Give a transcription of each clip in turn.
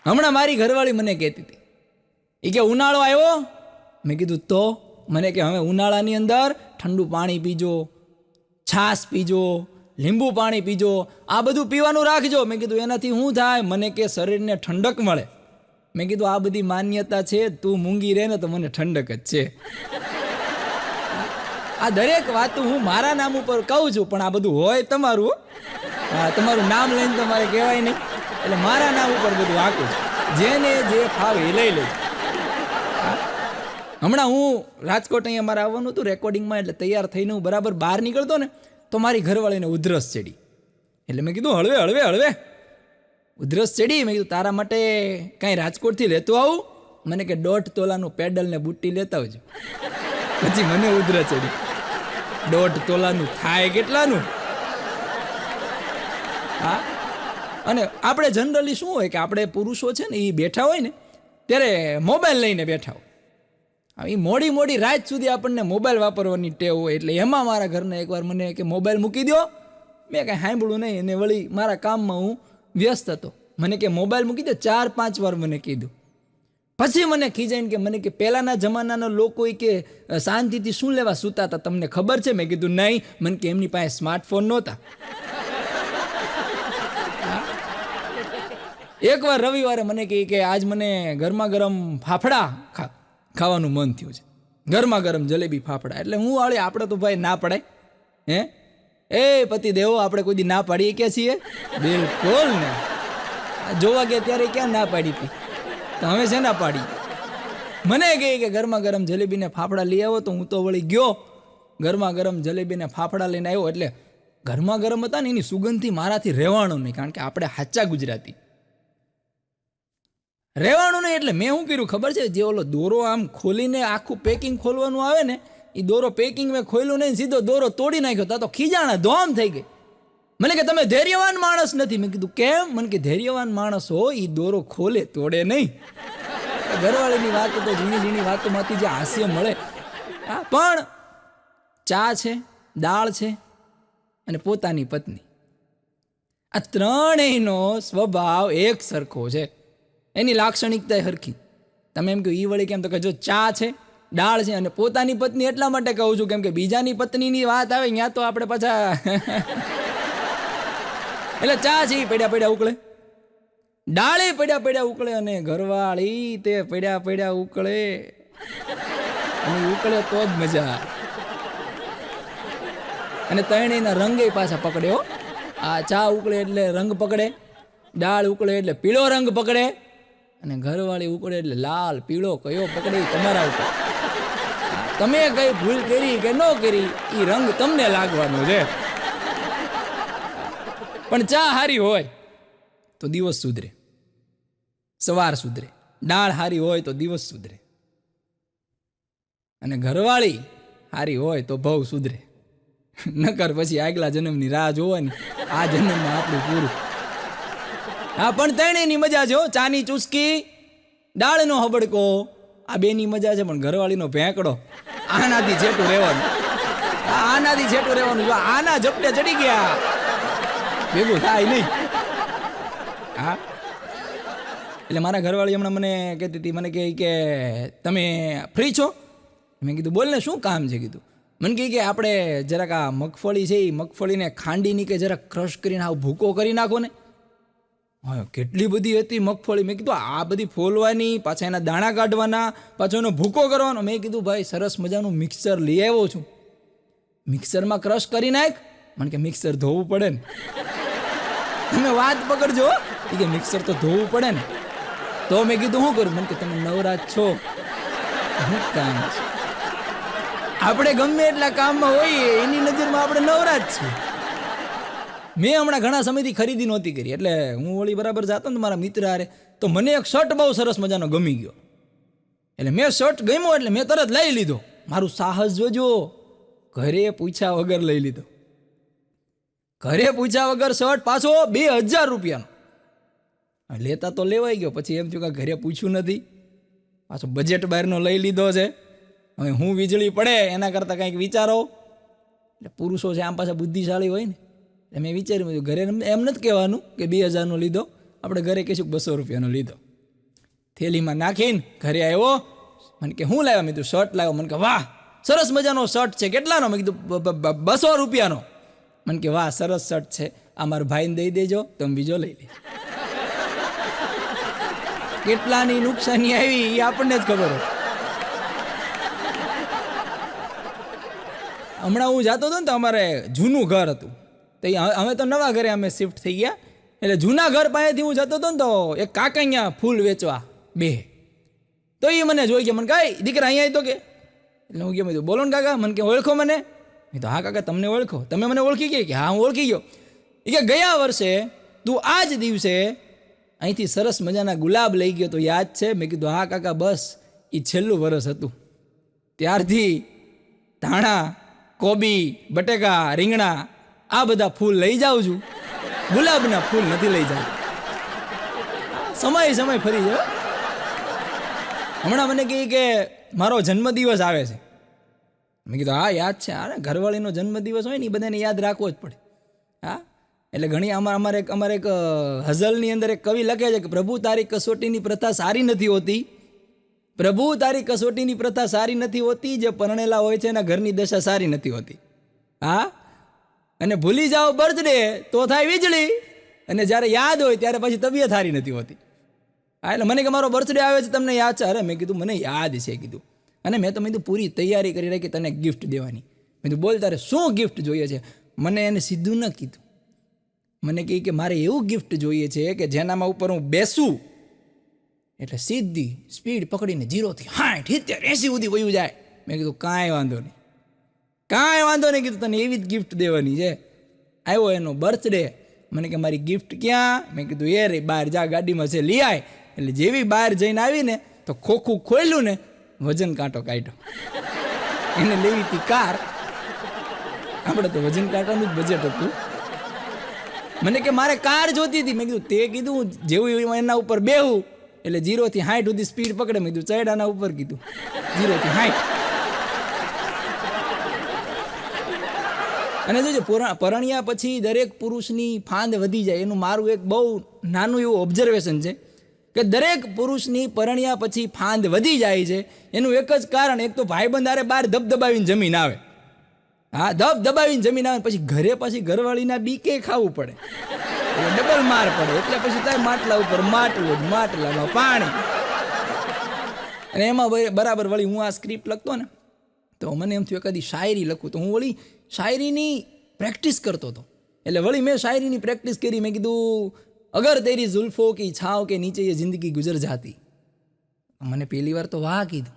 હમણાં મારી ઘરવાળી મને કહેતી હતી, એ કે ઉનાળો આવ્યો. મેં કીધું તો મને કે હવે ઉનાળાની અંદર ઠંડુ પાણી પીજો, છાશ પીજો, લીંબુ પાણી પીજો, આ બધું પીવાનું રાખજો. મેં કીધું એનાથી શું થાય? મને કે શરીરને ઠંડક મળે. મેં કીધું આ બધી માન્યતા છે, તું મૂંગી રહે ને તો મને ઠંડક જ છે. આ દરેક વાત હું મારા નામ ઉપર કહું છું, પણ આ બધું હોય તમારું. હા, તમારું નામ લઈને તમારે કહેવાય નહીં, એટલે મારા નામ ઉપર બધું આખું જેને જે ફાવે એ લઈ લે. હમણાં હું રાજકોટ અહીંયા મારે આવવાનું હતું રેકોર્ડિંગમાં, એટલે તૈયાર થઈને હું બરાબર બહાર નીકળતો ને તો મારી ઘરવાળીને ઉધરસ ચડી. એટલે મેં કીધું હળવે હળવે હળવે ઉધરસ ચડી. મેં કીધું તારા માટે કાંઈ રાજકોટથી લેતો આવું? મને કે 1.5 તોલાનું પેડલ ને બુટ્ટી લેતા આવજો. પછી મને ઉધરસ ચડી. 1.5 તોલાનું થાય કેટલાનું? હા, અને આપણે જનરલી શું હોય કે આપણે પુરુષો છે ને એ બેઠા હોય ને ત્યારે મોબાઈલ લઈને બેઠા હોય. એ મોડી મોડી રાત સુધી આપણને મોબાઈલ વાપરવાની ટેવ હોય. એટલે એમાં મારા ઘરને એકવાર મને કે મોબાઈલ મૂકી દો. મેં કાંઈ સાંભળ્યું નહીં, અને વળી મારા કામમાં હું વ્યસ્ત હતો. મને કે મોબાઈલ મૂકી દો, 4-5 વાર મને કીધું. પછી મને ખીજાઈને કે મને કે પહેલાંના જમાનાના લોકો કે શાંતિથી શું લેવા સૂતા હતા તમને ખબર છે? મેં કીધું નહીં. મને કે એમની પાસે સ્માર્ટફોન નહોતા. એકવાર રવિવારે મને કહે કે આજ મને ગરમા ગરમ ફાફડા ખાવાનું મન થયું છે, ગરમા ગરમ જલેબી ફાફડા. એટલે હું વાળી આપણે તો ભાઈ ના પડાય હે? એ પતિ દેવો આપણે કોઈ દી ના પાડીએ કે છીએ? બિલકુલ ને. જોવા ગયા ત્યારે ક્યાં ના પાડી હતી, તો હવે છે ના પાડી. મને કહે કે ગરમા ગરમ જલેબીને ફાફડા લઈ આવો, તો હું તો વળી ગયો, ગરમા ગરમ જલેબીને ફાફડા લઈને આવ્યો. એટલે ગરમા ગરમ હતા ને એની સુગંધથી મારાથી રહેવાનું નહીં, કારણ કે આપણે સાચા ગુજરાતી રહેવાનું નહીં. એટલે મેં શું કર્યું ખબર છે? જે ઓલો દોરો આમ ખોલીને આખું પેકિંગ ખોલવાનું આવે ને, એ દોરો પેકિંગ મેં ખોલ્યું નહીં, સીધો દોરો તોડી નાખ્યો. તા તો ખીજાણા ધોમ થઈ ગઈ. મને કે તમે ધૈર્યવાન માણસ નથી. મેં કીધું કેમ? મને કે ધૈર્યવાન માણસ હોય એ દોરો ખોલે તોડે નહીં. ઘરવાળીની વાતો તો ઝીણી ઝીણી વાતોમાંથી જે હાસ્ય મળે. હા, પણ ચા છે, દાળ છે અને પોતાની પત્ની, આ ત્રણેયનો સ્વભાવ એક સરખો છે, એની લાક્ષણિકતા હરખી. તમે એમ કહો એ વળી કેમ? તો કે જો ચા છે, દાળ છે અને પોતાની પત્ની એટલા માટે કહું છું કેમ કે બીજાની પત્નીની વાત આવે ત્યાં તો આપણે પાછા એટલે ચા છે એ પડ્યા પડ્યા ઉકળે, દાળે પડ્યા પડ્યા ઉકળે, અને ઘરવાળી તે પડ્યા પડ્યા ઉકળે, અને ઉકળે તો જ મજા. અને ત્રણેયના રંગે પાછા પકડ્યો. આ ચા ઉકળે એટલે રંગ પકડે, દાળ ઉકળે એટલે પીળો રંગ પકડે, અને ઘરવાળી ઉકળે એટલે લાલ પીળો કયો પકડે તમારા ઉપર. તમે કઈ ભૂલ કરી કે ન કરી એ રંગ તમને લાગવાનો છે. પણ ચા હારી હોય તો દિવસ સુધરે, સવાર સુધરે. દાળ હારી હોય તો દિવસ સુધરે, અને ઘરવાળી હારી હોય તો ભવ સુધરે. નકર પછી આગલા જન્મની રાહ જોવાની, આ જન્મમાં આપણું પૂરું. હા, પણ ત્રણેયની મજા છે. ચાની ચુસ્કી, દાળનો હબડકો, આ બેની મજા છે. પણ ઘરવાળીનો ભેંકડો, આનાથી છેટું રહેવાનું, આનાથી છેટું રહેવાનું. જો આના ઝપટે ચડી ગયા ભેગું થાય નહીં. હા, એટલે મારા ઘરવાળી હમણાં મને કહેતી હતી, મને કહે કે તમે ફ્રી છો? મેં કીધું બોલ ને શું કામ છે? કીધું મને કહે કે આપણે જરાક આ મગફળી છે એ મગફળીને ખાંડીની કે જરાક ક્રશ કરીને આ ભૂકો કરી નાખો ને. હા, કેટલી બધી હતી મગફળી. મેં કીધું આ બધી ફોલવાની, પાછા એના દાણા કાઢવાના, પાછો એનો ભૂકો કરવાનો. મેં કીધું ભાઈ સરસ મજાનું મિક્સર લઈ આવ્યો છું, મિક્સરમાં ક્રશ કરી નાખ. મને કે મિક્સર ધોવું પડે ને. તમે વાત પકડજો કે મિક્સર તો ધોવું પડે ને. તો મેં કીધું શું કરું? મને કે તમે નવરાજ છો, શું કામ છે? આપણે ગમે એટલા કામમાં હોઈએ એની નજરમાં આપણે નવરાજ છીએ. મેં હમણાં ઘણા સમયથી ખરીદી નહોતી કરી, એટલે હું વળી બરાબર જાતો ને મારા મિત્ર હારે, તો મને એક શર્ટ બહુ સરસ મજાનો ગમી ગયો. એટલે મેં શર્ટ ગમ્યો એટલે મેં તરત લઈ લીધો. મારું સાહસ જોજો, ઘરે પૂછ્યા વગર લઈ લીધો. ઘરે પૂછ્યા વગર શર્ટ પાછો 2000 રૂપિયાનો. લેતા તો લેવાઈ ગયો, પછી એમ થયું કે ઘરે પૂછ્યું નથી, પાછો બજેટ બહારનો લઈ લીધો છે. હવે હું વીજળી પડે એના કરતાં કંઈક વિચારો. એટલે પુરુષો છે આમ પાછા બુદ્ધિશાળી હોય ને, એટલે મેં વિચાર્યું ઘરે એમ નથી કહેવાનું કે 2000નો લીધો, આપણે ઘરે કહીશું 200 રૂપિયાનો લીધો. થેલીમાં નાખીને ઘરે આવ્યો. મને કે શું લાવ્યો? મેં કીધું શર્ટ લાવ્યો. મને કે વાહ સરસ મજાનો શર્ટ છે. કેટલાનો? મેં કીધું 200 રૂપિયાનો. મને કે વાહ સરસ શર્ટ છે, આ મારા ભાઈને દઈ દેજો, તમે બીજો લઈ લે. કેટલાની નુકસાની આવી એ આપણને જ ખબર હોય. હમણાં હું જતો હતો ને તો અમારે જૂનું ઘર હતું, તો હવે તો નવા ઘરે અમે શિફ્ટ થઈ ગયા. એટલે જૂના ઘર પાસેથી હું જતો હતો ને તો એક કાકા અહીંયા ફૂલ વેચવા બે, તો એ મને જોઈ ગયા. મને કાંઈ દીકરા અહીંયા આવી તો કે, એટલે હું કીધું બોલો ને કાકા. મને કે ઓળખો મને? મેં તો હા કાકા તમને ઓળખો, તમે મને ઓળખી ગયા? કે હા હું ઓળખી ગયો. એ કે ગયા વર્ષે તું આ જ દિવસે અહીંથી સરસ મજાના ગુલાબ લઈ ગયો તો યાદ છે? મેં કીધું હા કાકા બસ એ છેલ્લું વર્ષ હતું, ત્યારથી ધાણા, કોબી, બટેકા, રીંગણા આ બધા ફૂલ લઈ જાઉં છું, ગુલાબના ફૂલ નથી લઈ જાઉં. સમય ફરી જાય. હમણાં મને કહે કે મારો જન્મદિવસ આવે છે. મેં કીધું હા યાદ છે. અરે ઘરવાળીનો જન્મદિવસ હોય ને એ બધાને યાદ રાખવો જ પડે. હા એટલે ઘણી અમારે એક હઝલની અંદર એક કવિ લખે છે કે પ્રભુ તારી કસોટીની પ્રથા સારી નથી હોતી, પ્રભુ તારી કસોટીની પ્રથા સારી નથી હોતી, જે પરણેલા હોય છે એના ઘરની દશા સારી નથી હોતી. હા અને ભૂલી જાઓ બર્થડે તો થાય વીજળી, અને જ્યારે યાદ હોય ત્યારે પછી તબિયત સારી નથી હોતી. હા એટલે મને કે મારો બર્થડે આવે છે તમને યાદ છે? અરે મેં કીધું મને યાદ છે કીધું, અને મેં તો પૂરી તૈયારી કરી રાખી તને ગિફ્ટ દેવાની. મેં કીધું બોલ તારે શું ગિફ્ટ જોઈએ છે? મને એને સીધું ન કીધું. મને કહે કે મારે એવું ગિફ્ટ જોઈએ છે કે જેનામાં ઉપર હું બેસું એટલે સીધી સ્પીડ પકડીને 0 થી 60, 70, 80 સુધી વયું જાય. મેં કીધું કાંઈ વાંધો નહીં કીધું તને એવી જ ગિફ્ટ દેવાની છે. આવ્યો એનો બર્થડે. મને કે મારી ગિફ્ટ ક્યાં? મેં કીધું એ રે બહાર જા ગાડીમાં છે લઈ આય. એટલે જેવી બહાર જઈને આવીને તો ખોખું ખોલ્યું ને વજન કાંટો કાઢ્યો. એને લેવી હતી કાર, આપણે તો વજન કાંટાનું જ બજેટ હતું. મને કે મારે કાર જોતી હતી. મેં કીધું તે કીધું જેવું એના ઉપર બેહું એટલે 0 થી 60 સુધી સ્પીડ પકડે. મેં કીધું ચડાના ઉપર કીધું 0 થી 60. અને જોજો પરણ્યા પછી દરેક પુરુષની ફાંદ વધી જાય. એનું મારું એક બહુ નાનું એવું ઓબ્ઝર્વેશન છે કે દરેક પુરુષની પરણ્યા પછી ફાંદ વધી જાય છે. એનું એક જ કારણ, એક તો ભાઈબંધ આરે બહાર ધબધબાવીને જમીન આવે. હા ધબધબાવીને જમીન આવે પછી ઘરે પછી ઘરવાળીના બીકે ખાવું પડે, ડબલ માર પડે. એટલે પછી તારે માટલા ઉપર માટલું, માટલામાં પાણી. અને એમાં બરાબર વળી હું આ સ્ક્રિપ્ટ લખતો ને તો મને એમ થયું કદી શાયરી લખું, તો હું વળી શાયરીની પ્રેક્ટિસ કરતો હતો. એટલે વળી મેં શાયરીની પ્રેક્ટિસ કરી. મેં કીધું અગર તેરી ઝુલ્ફો કી છાવ કે નીચે ये જિંદગી ગુજર જાતી. મને પહેલી વાર તો વાહ કીધું.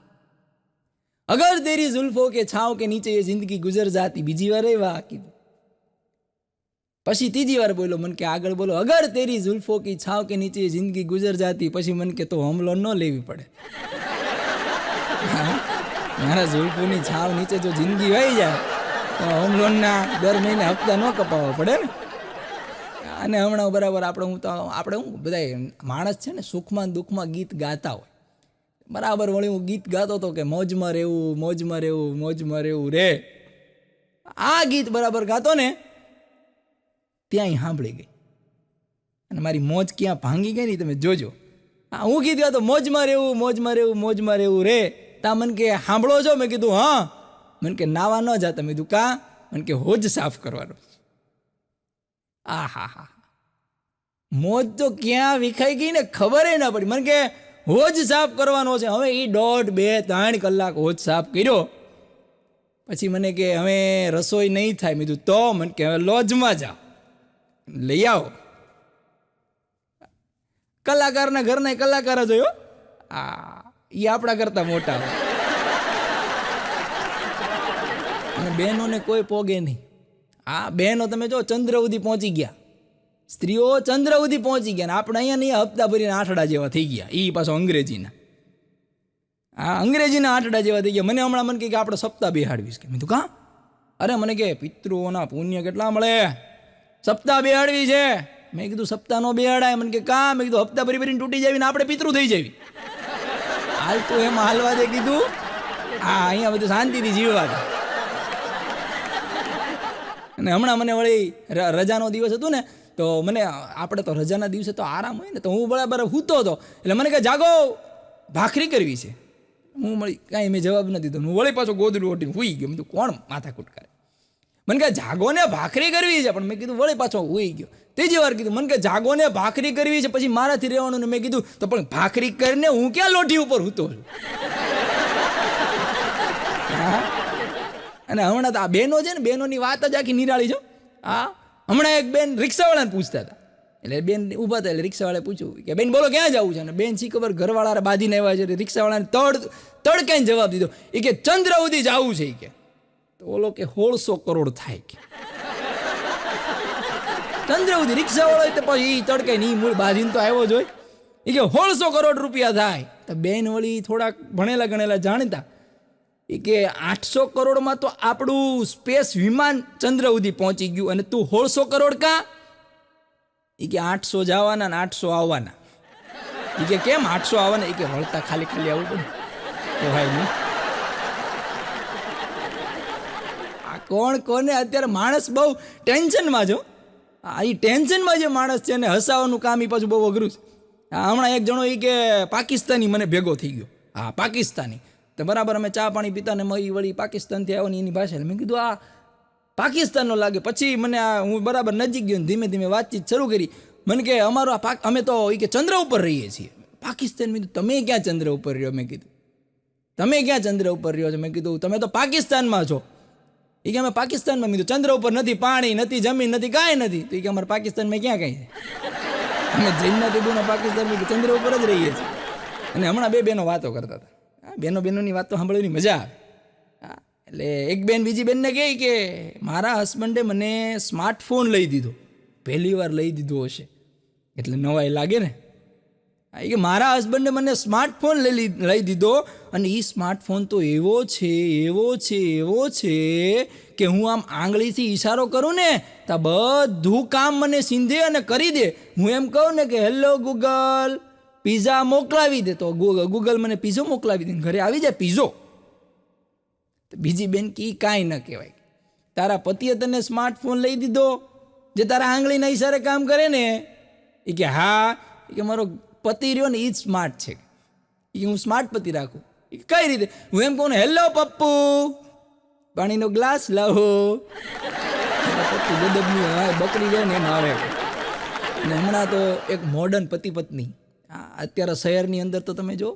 અગર તેરી ઝુલ્ફો કે છાવ કે નીચે ये જિંદગી ગુજર જાતી. બીજી વાર વાહ કીધું. પછી ત્રીજી વાર બોલો. મને કે આગળ બોલો. અગર તેરી ઝુલ્ફો કી છાવ કે નીચે ये જિંદગી ગુજર જાતી. પછી મને કે તો હોમ લોન ન લેવી પડે. મારા ઝુલ્ફોની છાવ નીચે જો જિંદગી વહી જાય તો હોમ લોનના દર મહિને હપ્તા ન કપાવવા પડે ને. અને હમણાં બરાબર આપણે હું બધા માણસ છે ને સુખમાં દુઃખમાં ગીત ગાતા હોય. બરાબર વળી હું ગીત ગાતો હતો કે મોજમાં રહેવું, મોજમાં રહેવું, મોજમાં રહેવું રે. આ ગીત બરાબર ગાતો ને ત્યાં સાંભળી ગઈ અને મારી મોજ ક્યાં ભાંગી ગઈ ને તમે જોજો. હા હું ગીત ગાતો મોજમાં રહેવું, મોજમાં રહેવું, મોજમાં રહેવું રે. તા મને કે સાંભળો છો? મેં કીધું હા. મને કે નાવા ન જાતા. મેં કીધું કા? મને કે હોજ સાફ કરવાનો. આ હા મોજ તો ક્યાં વિખાઈ ગઈ ને ખબર ના પડી. મને કે હોજ સાફ કરવાનો છે. હવે એ 1.5, 2, 3 કલાક હોજ સાફ કર્યો. પછી મને કે હવે રસોઈ નહીં થાય. મેં કીધું તો? મને કે હવે લોજમાં જાઓ લઈ આવો. કલાકારના ઘરના કલાકાર જ હોય. એ આપણા કરતા મોટા હોય. અને બહેનોને કોઈ પોગે નહીં. આ બહેનો તમે જો ચંદ્ર સુધી પહોંચી ગયા, સ્ત્રીઓ ચંદ્ર સુધી પહોંચી ગયા ને આપણે અહીંયા નહીં હપ્તા ભરીને આઠડા જેવા થઈ ગયા. એ પાછો અંગ્રેજીના આઠડા જેવા થઈ ગયા. મને હમણાં મને કે આપણે સપ્તાહ બેહાડવીશ. કે મેં કીધું કાં? અરે મને કે પિતૃઓના પુણ્ય કેટલા મળે, સપ્તાહ બેહાડવી છે. મેં કીધું સપ્તાહ નો બેહાડાય. મને કે કાં? મેં કીધું હપ્તા ભરીને તૂટી જાવી ને આપણે પિતૃ થઈ જાવી. હાલ તો એમાં હાલવા દે કીધું. અહીંયા બધું શાંતિથી જીવવા દે. અને હમણાં મને વળી રજાનો દિવસ હતું ને તો મને આપણે તો રજાના દિવસે તો આરામ હોય ને, તો હું બરાબર સૂતો હતો. એટલે મને કે જાગો ભાખરી કરવી છે. હું મળી કાંઈ મેં જવાબ નથી દીધો. હું વળી પાછો ગોદડું ઓટીને હુઈ ગયો. મેં કીધું કોણ માથાકૂટ કરે. મને કહે જાગોને ભાખરી કરવી છે. પણ મેં કીધું વળી પાછો હુઈ ગયો. ત્રીજી વાર કીધું મને કે જાગોને ભાખરી કરવી છે, પછી મારાથી રહેવાનું ને મેં કીધું તો પણ ભાખરી કરીને હું ક્યાં લોઢી ઉપર હૂતો છું. અને હમણાં તો આ બહેનો છે ને, બહેનોની વાત જ આખી નિરાળી છો. હા, હમણાં એક બેન રિક્ષાવાળાને પૂછતા હતા. એટલે બેન ઊભા હતા એટલે રિક્ષાવાળાએ પૂછ્યું કે બેન બોલો ક્યાં જવું છે. અને બેન શી ખબર ઘરવાળા બાંધીને આવ્યા છે. રિક્ષાવાળાને તડકાઈને જવાબ દીધો. એ કે ચંદ્ર સુધી જવું છે. કે તો ઓલો કે 1600 કરોડ થાય. કે ચંદ્ર સુધી રિક્ષાવાળો તો પછી એ તડકે નહીં મૂળ બાંધીને તો આવ્યો જ હોય. એ કે 1600 કરોડ રૂપિયા થાય. તો બેન વળી થોડાક ભણેલા ગણેલા જાણતા એ કે 800 કરોડમાં તો આપણું સ્પેસ વિમાન ચંદ્ર સુધી પહોંચી ગયું અને તું 1600 કરોડ કા. એ કે 800 જવાના ને 800 આવવાના. એ કે કેમ 800 આવવાના. એ કે વળતા ખાલી ખાલી આવવું પડે તો ભાઈ નહીં. આ કોણ કોને અત્યારે માણસ બહુ ટેન્શનમાં છો. એ ટેન્શનમાં જે માણસ છે ને હસાવાનું કામ એ પાછું બહુ અઘરું છે. હમણાં એક જણો એ કે પાકિસ્તાની મને ભેગો થઈ ગયો. હા, પાકિસ્તાની. તો બરાબર અમે ચા પાણી પીતા ને મળી વળી પાકિસ્તાનથી આવ્યો ને એની ભાષા. મેં કીધું આ પાકિસ્તાનનો લાગે. પછી મને હું બરાબર નજીક ગયો ને ધીમે ધીમે વાતચીત શરૂ કરી. મને કે અમારો અમે તો એ કે ચંદ્ર ઉપર રહીએ છીએ. પાકિસ્તાન. મેં કીધું તમે ક્યાં ચંદ્ર ઉપર રહ્યો. મેં કીધું તમે ક્યાં ચંદ્ર ઉપર રહ્યો છો. મેં કીધું તમે તો પાકિસ્તાનમાં છો. એ કે અમે પાકિસ્તાનમાં. મેં કીધું ચંદ્ર ઉપર નથી પાણી નથી જમીન નથી કાંઈ નથી. તો એ કે અમારે પાકિસ્તાનમાં ક્યાં કાંઈ છે. અમે જૈનના દીદુના પાકિસ્તાનમાં ચંદ્ર ઉપર જ રહીએ છીએ. અને હમણાં બે બહેનો વાતો કરતા હતા. બહેનોની વાતો સાંભળવાની મજા આવે. એટલે એક બેન બીજી બેનને કહે કે મારા હસબન્ડે મને સ્માર્ટફોન લઈ દીધો. પહેલી વાર લઈ દીધો હશે એટલે નવાઈ લાગે ને. એ કે મારા હસબન્ડે મને સ્માર્ટફોન લઈ દીધો અને એ સ્માર્ટફોન તો એવો છે કે હું આમ આંગળીથી ઈશારો કરું ને તો બધું કામ મને સીધે અને કરી દે. હું એમ કહું ને કે હેલો ગૂગલ પિઝા મોકલાવી દે તો ગૂગલ મને પીઝો મોકલાવી દે. ઘરે આવી જાય પીઝો. બીજી બેન કે કાંઈ ન કહેવાય. તારા પતિએ તને સ્માર્ટફોન લઈ દીધો જે તારા આંગળીના ઈશારે કામ કરે ને. એ કે હા. એ કે મારો પતિ રહ્યો ને એ જ સ્માર્ટ છે. એ હું સ્માર્ટ પતિ રાખું. એ કઈ રીતે. હું એમ કહું ને હેલો પપ્પુ પાણીનો ગ્લાસ લાવો. પપ્પુ ગદબની બકરી જાય ને એમ આવે. અને હમણાં તો એક મોડર્ન પતિ પત્ની અત્યારે શહેરની અંદર તો તમે જો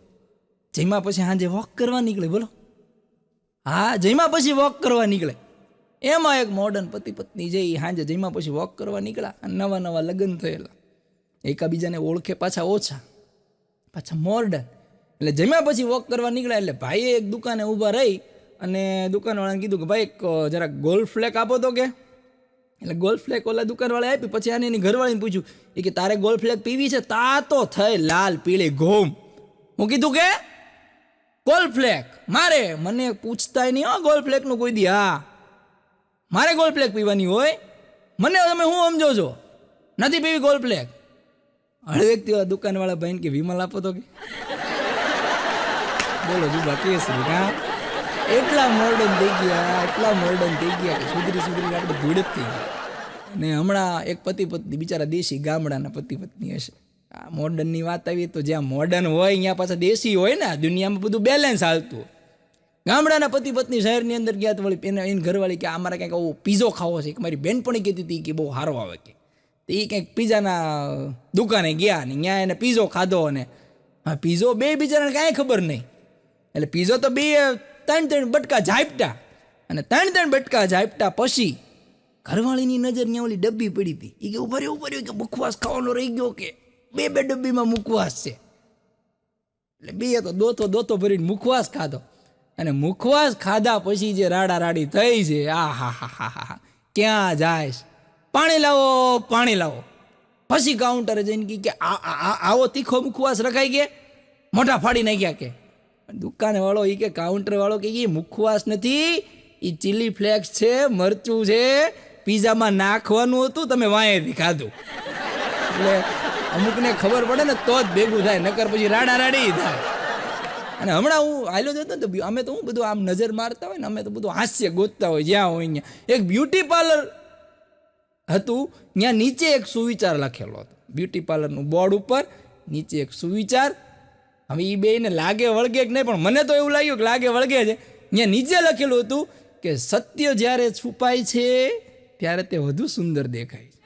જમ્યા પછી સાંજે વોક કરવા નીકળે. બોલો હા, જમ્યા પછી વોક કરવા નીકળે. એમાં એક મોડર્ન પતિ પત્ની જે સાંજે જમ્યા પછી વોક કરવા નીકળ્યા અને નવા નવા લગ્ન થયેલા એકાબીજાને ઓળખે પાછા ઓછા પાછા મોડર્ન. એટલે જમ્યા પછી વોક કરવા નીકળ્યા એટલે ભાઈએ એક દુકાને ઊભા રહી અને દુકાનવાળાને કીધું કે ભાઈ એક જરાક ગોલ્ડ ફ્લેક આપો તો. કે એટલે ગોલ્ડ ફ્લેક ઓલા દુકાનવાળાએ આપી. પછી આને એની ઘરવાળીને પૂછ્યું એ કે તારે ગોલ્ડ ફ્લેક પીવી છે. તા તો થઈ લાલ પીળી ઘોમ. હું કીધું કે ગોલ્ડ ફ્લેક મારે. મને પૂછતાય નહીં હા ગોલ્ડ ફ્લેકનું કોઈ દી. હા મારે ગોલ્ડ ફ્લેક પીવાની હોય. મને તમે શું સમજો છો. નથી પીવી ગોલ્ડ ફ્લેક. હળવેક દુકાનવાળા ભાઈને કે વિમલ આપો તો. કે બોલો જુબા કેસરી. હા, એટલા મોડર્ન થઈ ગયા કે સુધરી આપણે ધૂળ જ થઈ ગયા. અને હમણાં એક પતિ પત્ની બિચારા દેશી ગામડાના પતિ પત્ની હશે. આ મોડર્નની વાત આવી તો જ્યાં મોડર્ન હોય ત્યાં પાછા દેશી હોય ને. દુનિયામાં બધું બેલેન્સ હાલતું હોય. ગામડાના પતિ પત્ની શહેરની અંદર ગયા તો વળી એની ઘરવાળી કે અમારે કંઈક આવો પીઝો ખાવો છે. મારી બેનપણી કહેતી હતી કે બહુ સારો આવે. કે તો એ કંઈક પીઝાના દુકાને ગયા ને ત્યાં એને પીઝો ખાધો. અને હા પીઝો બે બિચારાને કાંઈ ખબર નહીં. એટલે પીઝો તો બે 3 બટકા ઝાપટા. અને 3 બટકા ઝાપટા પછી ઘરવાળીની નજર ત્યાં ઓલી ડબ્બી પડી હતી. એ કે ઉભા રહ્યો કે મુખવાસ ખાવાનો રહી ગયો. કે બે ડબ્બીમાં મુખવાસ છે. એટલે બે તો દોતો ભરીને મુખવાસ ખાધો. અને મુખવાસ ખાધા પછી જે રાડા રાડી થઈ છે આ હા ક્યાં જાય. પાણી લાવો. પછી કાઉન્ટરે જઈને કે આવો તીખો મુખવાસ રખાઈ ગયા. મોઢા ફાડી નાખ્યા. કે દુકાનવાળો એ કે કાઉન્ટરવાળો કે એ મુખવાસ નથી, એ ચીલી ફ્લેક્સ છે, મરચું છે, પીઝામાં નાખવાનું હતું, તમે વાંયેથી ખાધું. એટલે અમુકને ખબર પડે ને તો જ ભેગું થાય, નકર પછી રાડા રાડી થાય. અને હમણાં હું હાલ્યો જતો ને તો અમે તો હું બધું આમ નજર મારતા હોય ને, અમે તો બધું હાસ્ય ગોતતા હોય જ્યાં હોય ત્યાં. એક બ્યુટી પાર્લર હતું, ત્યાં નીચે એક સુવિચાર લખેલો હતો. બ્યુટી પાર્લરનું બોર્ડ ઉપર નીચે એક સુવિચાર હવે એ બેને લાગે વળગે કે નહીં, પણ મને તો એવું લાગ્યું કે લાગે વળગે છે. ત્યાં નીચે લખેલું હતું કે સત્ય જ્યારે છુપાય છે ત્યારે તે વધુ સુંદર દેખાય છે.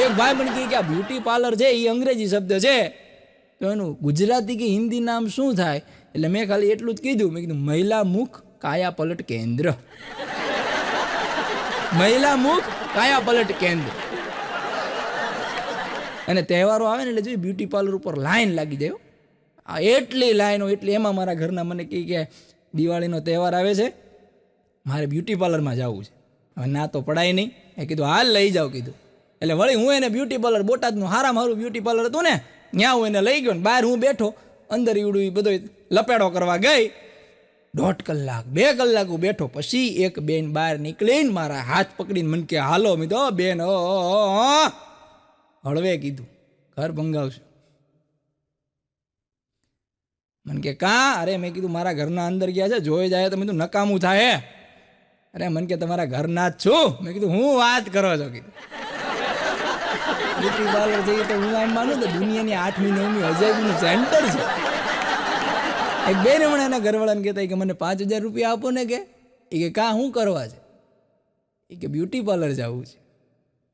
એક ભાઈ મને કહે કે આ બ્યુટી પાર્લર છે એ અંગ્રેજી શબ્દ છે, તો એનું ગુજરાતી કે હિન્દી નામ શું થાય? એટલે મેં ખાલી એટલું જ કીધું, મેં કીધું મહિલા મુખ કાયા પલટ કેન્દ્ર. મહિલા મુખ કાયા પલટ કેન્દ્ર. અને તહેવારો આવે ને એટલે જોઈએ બ્યુટી પાર્લર ઉપર લાઈન લાગી જાય. આ એટલી લાઈનો, એટલી. એમાં મારા ઘરના મને કહે કે દિવાળીનો તહેવાર આવે છે, મારે બ્યુટી પાર્લરમાં જવું છે. હવે ના તો પડાય નહીં. એ કીધું હાલ લઈ જાઓ કીધું. એટલે વળી હું એને બ્યુટી પાર્લર, બોટાદનું હારામાં હારું બ્યુટી પાર્લર હતું ને, ત્યાં હું એને લઈ ગયો ને બહાર હું બેઠો, અંદર ઈવડું બધો લપેડો કરવા ગઈ. 1.5 કલાક 2 કલાક હું બેઠો. પછી એક બેન બહાર નીકળીને મારા હાથ પકડીને મને કે હાલો. મેં તો બેન હળવે કીધું ઘર ભંગાવશું. મને કે કાં? અરે મેં કીધું મારા ઘરના અંદર ગયા છે, જોઈ જાય તો મેં કીધું નકામું થાય. અરે મને કે તમારા ઘરના જ છું. મેં કીધું હું વાત કરો છો? કીધું બ્યુટી પાર્લર જઈએ તો હું આમ માનું તો દુનિયાની 8મી 9મી અજાયબીનું સેન્ટર છે. એક બેન હમણાં એના ઘરવાળાને કહેતા કે મને 5,000 રૂપિયા આપો ને. કે એ કે કાં શું કરવા છે? એ કે બ્યુટી પાર્લર જવું છે.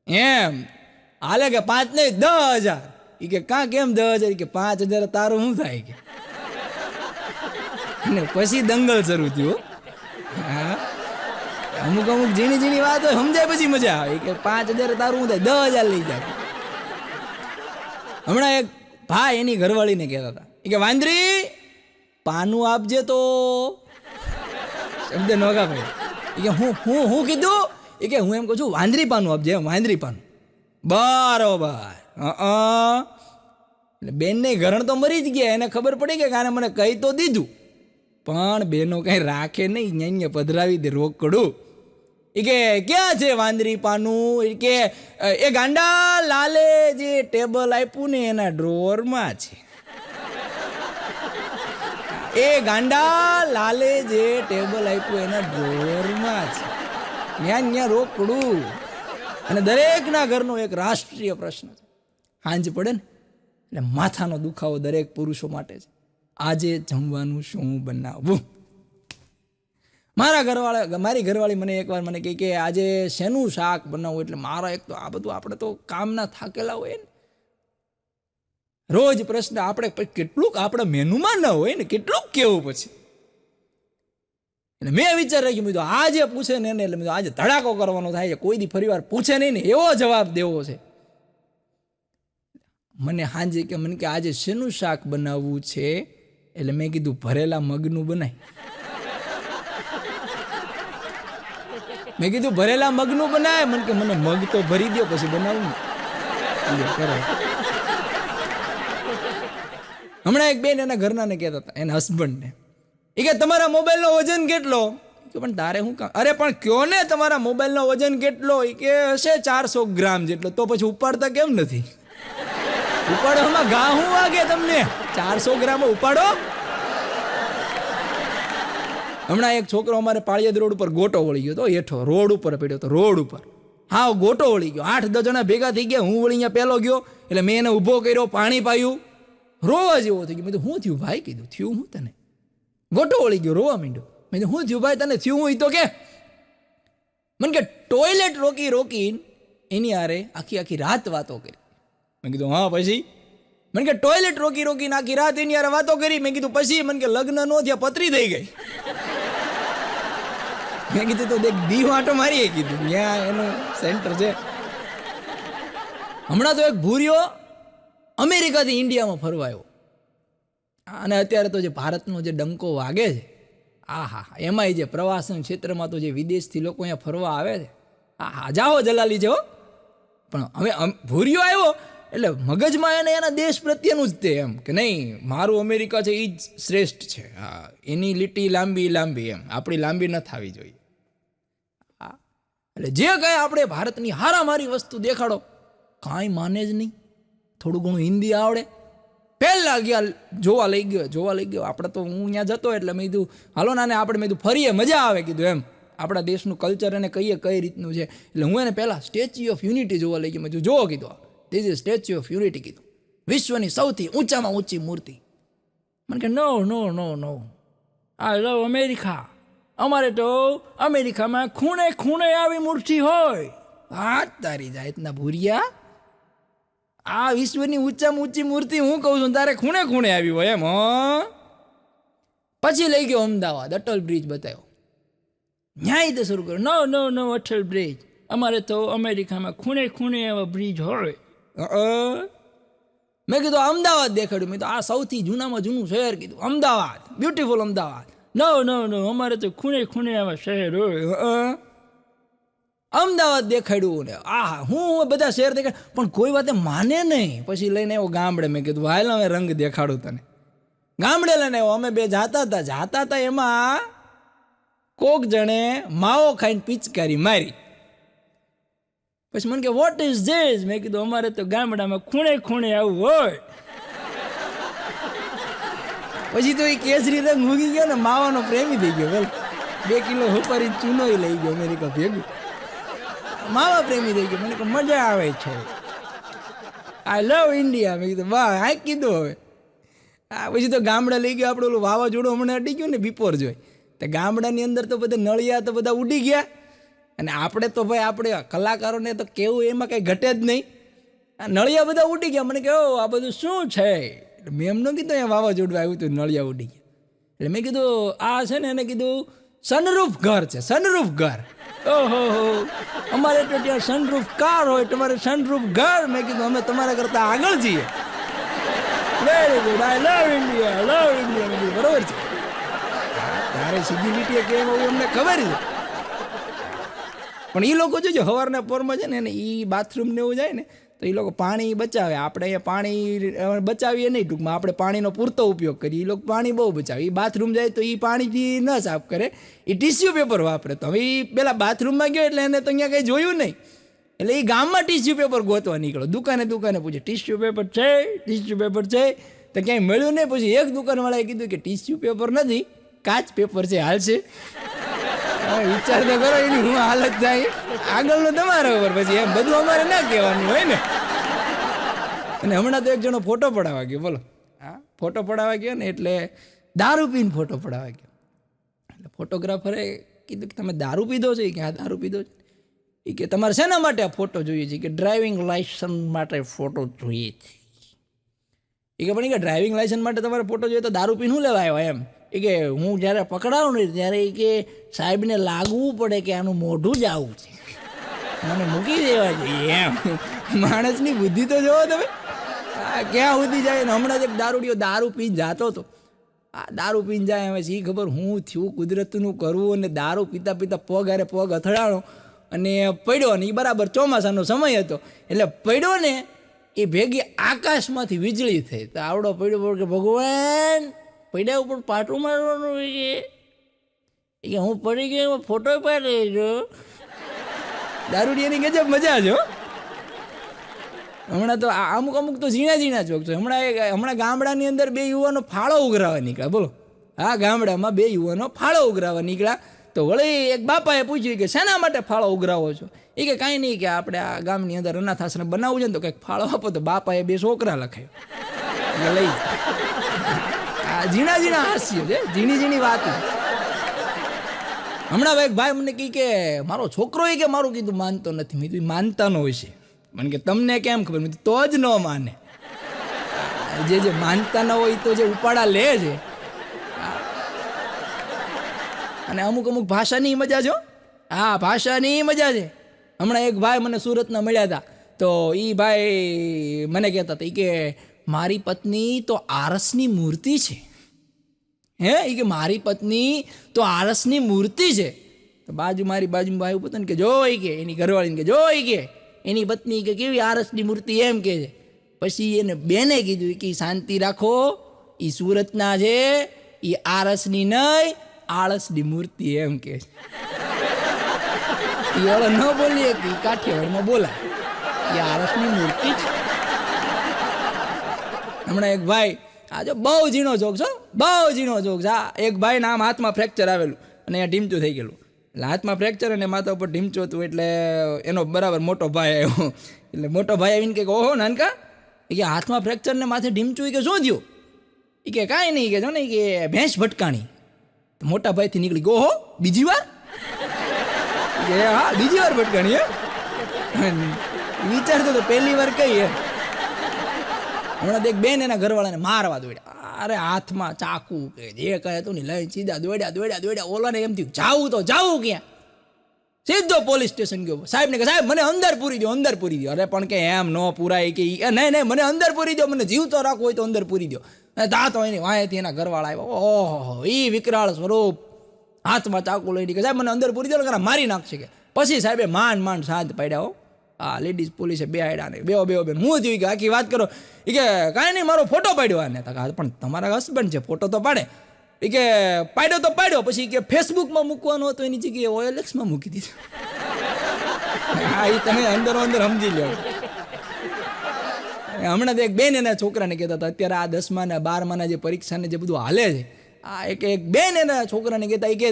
એમ હાલે કે 5 નહીં 10,000. એ કે કાં કેમ 10,000? કે 5,000 તારું શું થાય? કે અને પછી દંગલ શરૂ થયું. હા, અમુક ઝીણી ઝીણી વાત હોય સમજાય પછી મજા આવે. કે 5,000 તારું શું થાય? 10,000 લઈ જાય. હમણાં એક ભાઈ એની ઘરવાળીને કહેતા હતા કે વાંદરી પાનું આપજે તો. શબ્દ નોગા ભાઈ. એ કે હું કીધું? એ કે હું એમ કહું છું વાંદરી પાનું આપજે. વાંદરી પાનું. બરોબર. એટલે બેનને ઘરણ તો મરી જ ગયા. એને ખબર પડી કે કાને મને કહી તો દીધું, પણ બેનો કઈ રાખે નહીં, અહીંયા પધરાવી દે રોકડું. એ કે ક્યાં છે વાંદરી પાનું? એ કે એ ગાંડા લાલે જે ટેબલ આપ્યું ને એના ડ્રોવરમાં છે. એ ગાંડા લાલે જે ટેબલ આપ્યું એના ડ્રોવરમાં છે. ત્યાં રોકડું. અને દરેકના ઘરનો એક રાષ્ટ્રીય પ્રશ્ન છે. સાંજ પડે ને એટલે માથાનો દુખાવો દરેક પુરુષો માટે છે. આજે જમવાનું શું બનાવવું? મારી ઘરવાળી મને એકવાર મને કહે કે આજે શેનું શાક બનાવવું? એટલે મારા એક તો આ બધું આપણે તો કામના થાકેલા હોય ને, રોજ પ્રશ્ન. આપણે કેટલુંક આપણા મેનુમાં ન હોય ને, કેટલુંક કેવું પછી. એટલે મેં વિચાર રાખ્યું, મેં તો આજે પૂછે ને એને, એટલે મેં આજે ધડાકો કરવાનો થાય છે. કોઈ દી ફરી વાર પૂછે નહીં ને એવો જવાબ દેવો છે. મને સાંજે કે મને કે આજે શેનું શાક બનાવવું છે? એટલે મેં કીધું ભરેલા મગનું બનાય. મેં કીધું ભરેલા મગનું બનાય. મને કે મને મગ તો ભરી દો પછી બનાવું. હમણાં એક બેન એના ઘરના ને કહેતા હતા, એના હસબન્ડને, એ કે તમારા મોબાઈલનો વજન કેટલો? કે પણ તારે શું કામ? અરે પણ કયો ને તમારા મોબાઈલનો વજન કેટલો? એ કે હશે 400 ગ્રામ જેટલો. તો પછી ઉપાડતા કેમ નથી? ઉપાડવામાં ઘા શું વાગે તમને? 400 ગ્રામ ઉપાડો. હમણાં એક છોકરો અમારે પાળિયાદ રોડ ઉપર ગોટો વળી ગયો તો, હેઠો રોડ ઉપર પડ્યો તો, રોડ ઉપર હા ગોટો વળી ગયો. 8-10 જણા ભેગા થઈ ગયા. હું વળી અહીંયા પહેલો ગયો એટલે મેં એને ઊભો કર્યો, પાણી પાયું. રોવા જેવો થઈ ગયો. મેં તો શું થયું ભાઈ? કીધું થયું હું તને? ગોટો વળી ગયો, રોવા માંડ્યો. મેં શું થયું ભાઈ તને? થયું હું? એ તો કે મને કે ટોયલેટ રોકીને એની આરે આખી રાત વાતો કરી. મેં કીધું હા પછી? મને કે ટોયલેટ રોકીને આખી રાત એની આરે વાતો કરી. મેં કીધું પછી? મને કે લગ્ન નો થયા, પતરી થઈ ગઈ. મેં કીધું તો દેખ દી વાટો મારીએ. કીધું ત્યાં એનું સેન્ટર છે. હમણાં તો એક ભૂરિયો અમેરિકાથી ઇન્ડિયામાં ફરવા આવ્યો. અને અત્યારે તો જે ભારતનો જે ડંકો વાગે છે, હા એમાંય જે પ્રવાસન ક્ષેત્રમાં તો જે વિદેશથી લોકો અહીંયા ફરવા આવે છે, હા જાઓ જલાલી છે હો. પણ હવે ભૂરિયો આવ્યો એટલે મગજમાં એને એના દેશ પ્રત્યેનું જ તે એમ કે નહીં મારું અમેરિકા છે એ જ શ્રેષ્ઠ છે. હા એની લીટી લાંબી એમ આપણી લાંબી ન થવી જોઈએ. હા એટલે જે કંઈ આપણે ભારતની હારામારી વસ્તુ દેખાડો, કાંઈ માને જ નહીં. થોડું ઘણું હિન્દી આવડે, પહેલાં ગયા જોવા લઈ ગયો. આપણે તો હું અહીંયા જતો એટલે મેં કીધું હાલો નાને આપણે મેં કીધું ફરીએ, મજા આવે કીધું એમ. આપણા દેશનું કલ્ચર એને કહીએ કઈ રીતનું છે. એટલે હું એને પહેલાં સ્ટેચ્યુ ઓફ યુનિટી જોવા લઈ ગયો. મેં કીધું જોવો કીધું this is statue of unity કીધું. વિશ્વની સૌથી ઊંચામાં ઊંચી મૂર્તિ. મને કે નો નો નો નો, આઈ લવ અમેરિકા. અમારે તો અમેરિકામાં ખૂણે ખૂણે આવી મૂર્તિ હોય. હા તારી જાતના ભૂરિયા, આ વિશ્વની ઊંચામાં ઊંચી મૂર્તિ હું કહું છું તારે ખૂણે ખૂણે આવી હોય એમ. પછી લઈ ગયો અમદાવાદ, અટલ બ્રિજ બતાવ્યો. ન્યાય તો શરૂ કર્યો, નો નો નો અટલ બ્રિજ, અમારે તો અમેરિકામાં ખૂણે ખૂણે એવા બ્રિજ હોય. મેં કીધું અમદાવાદ દેખાડ્યું. મેં તો આ સૌથી જૂનામાં જૂનું શહેર કીધું, અમદાવાદ, બ્યુટીફુલ અમદાવાદ. નો નો નો, અમારે તો ખૂણે ખૂણે એવા શહેર હોય. અમદાવાદ દેખાડ્યું ને હું બધા શહેર દેખાડ, પણ કોઈ વાતે માને નહીં. પછી લઈને આવ્યો ગામડે. મેં કીધું હાલ હવે રંગ દેખાડું તને. ગામડે લઈને આવ્યો. અમે બે જાતા હતા. એમાં કોક જણે માવો ખાઈને પિચકારી મારી. પછી મને કે વોટ ઇઝ ધીસ? મેં કીધું અમારે તો ગામડામાં ખૂણે ખૂણે આવું હોય. પછી તો એ કેસરી રંગ મૂકી ગયો ને, માવાનો પ્રેમી થઈ ગયો. 2 કિલો હુપારી ચૂનો લઈ ગયો અમેરિકા ભેગું. માવા પ્રેમી થઈ ગયો. મને કે મજા આવે છે, આઈ લવ ઇન્ડિયા. મેં કીધું વાહ, આ કીધું હવે. પછી તો ગામડા લઈ ગયો. આપણે ઓલું વાવાઝોડું હમણાં અડી ગયું ને બિપોર જોઈ, તો ગામડાની અંદર તો બધા નળિયા તો બધા ઉડી ગયા. અને આપણે તો ભાઈ આપણે કલાકારોને તો કેવું એમાં કંઈ ઘટે જ નહીં. આ નળિયા બધા ઉડી ગયા. મને કહો આ બધું શું છે? એટલે મેં એમ ન કીધું અહીંયા વાવાઝોડું આવ્યું હતું નળિયા ઉડી ગયા. એટલે મેં કીધું આ છે ને, એને કીધું સનરૂફ ઘર છે, સનરૂફ ઘર. ઓહો, અમારે તો ત્યાં સનરૂફ કાર હોય, તમારે સનરૂફ ઘર. મેં કીધું અમે તમારા કરતા આગળ છીએ. વેરી ગુડ, આઈ લવ ઇન્ડિયા, લવ ઇન્ડિયા. બરોબર છે, તારે સીધી લીટીએ કેમ આવું અમને ખબર છે. પણ એ લોકો જોજો સવારના પોરમાં છે ને, એને એ બાથરૂમ ને એવું જાય ને તો એ લોકો પાણી બચાવે. આપણે અહીંયા પાણી બચાવીએ નહીં, ટૂંકમાં આપણે પાણીનો પૂરતો ઉપયોગ કરીએ. એ લોકો પાણી બહુ બચાવે. એ બાથરૂમ જાય તો એ પાણીથી ન સાફ કરે, એ ટિશ્યુ પેપર વાપરે. તો હવે એ પેલા બાથરૂમમાં ગયો એટલે એને તો અહીંયા કંઈ જોયું નહીં. એટલે એ ગામમાં ટિશ્યુ પેપર ગોતવા નીકળ્યો. દુકાને પૂછે ટિશ્યુ પેપર છે, ટિશ્યુ પેપર છે? તો ક્યાંય મળ્યું નહીં. પછી એક દુકાનવાળાએ કીધું કે ટિશ્યુ પેપર નથી, કાચ પેપર છે, હાલશે. વિચાર તો કરો એની હું હાલત થાય. આગળનો તમારા ઉપર, પછી એમ બધું અમારે ના કહેવાનું હોય ને. અને હમણાં તો એક જણો ફોટો પડાવવા ગયો. બોલો, હા, ફોટો પડાવવા ગયો ને એટલે દારૂ પીને ફોટો પડાવવા ગયો. એટલે ફોટોગ્રાફરે કીધું કે તમે દારૂ પીધો છો? કે હા દારૂ પીધો છે. એ કે તમારે શેના માટે આ ફોટો જોઈએ છે? કે ડ્રાઇવિંગ લાઇસન્સ માટે ફોટો જોઈએ છે. એ કે પણ કે ડ્રાઇવિંગ લાઇસન્સ માટે તમારે ફોટો જોઈએ તો દારૂ પીને શું લેવા આવ્યો એમ? એ કે હું જ્યારે પકડાવું ને ત્યારે એ કે સાહેબને લાગવું પડે કે આનું મોઢું જ આવું છે, મને મૂકી દેવા જોઈએ એમ. માણસની બુદ્ધિ તો જોવો તમે, ક્યાં સુધી જાય ને. હમણાં જ એક દારૂડિયો દારૂ પીને જતો હતો. આ દારૂ પીને જાય, હવે શી ખબર હું થયું, કુદરતનું કરવું. અને દારૂ પીતા પીતા પગ હારે પગ અથડાણો અને પડ્યો. ને એ બરાબર ચોમાસાનો સમય હતો એટલે પડ્યો ને એ ભેગી આકાશમાંથી વીજળી થઈ. તો આવડો પડ્યો કે ભગવાન પડ્યા ઉપર પાટું મારવાનું કે હું પડી ગયો, એમાં ફોટો પાડી લેજો. દારૂડિયાની ગજબ મજા છે. હમણાં તો અમુક તો ઝીણા ચોક છે. હમણાં ગામડાની અંદર 2 યુવાનો ફાળો ઉઘરાવા નીકળ્યા. બોલો, હા, ગામડામાં 2 યુવાનો ફાળો ઉઘરાવા નીકળ્યા. તો વળી એક બાપાએ પૂછ્યું કે શેના માટે ફાળો ઉઘરાવો છો? એ કે કાંઈ નહીં, કે આપણે આ ગામની અંદર અનાથ આશ્રમ બનાવવું છે ને તો કંઈક ફાળો આપો. તો બાપાએ 2 છોકરા લખાયો લઈ. આ ઝીણા હાસ્ય છે, ઝીણી વાતો. હમણાં એક ભાઈ મને કહે કે મારો છોકરો કે મારું કીધું માનતો નથી. મેં કીધું માનતા ન હોય છે. મને કે તમને કેમ ખબર? મેં તો જ ન માને. જે માનતા ન હોય તો જે ઉપાડા લે છે. અને અમુક ભાષાની મજા છે. હા, ભાષાની મજા છે. હમણાં એક ભાઈ મને સુરતના મળ્યા હતા. તો એ ભાઈ મને કહેતા હતા કે મારી પત્ની તો આરસની મૂર્તિ છે. હે, એ કે મારી પત્ની તો આરસની મૂર્તિ છે. તો મારી બાજુમાં ભાઈ પોતાને કે જો, એ કે એની ઘરવાળીને કે જો, એ કે એની પત્ની કે કેવી આરસની મૂર્તિ એમ કે છે. પછી એને બેને કીધું કે શાંતિ રાખો, એ સુરતના છે, એ આરસની નહીં આળસની મૂર્તિ એમ કે છે. એ હવે ન બોલીએ કે કાઠિયાવાડમાં બોલાય, એ આરસની મૂર્તિ છે. હમણાં એક ભાઈ, આ જો બહુ ઝીણો જોક છો, બહુ ઝીણો જોક છે. આ એક ભાઈના આમ હાથમાં ફ્રેક્ચર આવેલું અને અહીંયા ઢીમચું થઈ ગયેલું. એટલે હાથમાં ફ્રેક્ચર અને માથા ઉપર ઢીમચું હતું. એટલે એનો બરાબર મોટો ભાઈ આવ્યો. એટલે મોટો ભાઈ આવીને કે ઓહો નાનકા, એ કે હાથમાં ફ્રેક્ચર ને માથે ઢીમચું, એ કે શું થયું? એ કે કાંઈ નહીં, કે જો ને કે ભેંસ ભટકાણી. મોટા ભાઈથી નીકળી ગયો, હો બીજી વાર? કે હા બીજી વાર ભટકાણી. હે વિચારતો તો પહેલી વાર કઈ. હમણાં એક બેન એના ઘરવાળાને મારવા દોડ્યા. અરે હાથમાં ચાકુ કે જે કહે તું ને લઈ સીધા દોડ્યા. ઓલાને એમ થયું જાવું તો જાવું ક્યાં? સીધો પોલીસ સ્ટેશન ગયો. સાહેબને કહે સાહેબ મને અંદર પૂરી દો. અરે પણ કે એમ ન પૂરાય, કે નહીં મને અંદર પૂરી દો, મને જીવતો રાખવો હોય તો અંદર પૂરી દો. તા તો એની વાંહેથી એના ઘરવાળા આવ્યા. ઓહો એ વિકરાળ સ્વરૂપ, હાથમાં ચાકુ લઈ કે સાહેબ મને અંદર પૂરી દો ને મારી નાખશે. કે પછી સાહેબે માંડ શાંત પાડ્યા. હો હા લેડીઝ પોલીસે બેહાડ્યા ને બેઓ બેન હું થયું કે આખી વાત કરો. એ કે કાંઈ નહીં મારો ફોટો પાડ્યો. આને પણ તમારા હસબન્ડ છે, ફોટો તો પાડે. એ કે પાડ્યો તો પાડ્યો, પછી કે ફેસબુકમાં મૂકવાનો હતો એની જગ્યાએ OLXમાં મૂકી દીધો. હા એ તમે અંદરો અંદર સમજી લો. હમણાં તો એક બેન એના છોકરાને કહેતા હતા, અત્યારે આ 10મા ને 12માના જે પરીક્ષાને જે બધું હાલે છે, આ એક બેન એના છોકરાને કહેતા, એ કે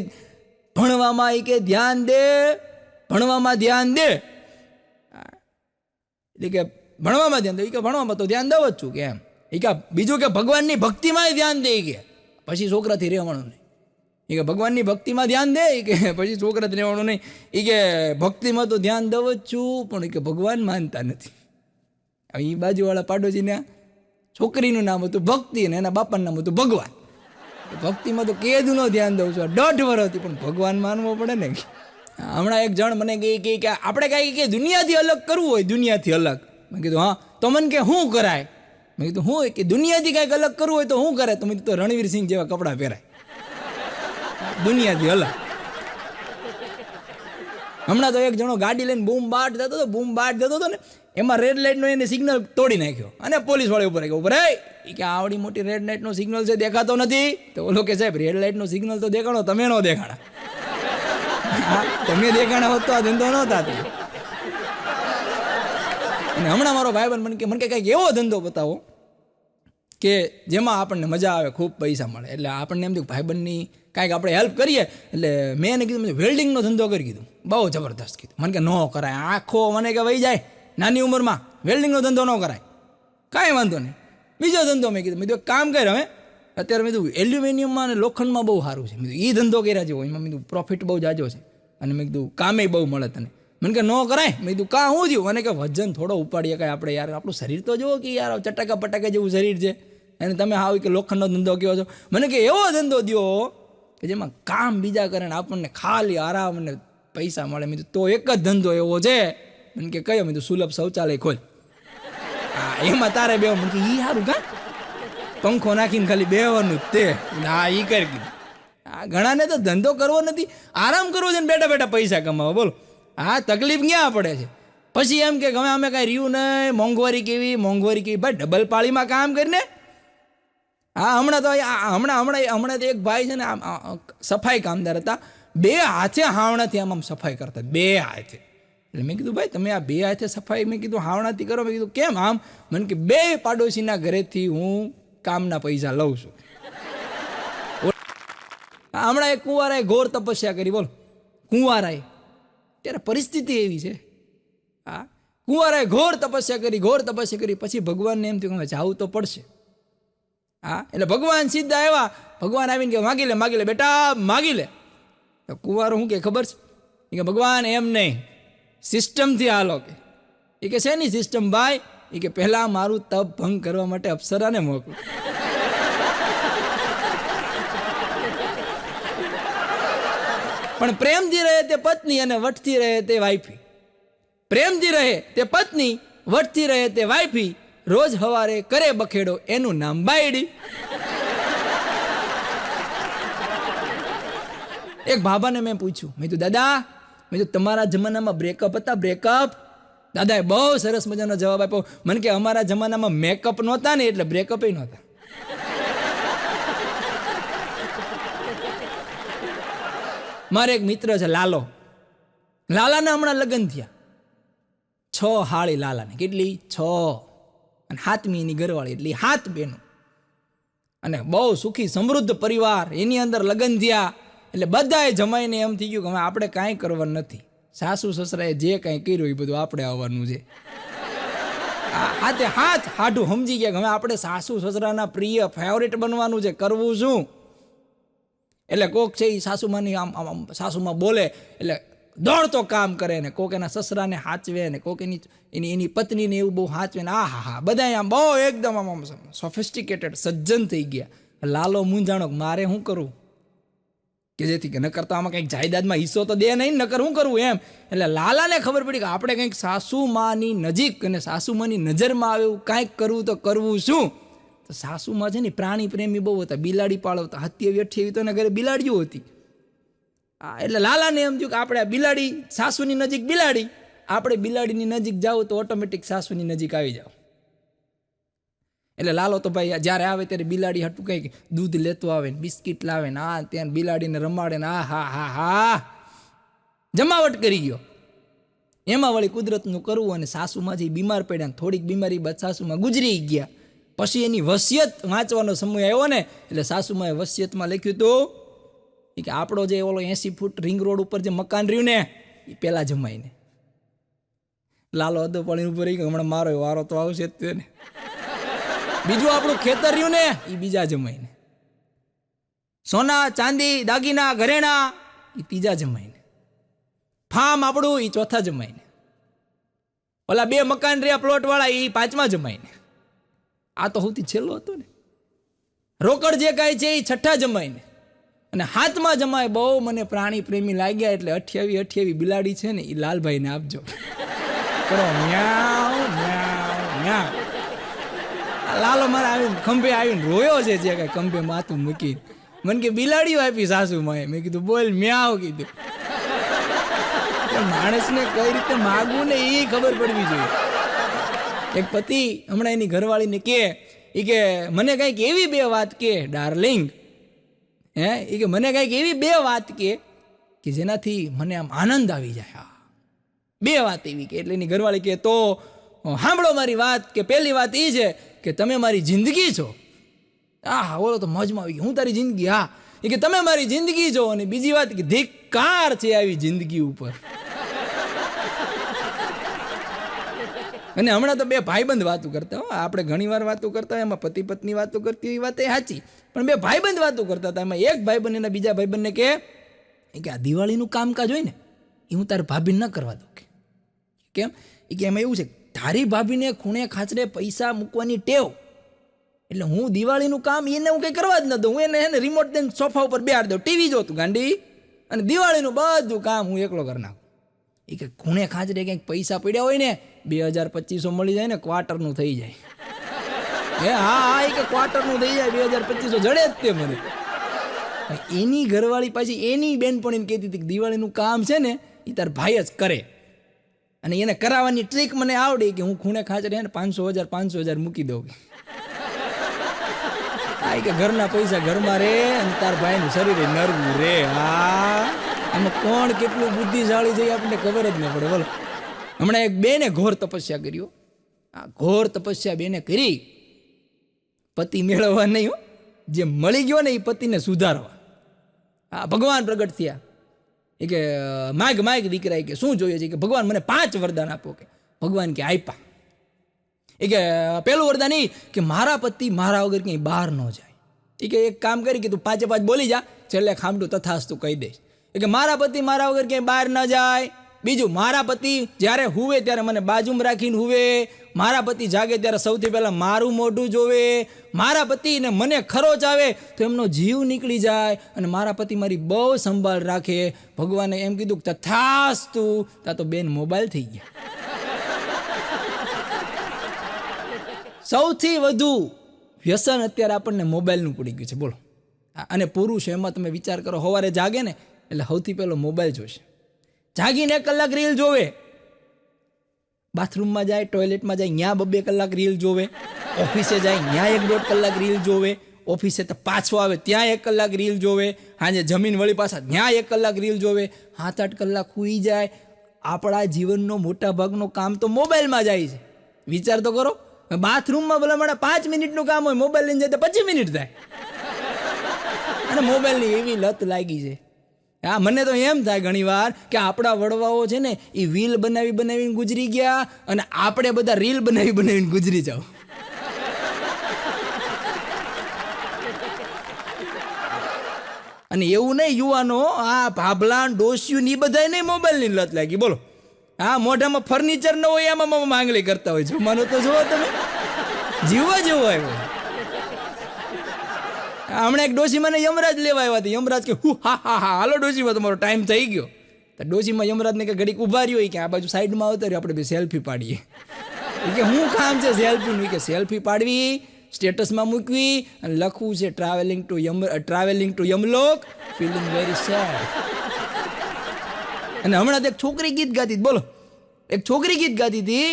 ભણવામાં એ કે ધ્યાન દે. એટલે કે ભણવામાં ધ્યાન દે. એ કે ભણવામાં તો ધ્યાન દઉં જ છું કે એમ. એ કે બીજું કે ભગવાનની ભક્તિમાં ધ્યાન દે. કે પછી છોકરાથી રહેવાનું નહીં. એ કે ભગવાનની ભક્તિમાં ધ્યાન દે, કે પછી છોકરાથી રહેવાનું નહીં. એ કે ભક્તિમાં તો ધ્યાન દઉં જ છું, પણ એ કે ભગવાન માનતા નથી. હવે એ બાજુવાળા પાડોશીને છોકરીનું નામ હતું ભક્તિ અને એના બાપાનું નામ હતું ભગવાન. ભક્તિમાં તો કેદું ન ધ્યાન દઉં છું, 1.5 વર્ષ હતી, પણ ભગવાન માનવો પડે ને. હમણાં એક જણ મને કહે કે આપણે કાંઈ કે દુનિયાથી અલગ કરવું હોય, દુનિયાથી અલગ. મેં કીધું હા તો મને કે શું કરાય? મેં કીધું હું કે દુનિયાથી કાંઈક અલગ કરવું હોય તો શું કરે? તો મેં કીધું રણવીર સિંહ જેવા કપડાં પહેરાય, દુનિયાથી અલગ. હમણાં તો એક જણો ગાડી લઈને બૂમ બાટ જતો હતો ને, એમાં રેડ લાઇટનો એને સિગ્નલ તોડી નાખ્યો અને પોલીસ વાળા ઉપર ગયો. એ કે આવડી મોટી રેડ લાઇટનો સિગ્નલ છે, દેખાતો નથી? તો ઓલો કે સાહેબ રેડ લાઇટનો સિગ્નલ તો દેખાડો, તમે નો દેખાડા. તમે દેખાણા હોત તો આ ધંધો નહોતા. અને હમણાં મારો ભાઈબંધ મને કે કંઈક એવો ધંધો બતાવો કે જેમાં આપણને મજા આવે, ખૂબ પૈસા મળે. એટલે આપણને એમ થયું ભાઈબંધની કાંઈક આપણે હેલ્પ કરીએ. એટલે મેં એને કીધું વેલ્ડિંગનો ધંધો કરી કીધું. બહુ જબરદસ્ત કીધું. મને કે ન કરાય, આખો મને કે વહી જાય નાની ઉંમરમાં, વેલ્ડિંગનો ધંધો ન કરાય. કાંઈ વાંધો નહીં, બીજો ધંધો મેં કીધું. મેં કીધું કામ કર, હવે અત્યારે મેં કીધું એલ્યુમિનિયમમાં અને લોખંડમાં બહુ સારું છે. મેં કીધું એ ધંધો કર્યા જેવો, એમાં મેં કીધું પ્રોફિટ બહુ જાજો છે અને મેં કીધું કામે બહુ મળે તને. મને કે ન કરાય. મેં કીધું કાં શું થયું? મને કે વજન થોડો ઉપાડીએ કાંઈ આપણે, યાર આપણું શરીર તો જુઓ કે યાર ચટાકા પટાકા જેવું શરીર છે, અને તમે હાવ કે લોખંડનો ધંધો કહો છો. મને કે એવો ધંધો દો કે જેમાં કામ બીજા કરે ને આપણને ખાલી આરામ અને પૈસા મળે. મેં તો એક જ ધંધો એવો છે. મને કે કયો? મેં તો સુલભ શૌચાલય ખોલ. હા એમાં તારે બેવ. મને કે ઈ સારું કા, પંખો નાખીને ખાલી બેવાનું તે. હા ઈ કરી કીધું. હા ઘણાને તો ધંધો કરવો નથી, આરામ કરવો છે ને બેઠા બેઠા પૈસા કમાવો. બોલો હા તકલીફ ક્યાં પડે છે? પછી એમ કે હવે અમે કાંઈ રહ્યું નહીં, મોંઘવારી કેવી. ભાઈ ડબલ પાળીમાં કામ કરીને. હા હમણાં તો હમણાં તો એક ભાઈ છે ને સફાઈ કામદાર હતા, 2 હાથે હાવણાથી આમ સફાઈ કરતા, 2 હાથે. એટલે મેં કીધું ભાઈ તમે આ 2 હાથે સફાઈ, મેં કીધું હાવણાથી કરો? મેં કીધું કેમ આમ? મને કે 2 પાડોશીના ઘરેથી હું કામના પૈસા લઉં છું. હમણાં એક કુંવારાએ ઘોર તપસ્યા કરી. બોલો કુંવારાએ, ત્યારે પરિસ્થિતિ એવી છે. હા કુંવારાએ ઘોર તપસ્યા કરી. પછી ભગવાનને એમ થયું કે જાવું તો પડશે. હા એટલે ભગવાન સીધા આવ્યા. ભગવાન આવીને કે માગી લે બેટા માગી લે. તો કુંવારો શું કે ખબર છે? કે ભગવાન એમ નહીં, સિસ્ટમથી હાલો. કે એ કે શેની સિસ્ટમ ભાઈ? એ કે પહેલાં મારું તપ ભંગ કરવા માટે અપ્સરાને મોકલો. પણ પ્રેમથી રહે તે પત્ની અને વટથી રહે તે વાઈફી. પ્રેમથી રહે તે પત્ની, વટથી રહે તે વાઈફી. રોજ હવારે કરે બખેડો, એનું નામ બાયડી. એક ભાભાને મેં પૂછ્યું, મેં કીધું દાદા, મેં કીધું તમારા જમાનામાં બ્રેકઅપ હતા? બ્રેકઅપ? દાદાએ બહુ સરસ મજાનો જવાબ આપ્યો. મને કે અમારા જમાનામાં મેકઅપ નહોતા ને એટલે બ્રેકઅપ નહોતા. મારે એક મિત્ર છે લાલો. લાલાના હમણાં લગ્ન થયા. 6 હાળી લાલાને. કેટલી? 6. અને 7મી એની ઘરવાળી, એટલે 7 બહેનો. અને બહુ સુખી સમૃદ્ધ પરિવાર. એની અંદર લગ્ન થયા એટલે બધાએ જમાઈને એમ થઈ ગયું કે હવે આપણે કાંઈ કરવાનું નથી. સાસુ સસરાએ જે કાંઈ કર્યું એ બધું આપણે આવવાનું છે. હાથે હાથ હાડું સમજી ગયા કે હવે આપણે સાસુ સસરાના પ્રિય ફેવરેટ બનવાનું છે, કરવું શું? એટલે કોક છે એ સાસુમાની આમ સાસુમાં બોલે એટલે દોડતો કામ કરે ને, કોક એના સસરાને હાચવે ને, કોક એની પત્નીને એવું બહુ હાચવે ને. આ હા બધા આમ બહુ એકદમ આમ સોફિસ્ટિકેટેડ સજ્જન થઈ ગયા. લાલો મૂંઝાણો મારે શું કરવું, કે જેથી કે નકર તો આમાં કંઈક જાયદાદમાં હિસ્સો તો દે નહીં, નકર શું કરવું એમ. એટલે લાલાને ખબર પડી કે આપણે કંઈક સાસુમાની નજીક અને સાસુમાની નજરમાં આવે એવું કાંઈક કરવું તો કરવું શું. તો સાસુમાં છે ને પ્રાણી પ્રેમી બહુ હતા, બિલાડી પાળવતા, 27-28 તો એના ઘરે બિલાડીઓ હતી. એટલે લાલાને એમ થયું કે આપણે આ બિલાડી સાસુની નજીક બિલાડી, આપણે બિલાડીની નજીક જાવ તો ઓટોમેટિક સાસુની નજીક આવી જાવ. એટલે લાલો તો ભાઈ જ્યારે આવે ત્યારે બિલાડી હાટું કંઈક દૂધ લેતો આવે ને બિસ્કિટ લાવે ને આ ત્યાં બિલાડીને રમાડે ને હા જમાવટ કરી ગયો. એમાં વળી કુદરતનું કરવું અને સાસુમાં જે બીમાર પડ્યા ને થોડીક બીમારી બાદ સાસુમાં ગુજરી ગયા. પછી એની વસિયત વાંચવાનો સમય આવ્યો ને એટલે સાસુમાએ વસિયતમાં લખ્યું હતું કે આપણો જે ઓલો 80 ફૂટ રિંગ રોડ ઉપર જે મકાન રહ્યું ને એ પેલા જમાઈને. લાલો હતો પણ ઉપર રહી ગયો, હમણાં મારો વારો તો આવશે જ ને. બીજું આપણું ખેતર રહ્યું ને એ બીજા જમાઈને. સોના ચાંદી દાગીના ઘરેણા એ ત્રીજા જમાઈને. ફાર્મ આપણું એ ચોથા જમાઈને. ઓલા 2 મકાન રહ્યા પ્લોટ વાળા એ 5મા જમાઈને. આ તો સૌથી છેલ્લો હતો ને. રોકડ જે કાંઈ છે એ 6ઠા જમાઈને. અને 7મા જમાય બહુ મને પ્રાણી પ્રેમી લાગ્યા એટલે 28 બિલાડી છે ને એ લાલભાઈને આપજો. કરો મ્યાઉ મ્યાઉ મ્યાઉ. લાલો મારે આવીને ખંભે આવીને રોયો છે જે કાંઈ ખંભે માથું મૂકીને. મને કે બિલાડીઓ આપી સાસુમાએ. મેં કીધું બોલ મ્યાઉ કીધું. માણસને કઈ રીતે માગવું ને એ ખબર પડવી જોઈએ. એક પતિ હમણાં એની ઘરવાળીને કે મને કંઈક એવી 2 વાત કે ડાર્લિંગ, એ કે મને કંઈક એવી 2 વાત કે જેનાથી મને આમ આનંદ આવી જાય. 2 વાત એવી કે. એટલે એની ઘરવાળી કે તો સાંભળો મારી વાત, કે પહેલી વાત એ છે કે તમે મારી જિંદગી છો. હા બોલો તો મોજમાં આવી ગઈ, હું તારી જિંદગી. હા એ કે તમે મારી જિંદગી છો. અને બીજી વાત કે ધિક્કાર છે આવી જિંદગી ઉપર. અને હમણાં તો 2 ભાઈબંધ વાતો કરતા હો. આપણે ઘણી વાર વાતો કરતા હોય, એમાં પતિ પત્ની વાતો કરતી હોય એ વાત એ સાચી, પણ 2 ભાઈબંધ વાતો કરતા હતા. એમાં એક ભાઈબંધ એના બીજા ભાઈબંધને કે આ દિવાળીનું કામકાજ હોય ને એ હું તારે ભાભીને ન કરવા દઉં. કેમ? કે એમાં એવું છે તારી ભાભીને ખૂણે ખાચરે પૈસા મૂકવાની ટેવ, એટલે હું દિવાળીનું કામ એને હું કંઈ કરવા જ ન દઉં. હું એને રિમોટ દઈને સોફા ઉપર બેહાડી દઉં, ટીવી જોતું ગાંડી, અને દિવાળીનું બધું કામ હું એકલો કરી નાખું. એ કે ખૂણે ખાચરે કંઈક પૈસા પડ્યા હોય ને 2000-2500 મળી જાય ને ક્વાર્ટરનું થઈ જાય. હા એ કે ક્વાર્ટરનું થઈ જાય 2000-2500 જડે જ તે મને. એની ઘરવાળી પાછી એની બેનપણીને કહેતી હતી કે દિવાળીનું કામ છે ને એ તાર ભાઈ જ કરે, અને એને કરાવવાની ટ્રીક મને આવડી કે હું ખૂણે ખાચરે 500,000 મૂકી દઉં. આ કે ઘરના પૈસા ઘરમાં રે અને તાર ભાઈનું શરીર નરવું રે. હા એમાં કોણ કેટલું બુદ્ધિશાળી છે આપણને ખબર જ ન પડે. બોલો હમણાં એક બેને ઘોર તપસ્યા કર્યો. આ ઘોર તપસ્યા બેને કરી પતિ મેળવવા નહીં, જે મળી ગયો ને એ પતિને સુધારવા. આ ભગવાન પ્રગટ થયા એ કે માગ દીકરા કે શું જોઈએ છે? કે ભગવાન મને 5 વરદાન આપો. કે ભગવાન કે આપ્યા. એ કે પેલું વરદાન એ કે મારા પતિ મારા વગર ક્યાંય બહાર ન જાય. એ કે એક કામ કરી કે તું 5 બોલી જા, છેલ્લે ખામડું તથાસ્તુ કહી દઈશ. એ કે મારા પતિ મારા વગર ક્યાંય બહાર ન જાય. બીજું, મારા પતિ જ્યારે હુવે ત્યારે મને બાજુમાં રાખીને હુવે. મારા પતિ જાગે ત્યારે સૌથી પહેલાં મારું મોઢું જોવે. મારા પતિને મને ખરોચ આવે તો એમનો જીવ નીકળી જાય. અને મારા પતિ મારી બહુ સંભાળ રાખે. ભગવાને એમ કીધું કે તથાસ્તુ. ત્યાં તો બેન મોબાઈલ થઈ ગયા. સૌથી વધુ વ્યસન અત્યારે આપણને મોબાઈલનું પડી ગયું છે. બોલો. અને પુરુષ એમાં તમે વિચાર કરો, સવારે જાગે ને એટલે સૌથી પહેલો મોબાઈલ જોશે. જાગીને 1 કલાક રીલ જોવે. બાથરૂમમાં જાય, ટોયલેટમાં જાય, ત્યાં 2 કલાક રીલ જોવે. ઓફિસે જાય ત્યાં 1-1.5 કલાક રીલ જોવે. ઓફિસે તો પાછો આવે ત્યાં 1 કલાક રીલ જોવે. હાજે જમીન વળી પાછા ત્યાં 1 કલાક રીલ જોવે. 7-8 કલાક સૂઈ જાય. આપણા જીવનનો મોટા ભાગનો કામ તો મોબાઈલમાં જાય છે. વિચાર તો કરો. બાથરૂમમાં ભલા મારા 5 મિનિટનું કામ હોય, મોબાઈલ લઈને જાય તો 25 મિનિટ થાય. અને મોબાઈલની એવી લત લાગી છે હા, મને તો એમ થાય ઘણી વાર કે આપણા વડવાઓ છે ને એ વ્હીલ બનાવીને ગુજરી ગયા અને આપણે બધા રીલ બનાવીને ગુજરી જાવ. અને એવું નહીં યુવાનો, આ ભાભલા ડોસ્યું ની બધા નહીં મોબાઈલની લત લાગી. બોલો, હા, મોઢામાં ફર્નિચર ન હોય એમાં માંગણી કરતા હોય. જમાનો તો જોવો તમે, જીવવા જેવો આવ્યો. હમણાં એક ડોશીમાને યમરાજ લેવા આવ્યા હતા. યમરાજ કે હા હાલો ડોશીમાં તમારો ટાઈમ થઈ ગયો. તો ડોશીમાં યમરાજને કે ઘડીક ઉભા રહ્યો કે આ બાજુ સાઈડમાં આવતા રહ્યો, આપણે બે સેલ્ફી પાડીએ. કે હું કામ છે સેલ્ફીનું? કે સેલ્ફી પાડવી, સ્ટેટસમાં મૂકવી અને લખવું છે travelling to Yamalok, feeling very sad. અને હમણાં તો એક છોકરી ગીત ગાતી, બોલો, એક છોકરી ગીત ગાતી હતી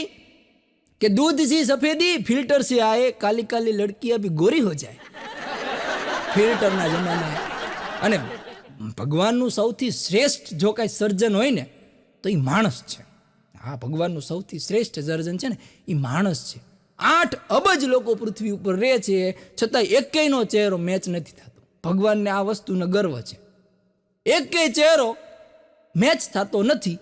કે दूध सी सफेदी फिल्टर से आए, काली काली लड़की अभी गोरी हो જાય. ફિલ્ટરના જમાના. અને ભગવાનનું સૌથી શ્રેષ્ઠ જો કાંઈ સર્જન હોય ને તો એ માણસ છે. હા, ભગવાનનું સૌથી શ્રેષ્ઠ સર્જન છે ને એ માણસ છે. 8 અબજ લોકો પૃથ્વી ઉપર રહે છે, છતાં એકેયનો ચહેરો મેચ નથી થતો. ભગવાનને આ વસ્તુનો ગર્વ છે. એકેય ચહેરો મેચ થતો નથી.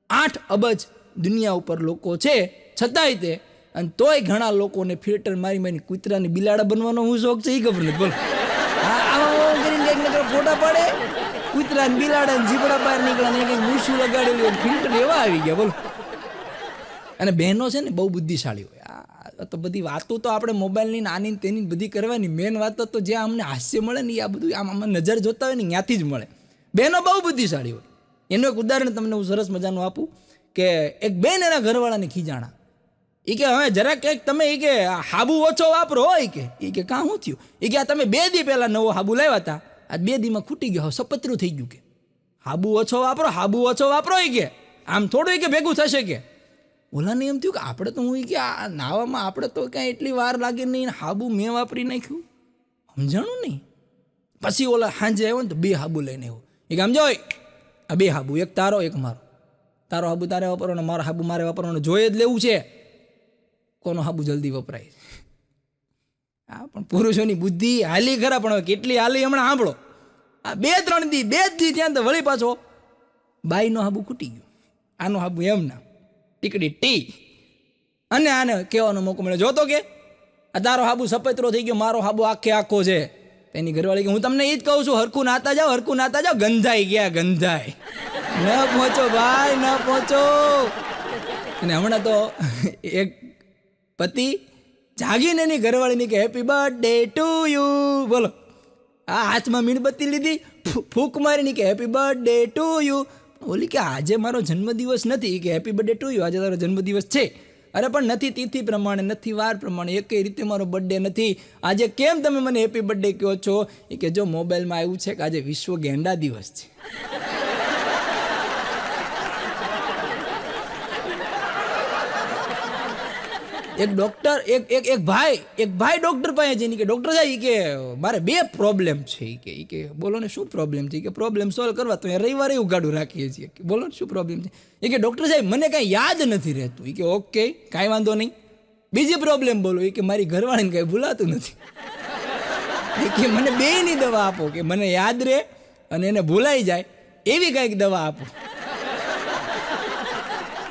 8 અબજ દુનિયા ઉપર લોકો છે, છતાંય તે, અને તોય ઘણા લોકોને ફિલ્ટર મારી કૂતરાની બિલાડા બનવાનો હું શોખ છે એ ખબર નથી. બોલો, આમાં કરીને કંઈક ફોટા પાડે, કૂતરા બિલાડા જીબડા બહાર નીકળે ને કંઈક મૂછું લગાડેલું, ફિલ્ટર એવા આવી ગયા. બોલો. અને બહેનો છે ને બહુ બુદ્ધિશાળી હોય. આ તો બધી વાતો તો આપણે મોબાઈલની આની તેની બધી કરવાની, મેન વાતો તો જ્યાં અમને હાસ્ય મળે ને આ બધું આમ નજર જોતા હોય ને ત્યાંથી જ મળે. બહેનો બહુ બુદ્ધિશાળી હોય. એનું એક ઉદાહરણ તમને હું સરસ મજાનું આપું કે એક બેન એના ઘરવાળાને ખીજાણા. એ કે હવે જરા કંઈક તમે એ કે હાબુ ઓછો વાપરો હોય કે કાં શું થયું? એ કે તમે 2 દી પહેલાં નવો હાબુ લાવ્યા હતા, આ 2 દીમાં ખૂટી ગયો, સપતરું થઈ ગયું. કે હાબુ ઓછો વાપરો એ કે આમ થોડું કે ભેગું થશે. કે ઓલાને એમ થયું કે આપણે તો હું કે આ નાવામાં આપણે તો કાંઈ એટલી વાર લાગે નહીં, હાબુ મેં વાપરી નાખ્યું, સમજાણું નહીં. પછી ઓલા સાંજે આવ્યો ને તો 2 હાબુ લઈને આવ્યો. એ કે સમજો આ 2 હાબુ, એક તારો એક મારો. તારો હાબુ તારે વાપરવાનો, મારો હાબુ મારે વાપરવાનો, જોઈએ જ લેવું છે કોનો હાબુ જલ્દી વપરાય. હા, પણ પુરુષોની બુદ્ધિ હાલી ખરા, પણ કેટલી હાલી હમણાં સાંભળો. આ 2-3 દી ત્યાં તો વળી પાછો બાઈનો હાબુ ખૂટી ગયો, આનો હાબુ એમ ના ટીકડી ટી. અને આને કહેવાનો મોકો મળ્યો, જોતો કે આ તારો હાબુ સપેતરો થઈ ગયો, મારો હાબુ આખો છે. એની ઘરવાળી કે હું તમને એ જ કહું છું, હરખું નાતા જાઓ, ગંધાઈ ગયા. ન પહોંચો ભાઈ, ન પહોંચો. અને હમણાં તો એક પતિ જાગીને એની ઘરવાળીની કે હેપી બર્થડે ટુ યુ. બોલો, આ હાથમાં મીણબત્તી લીધી, ફૂંક મારીની કે હેપી બર્થડે ટુ યુ. ઓલી કે આજે મારો જન્મદિવસ નથી, કે હેપી બર્થડે ટુ યુ, આજે તારો જન્મદિવસ છે. અરે પણ નથી તિથિ પ્રમાણે, નથી વાર પ્રમાણે, એકેય રીતે મારો બર્થડે નથી. આજે કેમ તમે મને હેપી બર્થડે કહો છો? એ કે જો મોબાઈલમાં આવ્યું છે કે આજે વિશ્વ ગેંડા દિવસ છે. એક ડોક્ટર એક ભાઈ ડોક્ટર પાસે જઈને કે ડોક્ટર સાહેબ કે મારે 2 પ્રોબ્લેમ છે. કે બોલો ને શું પ્રોબ્લેમ છે? કે પ્રોબ્લેમ સોલ્વ કરવા તો રવિવારે ઉગાડું રાખીએ છીએ. કે બોલો ને શું પ્રોબ્લેમ છે? એ કે ડોક્ટર સાહેબ મને કાંઈ યાદ નથી રહેતું. એ કે ઓકે, કાંઈ વાંધો નહીં. બીજી પ્રોબ્લેમ બોલો. એ કે મારી ઘરવાળીને કાંઈ ભૂલાતું નથી. એ કે મને 2ની દવા આપો, કે મને યાદ રહે અને એને ભૂલાઈ જાય એવી કાંઈક દવા આપો.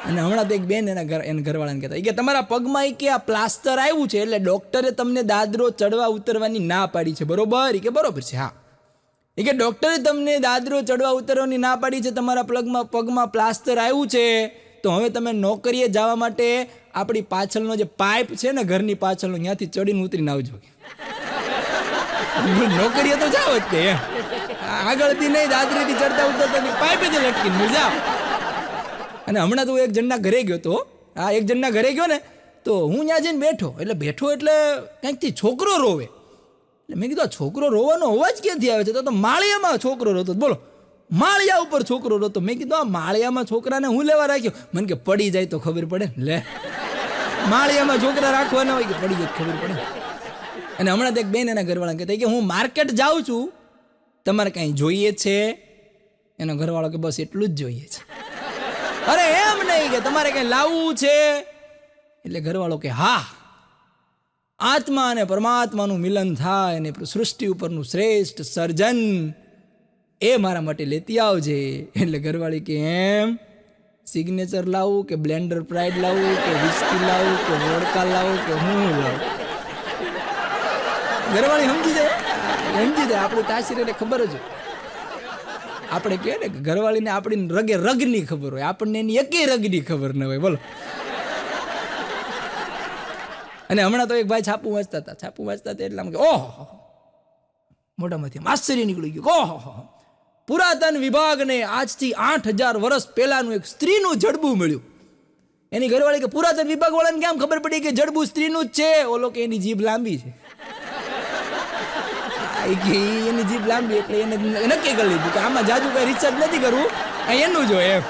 અને હમણાં તો એક બેન એના ઘરવાળાને કહેતા કે તમારા પગમાં કે આ પ્લાસ્ટર આવ્યું છે એટલે ડૉક્ટરે તમને દાદરો ચડવા ઉતરવાની ના પાડી છે, બરોબર? કે બરોબર છે. હા, એ કે ડૉક્ટરે તમને દાદરો ચડવા ઉતરવાની ના પાડી છે, તમારા પગમાં પ્લાસ્ટર આવ્યું છે, તો હવે તમે નોકરીએ જવા માટે આપણી પાછળનો જે પાઇપ છે ને ઘરની પાછળનો, ત્યાંથી ચડીને ઉતરીને આવજો. નોકરીએ તો જાઓ જ તે, આગળથી નહીં, દાદરીથી ચડતા ઉતરતા પાઇપેથી લટકીને જાઓ. અને હમણાં તો એક જણના ઘરે ગયો તો, એક જણના ઘરે ગયો ને તો હું ત્યાં જઈને બેઠો એટલે કંઈકથી છોકરો રોવે. એટલે મેં કીધું આ છોકરો રોવાનો અવાજ ક્યાંથી આવે છે? તો માળિયામાં છોકરો રોતો. બોલો, માળિયા ઉપર છોકરો રોતો. મેં કીધું આ માળિયામાં છોકરાને હું લેવા રાખ્યો? મને કે પડી જાય તો ખબર પડે. લે, માળિયામાં છોકરા રાખવાના હોય કે પડી જાય ખબર પડે. અને હમણાં તો એક બેન એના ઘરવાળા કહેતા કે હું માર્કેટ જાઉં છું, તમારે કાંઈ જોઈએ છે? એનો ઘરવાળો કે બસ એટલું જ જોઈએ છે. અરે એમ નહીં, કે તમારે કંઈ લાવવું છે? એટલે ઘરવાળો કે હા, આત્મા અને પરમાત્માનું મિલન થાય અને સૃષ્ટિ ઉપરનું શ્રેષ્ઠ સર્જન એ મારા માટે લેતી આવજે. એટલે ઘરવાળી કે એમ સિગ્નેચર લાવું કે બ્લેન્ડર પ્રાઇડ લાવું કે વિસ્કી લાવું કે વોડકા લાવું કે હું લાવું? ઘરવાળી સમજી જાય આપણું તાસીર એને ખબર જ હોય. આપણે કહે ને કે ઘરવાળીને આપણી રગે રગની ખબર હોય, આપણને એની એકેય રગની ખબર ન હોય. બોલો. અને હમણાં તો એક ભાઈ છાપું વાંચતા હતા એટલે આમ કે ઓહો, મોઢામાંથી આશ્ચર્ય નીકળી ગયું. ઓહો, પુરાતન વિભાગને આજથી 8000 વર્ષ પહેલાનું એક સ્ત્રીનું જડબું મળ્યું. એની ઘરવાળી કે પુરાતન વિભાગ વાળાને કેમ ખબર પડી કે જડબું સ્ત્રીનું જ છે? ઓલો કે એની જીભ લાંબી છે. એની જીભ લાંબી એટલે એને નક્કી કરી લીધું કે આમાં જાજુ કઈ રિસર્ચ નથી કરવું, એનું જ હોય એમ.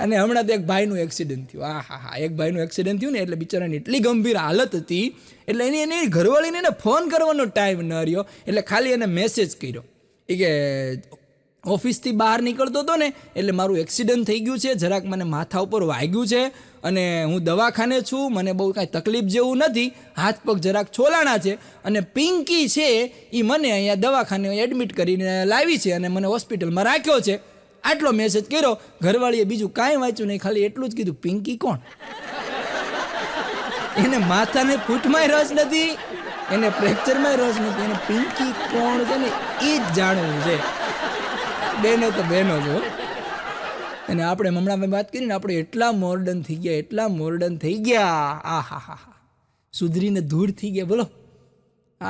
અને હમણાં તો એક ભાઈનું એક્સિડન્ટ થયું. એક ભાઈનું એક્સિડન્ટ થયું ને એટલે બિચારાની એટલી ગંભીર હાલત હતી એટલે એની ઘરવાળીને એને ફોન કરવાનો ટાઈમ ન રહ્યો. એટલે ખાલી એને મેસેજ કર્યો કે ઓફિસથી બહાર નીકળતો હતો ને એટલે મારું એક્સિડન્ટ થઈ ગયું છે, જરાક મને માથા ઉપર વાગ્યું છે અને હું દવાખાને છું, મને બહુ કાંઈ તકલીફ જેવું નથી, હાથ પગ જરાક છોલાણા છે અને પિંકી છે એ મને અહીંયા દવાખાને એડમિટ કરીને લાવી છે અને મને હોસ્પિટલમાં રાખ્યો છે. આટલો મેસેજ કર્યો. ઘરવાળીએ બીજું કાંઈ વાંચ્યું નહીં, ખાલી એટલું જ કીધું પિંકી કોણ? એને માથાને ફૂટમાંય રસ નથી, એને ફ્રેક્ચરમાં રસ નથી, એને પિંકી કોણ છે ને એ જ જાણવું છે. બેનો તો બેનો છો. અને આપણે હમણાં વાત કરીને આપણે એટલા મોર્ડન થઈ ગયા. સુધરીને ધૂળ થઈ ગયા. બોલો.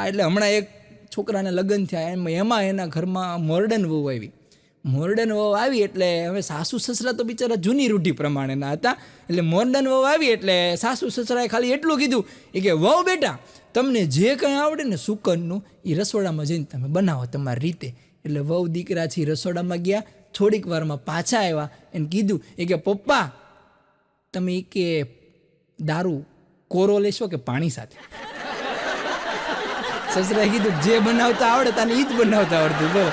એટલે હમણાં એક છોકરાને લગ્ન થયા, એમાં એના ઘરમાં મોર્ડન વહુ આવી એટલે હવે સાસુ સસરા તો બિચારા જૂની રૂઢી પ્રમાણેના હતા. એટલે મોર્ડન વહુ આવી એટલે સાસુ સસરાએ ખાલી એટલું કીધું કે વહુ બેટા તમને જે કંઈ આવડે ને સુકનનું એ રસોડામાં જઈને તમે બનાવો તમારી રીતે. એટલે વહુ દીકરા છે રસોડામાં ગયા, થોડીક વારમાં પાછા આવ્યા એને કીધું કે પપ્પા તમે કે દારૂ કોરો લેશો કે પાણી સાથે? સસરાએ કીધું જે બનાવતા આવડે તને એ જ બનાવતા આવડતું. બોલો.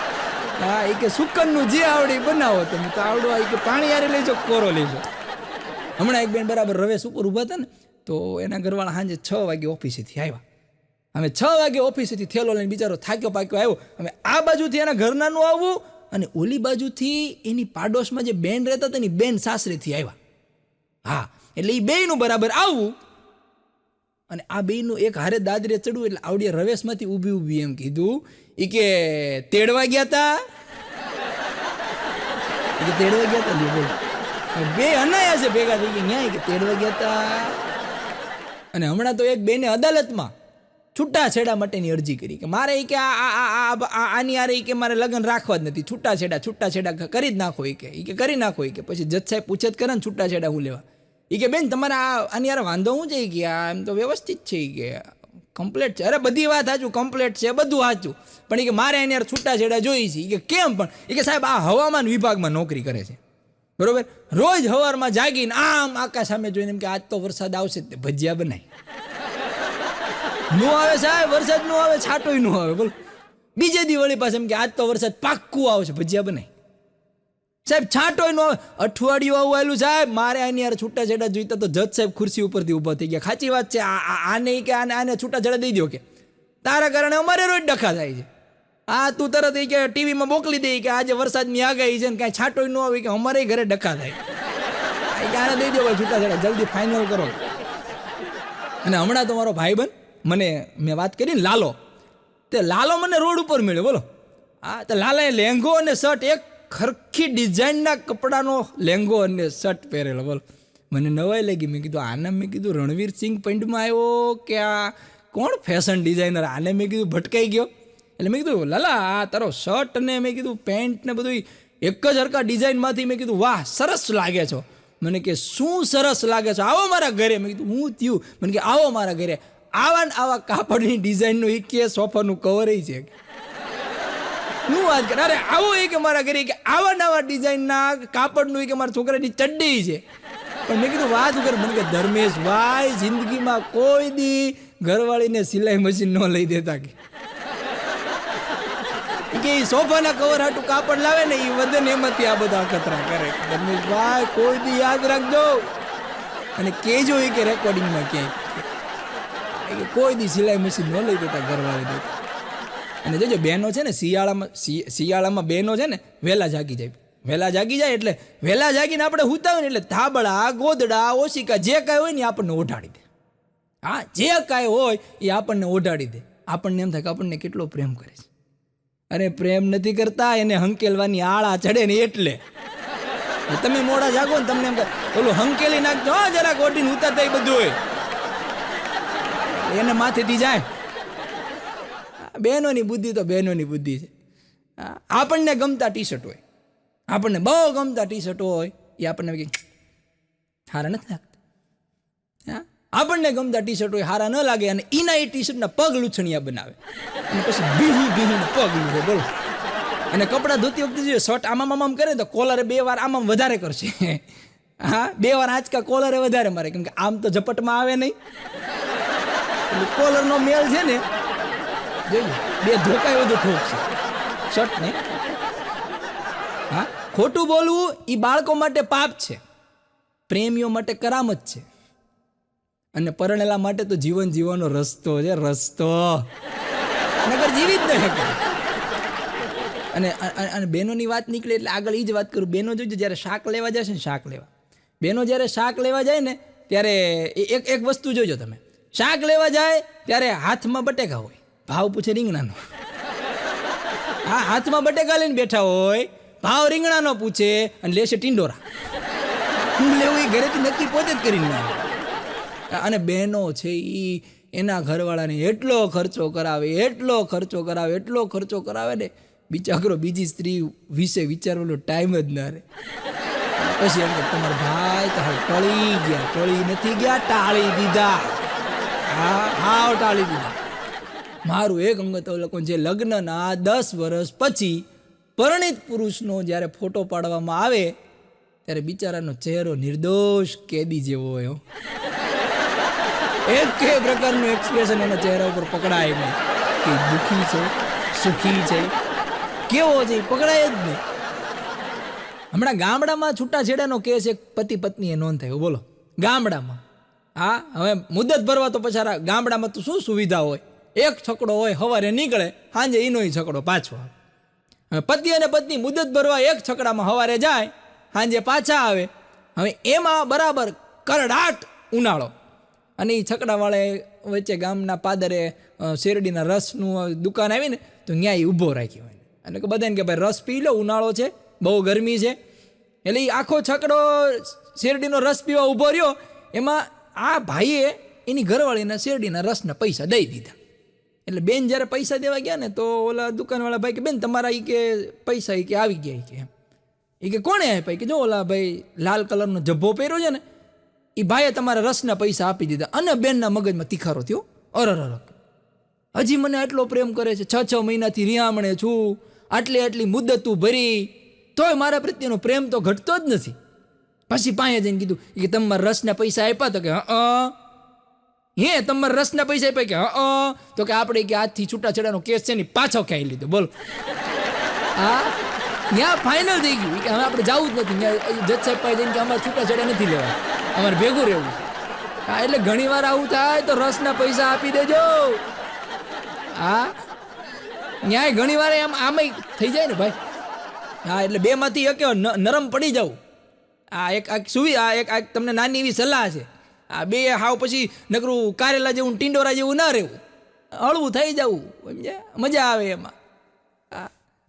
એ કે સુકનનું જે આવડે એ બનાવો તમે, તો આવડવા કે પાણી યારે લેજો કોરો લેજો. હમણાં એક બેન બરાબર રવેશ ઉપર ઊભા હતા ને તો એના ઘરવાળા સાંજે 6 વાગે ઓફિસેથી આવ્યા. હવે 6 વાગે ઓફિસેથી થેલો લઈને બિચારો થાક્યો પાક્યો આવ્યો. હવે આ બાજુથી એના ઘરનાનું આવવું અને ઓલી બાજુથી એની પાડોશમાં જે બેન રહેતા હતા એની બેન સાસરેથી આવ્યા. એટલે એ બેયનું બરાબર આવવું અને આ બેયનું એક હારે દાદરે ચડવું. એટલે આવડી રવેશમાંથી ઊભી એમ કીધું કે તેડવા ગયા હતા. બે અનાયા છે ભેગા થઈ ગયા ન્યાય કે તેડવા ગયા હતા. અને હમણાં તો એક બેને અદાલતમાં છૂટાછેડા માટેની અરજી કરી કે મારે કે આની આરે કે મારે લગ્ન રાખવા જ નથી, છૂટાછેડા કરી જ નાખો કે કરી નાખો કે. પછી જજ સાહેબ પૂછે જ કરે ને છૂટાછેડા હું લેવા. કે બેન તમારે આની યાર વાંધો શું છે કે એમ તો વ્યવસ્થિત છે કે કમ્પ્લેટ છે. અરે બધી વાત સાચું, કમ્પ્લેટ છે, બધું સાચું, પણ કે મારે એની યાર છૂટાછેડા જોઈ છે કે કેમ? પણ કે સાહેબ આ હવામાન વિભાગમાં નોકરી કરે છે, બરોબર? રોજ સવારમાં જાગીને આમ આકાશ સામે જોઈને એમ કે આજ તો વરસાદ આવશે તે ભજીયા બનાય. નો આવે સાહેબ, વરસાદ નો આવે, છાંટોય નો આવે. બોલો. બીજે દી વળી પાસે એમ કે આજ તો વરસાદ પાક્કું આવશે ભજીયા બનાય. સાહેબ છાંટોય નો આવે, અઠવાડિયું આવું આવેલું સાહેબ મારે આની યાર છૂટાછેડા જોઈતા તો જજ સાહેબ ખુરશી ઉપરથી ઊભા થઈ ગયા. સાચી વાત છે, આને કે આને છૂટાછેડા દઈ દો કે તારા કારણે અમારે રોજ ડખા થાય છે. તું તરત કે ટીવીમાં મોકલી દે કે આજે વરસાદની આગાહી છે ને કાંઈ છાંટોય ન આવે કે અમારે ઘરે ડખા થાય. આને દઈ દો ભાઈ છૂટાછેડા, જલ્દી ફાઇનલ કરો. અને હમણાં તો મારો ભાઈબંધ મેં વાત કરી ને લાલો મને રોડ ઉપર મળ્યો. બોલો. તો લાલાએ લેંઘો અને શર્ટ એક ખરખી ડિઝાઇનના કપડાનો લેંઘો અને શર્ટ પહેરેલો. બોલો. મને નવાઈ લાગી. મેં કીધું રણવીર સિંહ પેન્ટમાં આવ્યો કે આ કોણ ફેશન ડિઝાઇનર? આને મેં કીધું ભટકાઈ ગયો. એટલે મેં કીધું લાલા આ તારો શર્ટ અને મેં કીધું પેન્ટ ને બધું એક જ હરકા ડિઝાઇનમાંથી. મેં કીધું વાહ સરસ લાગે છો. મને કે શું સરસ લાગે છો, આવો મારા ઘરે. મેં કીધું હું થયું? મને કે આવો મારા ઘરે. આવા કાપડની ડિઝાઇનનું એક કે સોફાનું કવર છે. હું વાત કરે અરે આવો એ કે મારા ઘરે કે આવા નવા ડિઝાઇનના કાપડનું કે મારા છોકરાની ચડ્ડી છે. પણ મેં કીધું વાત કરે. મને કે ધર્મેશભાઈ જિંદગીમાં કોઈ દી ઘરવાળીને સિલાઈ મશીન ન લઈ દેતા કે સોફાના કવર હાટું કાપડ લાવે ને એ વદન એમાંથી આ બધા અખતરા કરે. ધર્મેશભાઈ કોઈ દી યાદ રાખજો અને કેજો એ કે રેકોર્ડિંગમાં ક્યાંય કોઈ દી સિલાઈ મશીન ન લઈ દેતા ઘરવાળી દેતા. અને જોજો બહેનો છે ને શિયાળામાં બહેનો છે ને વહેલા જાગી જાય એટલે વહેલા જાગીને આપણે હુતા હોય ને એટલે ધાબળા ગોદડા ઓશિકા જે કાંઈ હોય ને એ આપણને ઓઢાડી દે. હા, જે કાંઈ હોય એ આપણને ઓઢાડી દે. આપણને એમ થાય કે આપણને કેટલો પ્રેમ કરે છે. અરે પ્રેમ નથી કરતા, એને હંકેલવાની આળા ચડે ને એટલે. તમે મોડા જાગો ને તમને એમ ઓલું હંકેલી નાખજો, હા જરાક ઓઢીને ઉતારતા એ બધું હોય એને માથેથી જાય. બહેનોની બુદ્ધિ તો બહેનોની બુદ્ધિ છે. આપણને ગમતા ટી શર્ટ હોય, આપણને બહુ ગમતા ટી શર્ટો હોય, એ આપણને હારા નથી લાગતા. આપણને ગમતા ટી શર્ટ હોય હારા ન લાગે અને એના એ ટી શર્ટના પગ લૂછણિયા બનાવે અને પછી બીહીને પગ લૂછે. બોલો. અને કપડાં ધોતી વખતે જો શર્ટ આમ કરે તો કોલરે 2 વાર આમ વધારે કરશે. હા, 2 વાર આંચકા કોલરે વધારે મારે, કેમ કે આમ તો ઝપટમાં આવે નહીં. એટલે કોલરનો મેલ છે ને જોયું 2 ધોકાય બધું ઠોક છે શર્ટ ને. હા, ખોટું બોલવું એ બાળકો માટે પાપ છે, પ્રેમીઓ માટે કરામત છે, અને પરણેલા માટે તો જીવન જીવવાનો રસ્તો છે. રસ્તો નગર જીવી જ ન શકે. અને બહેનોની વાત નીકળે એટલે આગળ એ જ વાત કરું. બહેનો જોઈજો જ્યારે શાક લેવા જશે ને, બહેનો જ્યારે શાક લેવા જાય ને ત્યારે એક વસ્તુ જોઈજો તમે. શાક લેવા જાય ત્યારે હાથમાં બટેકા હોય, ભાવ પૂછે રીંગણાનો. હા, હાથમાં બટેકા લઈને બેઠા હોય, ભાવ રીંગણાનો પૂછે અને લેશે ટિંડોરા. હું લેવું એ ઘરેથી નક્કી પોતે જ કરીને આવે. અને બહેનો છે એ એના ઘરવાળાને એટલો ખર્ચો કરાવે ને બિચારો બીજી સ્ત્રી વિશે વિચારવાનો ટાઈમ જ ના રહે. પછી એમ કે તમારા ભાઈ તો ટળી નથી ગયા, ટાળી દીધા. હાવ ટાળી દીધા. મારું એક અંગત અવલોકન છે, લગ્નના 10 વર્ષ પછી પરણિત પુરુષનો જ્યારે ફોટો પાડવામાં આવે ત્યારે બિચારાનો ચહેરો નિર્દોષ કેદી જેવો હોય. એક પ્રકારનું એક્સપ્રેશન એના ચહેરા ઉપર પકડાય નહીં કે દુઃખી છે, સુખી છે, કેવો છે, પકડાય જ નહીં. હમણાં ગામડામાં છૂટાછેડાનો કેસ એક પતિ પત્નીએ નોંધ થયો. બોલો, ગામડામાં. હા, હવે મુદત ભરવા તો પછી ગામડામાં તો શું સુવિધા હોય, એક છકડો હોય, સવારે નીકળે, સાંજે એનોય છકડો પાછો આવે. હવે પતિ અને પત્ની મુદત ભરવા એક છકડામાં સવારે જાય, સાંજે પાછા આવે. હવે એમાં બરાબર કરડાટ ઉનાળો, અને એ છકડાવાળાએ વચ્ચે ગામના પાદરે શેરડીના રસનું દુકાન આવીને તો ત્યાં એ ઊભો રાખ્યો હોય અને બધાને કે ભાઈ રસ પી લો, ઉનાળો છે, બહુ ગરમી છે. એટલે એ આખો છકડો શેરડીનો રસ પીવા ઊભો રહ્યો. એમાં આ ભાઈએ એની ઘરવાળીના શેરડીના રસના પૈસા દઈ દીધા. એટલે બેન જ્યારે પૈસા દેવા ગયા ને તો ઓલા દુકાનવાળા ભાઈ કે બેન તમારા એ કે પૈસા એ કે આવી ગયા કે એમ. એ કે કોણે આપ્યા? કે જો ઓલા ભાઈ લાલ કલરનો જબ્બો પહેર્યો છે ને એ ભાઈએ તમારા રસના પૈસા આપી દીધા. અને બેનના મગજમાં તીખારો થયો. અરર, હજી મને આટલો પ્રેમ કરે છે, 6 મહિનાથી રિયામણે છું, આટલી મુદ્દતું ભરી, તોય મારા પ્રત્યેનો પ્રેમ તો ઘટતો જ નથી. પછી પાસે જઈને કીધું કે તમારા રસના પૈસા આપ્યા? તો કે તમારા રસના પૈસા આપ્યા? કે તો કે આપણે કે આજથી છૂટાછેડાનો કેસ છે ને પાછો ખાઈ લીધો. બોલો. હા, ત્યાં ફાઇનલ થઈ ગયું કે હવે આપણે જવું જ નથી. જજ સાહેબ પાસે જઈને કે અમારે છૂટાછેડા નથી લેવા, અમારે ભેગું રહેવું. હા, એટલે ઘણી વાર આવું થાય તો રસના પૈસા આપી દેજો. હા, ન્યાય ઘણી વાર આમાંય થઈ જાય ને ભાઈ. હા, એટલે 2 માંથી એક નરમ પડી જવું. આ એક સુવિધા, એક તમને નાની એવી સલાહ છે. આ 2 હાવ પછી નકરું કારેલા જેવું ટિંડોરા જેવું ના રહેવું, હળવું થઈ જવું, મજા આવે એમાં.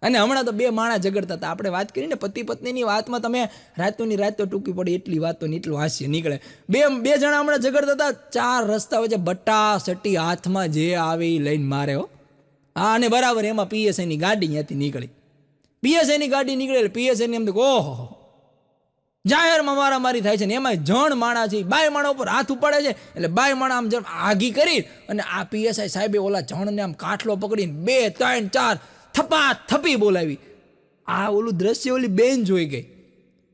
અને હમણાં તો 2 માણસ ઝઘડતા હતા. આપણે વાત કરીને પતિ પત્નીની વાતમાં તમે રાતોની રાત તો ટૂંકી પડે એટલી વાતો ને એટલું હાસ્ય નીકળે. બે જણા હમણાં ઝઘડતા હતા, 4 રસ્તા વચ્ચે બટ્ટા સટી હાથમાં જે આવે એ લઈને મારે. હા, અને બરાબર એમાં પીએસઆઈની ગાડી ત્યાંથી નીકળી. પીએસઆઈની ગાડી નીકળે એટલે પીએસઆઈને એમ તો ઓહો જાહેરમાં મારામારી થાય છે ને એમાં જણ માણા છે, 2 માણા ઉપર હાથ ઉપાડે છે. એટલે 2 માણા આમ જેમ આગી કરી અને આ પીએસઆઈ સાહેબે ઓલા જણને આમ કાટલો પકડીને 2, 3, 4 થપા થપી બોલાવી. આ ઓલું દ્રશ્ય ઓલી બેન જોઈ ગઈ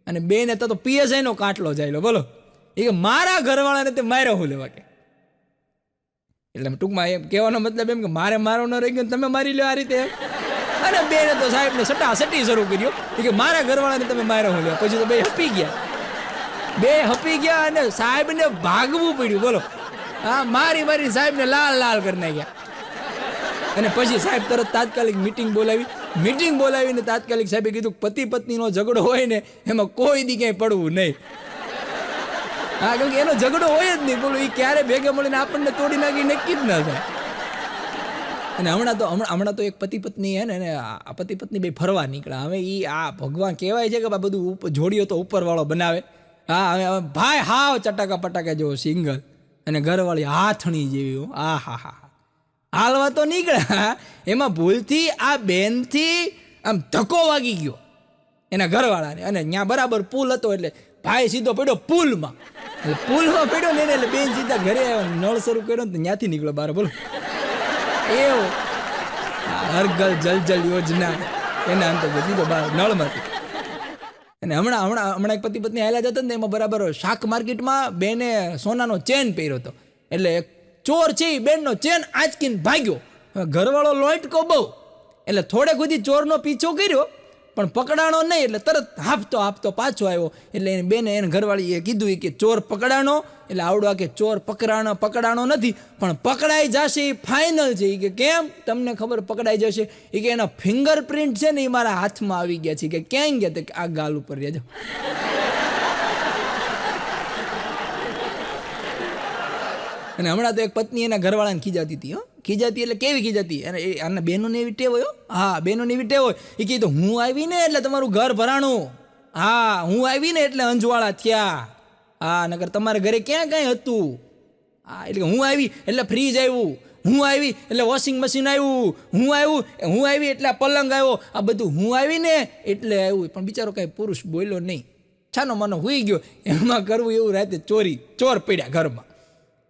અને બેન હતા તો પીએસઆઈ નો કાટલો જાય. બોલો, એ કે મારા ઘરવાળાને તે માર્યો હું લેવા કે. એટલે ટૂંકમાં એમ કહેવાનો મતલબ એમ કે મારે મારો ન રહી ગયો તમે મારી લો આ રીતે. અને બેને તો સાહેબને સટી શરૂ કર્યો કે મારા ઘરવાળાને તમે માર્યો હું લેવા. પછી તો 2 હપી ગયા અને સાહેબને ભાગવું પડ્યું. બોલો, હા, મારી સાહેબને લાલ કરી નાખ્યા. અને પછી સાહેબ તરત તાત્કાલિક મીટિંગ બોલાવીને તાત્કાલિક સાહેબે કીધું પતિ પત્નીનો ઝઘડો હોય ને એમાં કોઈ દી ક્યાંય પડવું નહીં. હા, કેમ કે એનો ઝઘડો હોય જ નહીં, બોલો એ ક્યારે ભેગા મળીને આપણને તોડી નાખી નક્કી જ ના થાય. અને હમણાં તો એક પતિ પત્ની હે ને આ પતિ પત્ની બે ફરવા નીકળ્યા. હવે એ આ ભગવાન કહેવાય છે કે બધું જોડીઓ તો ઉપરવાળો બનાવે. હા, હવે ભાઈ હાવ ચટાકા પટાકા જેવો સિંગલ અને ઘરવાળી હાથણી જેવી. આ હા હાલવા તો નીકળ્યા, એમાં ભૂલથી આ બેનથી આમ ધક્કો વાગી ગયો એના ઘરવાળાને, અને ત્યાં બરાબર પુલ હતો એટલે ભાઈ સીધો પડ્યો પુલમાં. એટલે પુલમાં પડ્યો ને એટલે બેન સીધા ઘરે આવ્યો, નળ શરૂ કર્યો ને ત્યાંથી નીકળ્યો બહાર. બોલો એવું હર ઘર જલ જલ યોજના એના અંતર્ગત સીધો બહાર નળમાંથી. અને હમણાં એક પતિ પત્ની આવેલા જતા ને એમાં બરાબર શાક માર્કેટમાં બેને સોનાનો ચેન પહેર્યો હતો, એટલે ચોર છે એ બેનનો ચેન આંચકીને ભાગ્યો. ઘરવાળો લોટકો બહુ, એટલે થોડેક સુધી ચોરનો પીછો કર્યો પણ પકડાણો નહીં, એટલે તરત હાંફતો પાછો આવ્યો. એટલે એને બેને એને ઘરવાળીએ કીધું કે ચોર પકડાણો, એટલે આવડવા કે ચોર પકડાણો નથી પણ પકડાઈ જશે એ ફાઇનલ છે. કે કેમ તમને ખબર પકડાઈ જશે? એ કે એના ફિંગરપ્રિન્ટ છે ને એ મારા હાથમાં આવી ગયા છે. કે ક્યાં ગયા? તો આ ગાલ ઉપર રહેજો. અને હમણાં તો એક પત્ની એના ઘરવાળાને ખીજાતી હતી. ખીજાતી એટલે કેવી ખીજાતી? અને આના બહેનોને એવી ટેવ હોય. હા, બહેનોને એવી ટેવ હોય. એ કીધું હું આવી ને એટલે તમારું ઘર ભરાણું. હા, હું આવી ને એટલે અંજવાળા થયા. હા, નકર તમારે ઘરે ક્યાં કાંઈ હતું. હા, એટલે હું આવી એટલે ફ્રીજ આવ્યું, હું આવી એટલે વોશિંગ મશીન આવ્યું, હું આવી એટલે આ પલંગ આવ્યો. આ બધું હું આવી ને એટલે આવ્યું. પણ બિચારો કાંઈ પુરુષ બોલ્યો નહીં, છાનો માનો હુઈ ગયો. એમાં કરવું એવું રાતે ચોર પડ્યા ઘરમાં.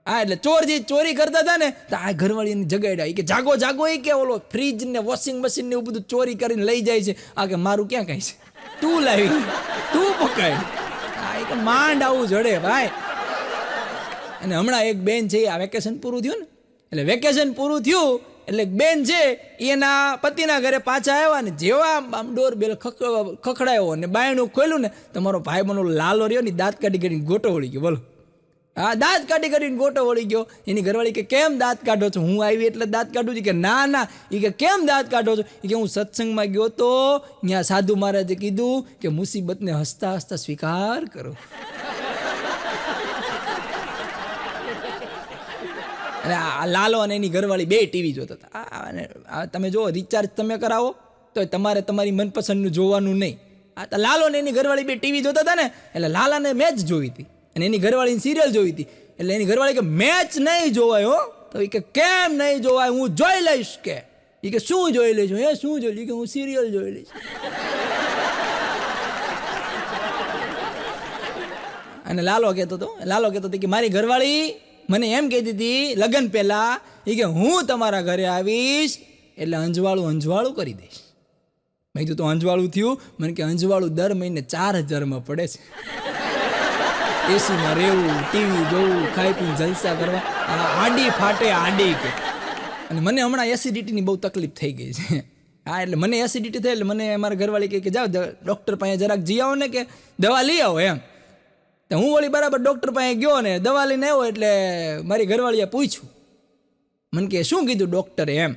હા, એટલે ચોર જે ચોરી કરતા હતા ને તો આ ઘરવાળીને જગાડ્યા. એ કે જાગો એ કે ઓલો ફ્રીજ ને વોશિંગ મશીન ને એવું બધું ચોરી કરીને લઈ જાય છે. આ કે મારું ક્યાં કાંઈ છે, તું લાવી, તું પકાય. હા, એ કે માંડ આવું જડે ભાઈ. અને હમણાં એક બેન છે, આ વેકેશન પૂરું થયું ને એટલે વેકેશન પૂરું થયું એટલે બેન છે એના પતિના ઘરે પાછા આવ્યા ને જેવા આમ ડોરબેલ ખખડાયો અને બાયણું ખોલ્યું ને તમારો ભાઈ બનો લાલો રહ્યો ને દાંત કાઢી ગોટો વળી ગયો. બોલો, હા, દાંત કાઢીને ગોટો વળી ગયો. એની ઘરવાળી કે કેમ દાંત કાઢો છો? હું આવી એટલે દાંત કાઢું છું. કે ના એ કે કેમ દાંત કાઢો છો? એ કે હું સત્સંગમાં ગયો તો ત્યાં સાધુ મહારાજે કીધું કે મુસીબતને હસતા હસતા સ્વીકાર કરો. અને આ લાલો અને એની ઘરવાળી બે ટીવી જોતા હતા. તમે જો રિચાર્જ તમે કરાવો તો તમારે તમારી મનપસંદનું જોવાનું નહીં. આ લાલો ને એની ઘરવાળી બે ટીવી જોતા હતા ને એટલે લાલાને મેચ જોઈ હતી અને એની ઘરવાળીની સિરિયલ જોઈ હતી. એટલે એની ઘરવાળી કે મેચ નહીં જોવાય હો. તો એ કે કેમ નહીં જોવાય? હું જોઈ લઈશ. કે એ કે શું જોઈ લઈશું? શું જોઈ લઈશ? કે હું સિરિયલ જોઈ લઈશ. અને લાલો કહેતો હતો કે મારી ઘરવાળી મને એમ કહેતી હતી લગ્ન પહેલા એ કે હું તમારા ઘરે આવીશ એટલે અંજવાળું કરી દઈશ. મેં કીધું તો અંજવાળું થયું? મને કે અંજવાળું દર મહિને 4000 પડે છે. એસીમાં રહેવું, ટીવી જોવું, ખાઈ પીને જલસા કરવા, આડી ફાટે આડી કે. અને મને હમણાં એસિડિટીની બહુ તકલીફ થઈ ગઈ છે. હા, એટલે મને એસિડિટી થઈ એટલે મને મારા ઘરવાળી કહે કે જાઓ ડૉક્ટર પાસે જરાક જઈ આવો ને, કે દવા લઈ આવો એમ. તો હું વળી બરાબર ડૉક્ટર પાસે ગયો ને દવા લઈને આવ્યો એટલે મારી ઘરવાળીએ પૂછ્યું મને કે શું કીધું ડૉક્ટરે એમ.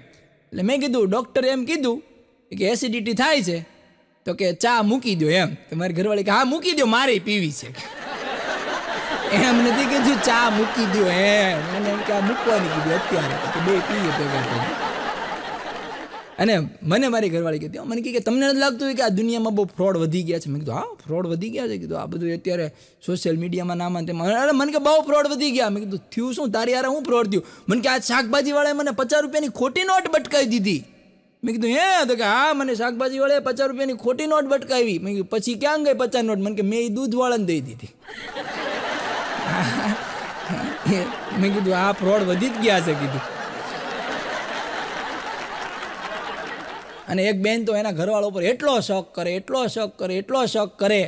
એટલે મેં કીધું ડૉક્ટરે એમ કીધું કે એસિડિટી થાય છે તો કે ચા મૂકી દો એમ. તો મારી ઘરવાળી કે હા મૂકી દો, મારે પીવી છે. એમ નથી કીધું ચા મૂકી દો એમ, એમ કે આ મૂકવાની કીધું અત્યારે કે બે પીએ ભેગા. અને મને મારી ઘરવાળી કીધી, મને કહે કે તમને નથી લાગતું કે આ દુનિયામાં બહુ ફ્રોડ વધી ગયા છે? મેં કીધું હા ફ્રોડ વધી ગયા છે. કીધું આ બધું અત્યારે સોશિયલ મીડિયામાં નામાં તેમાં. અરે મને કે બહુ ફ્રોડ વધી ગયા. મેં કીધું થયું શું? તારી યાર હું ફ્રોડ થયું? મને કે આ શાકભાજીવાળાએ મને 50 રૂપિયાની ખોટી નોટ બટકાવી દીધી. મેં કીધું હે? તો કે હા મને શાકભાજીવાળાએ 50 રૂપિયાની ખોટી નોટ બટકાવી. મેં કીધું પછી ક્યાં ગઈ 50 નોટ? મને કે મેં એ દૂધવાળાને દઈ દીધી. મેં કીધું આ ફ્રોડ વધી જ ગયા છે કીધું. અને એક બેન તો એના ઘરવાળા ઉપર એટલો શોખ કરે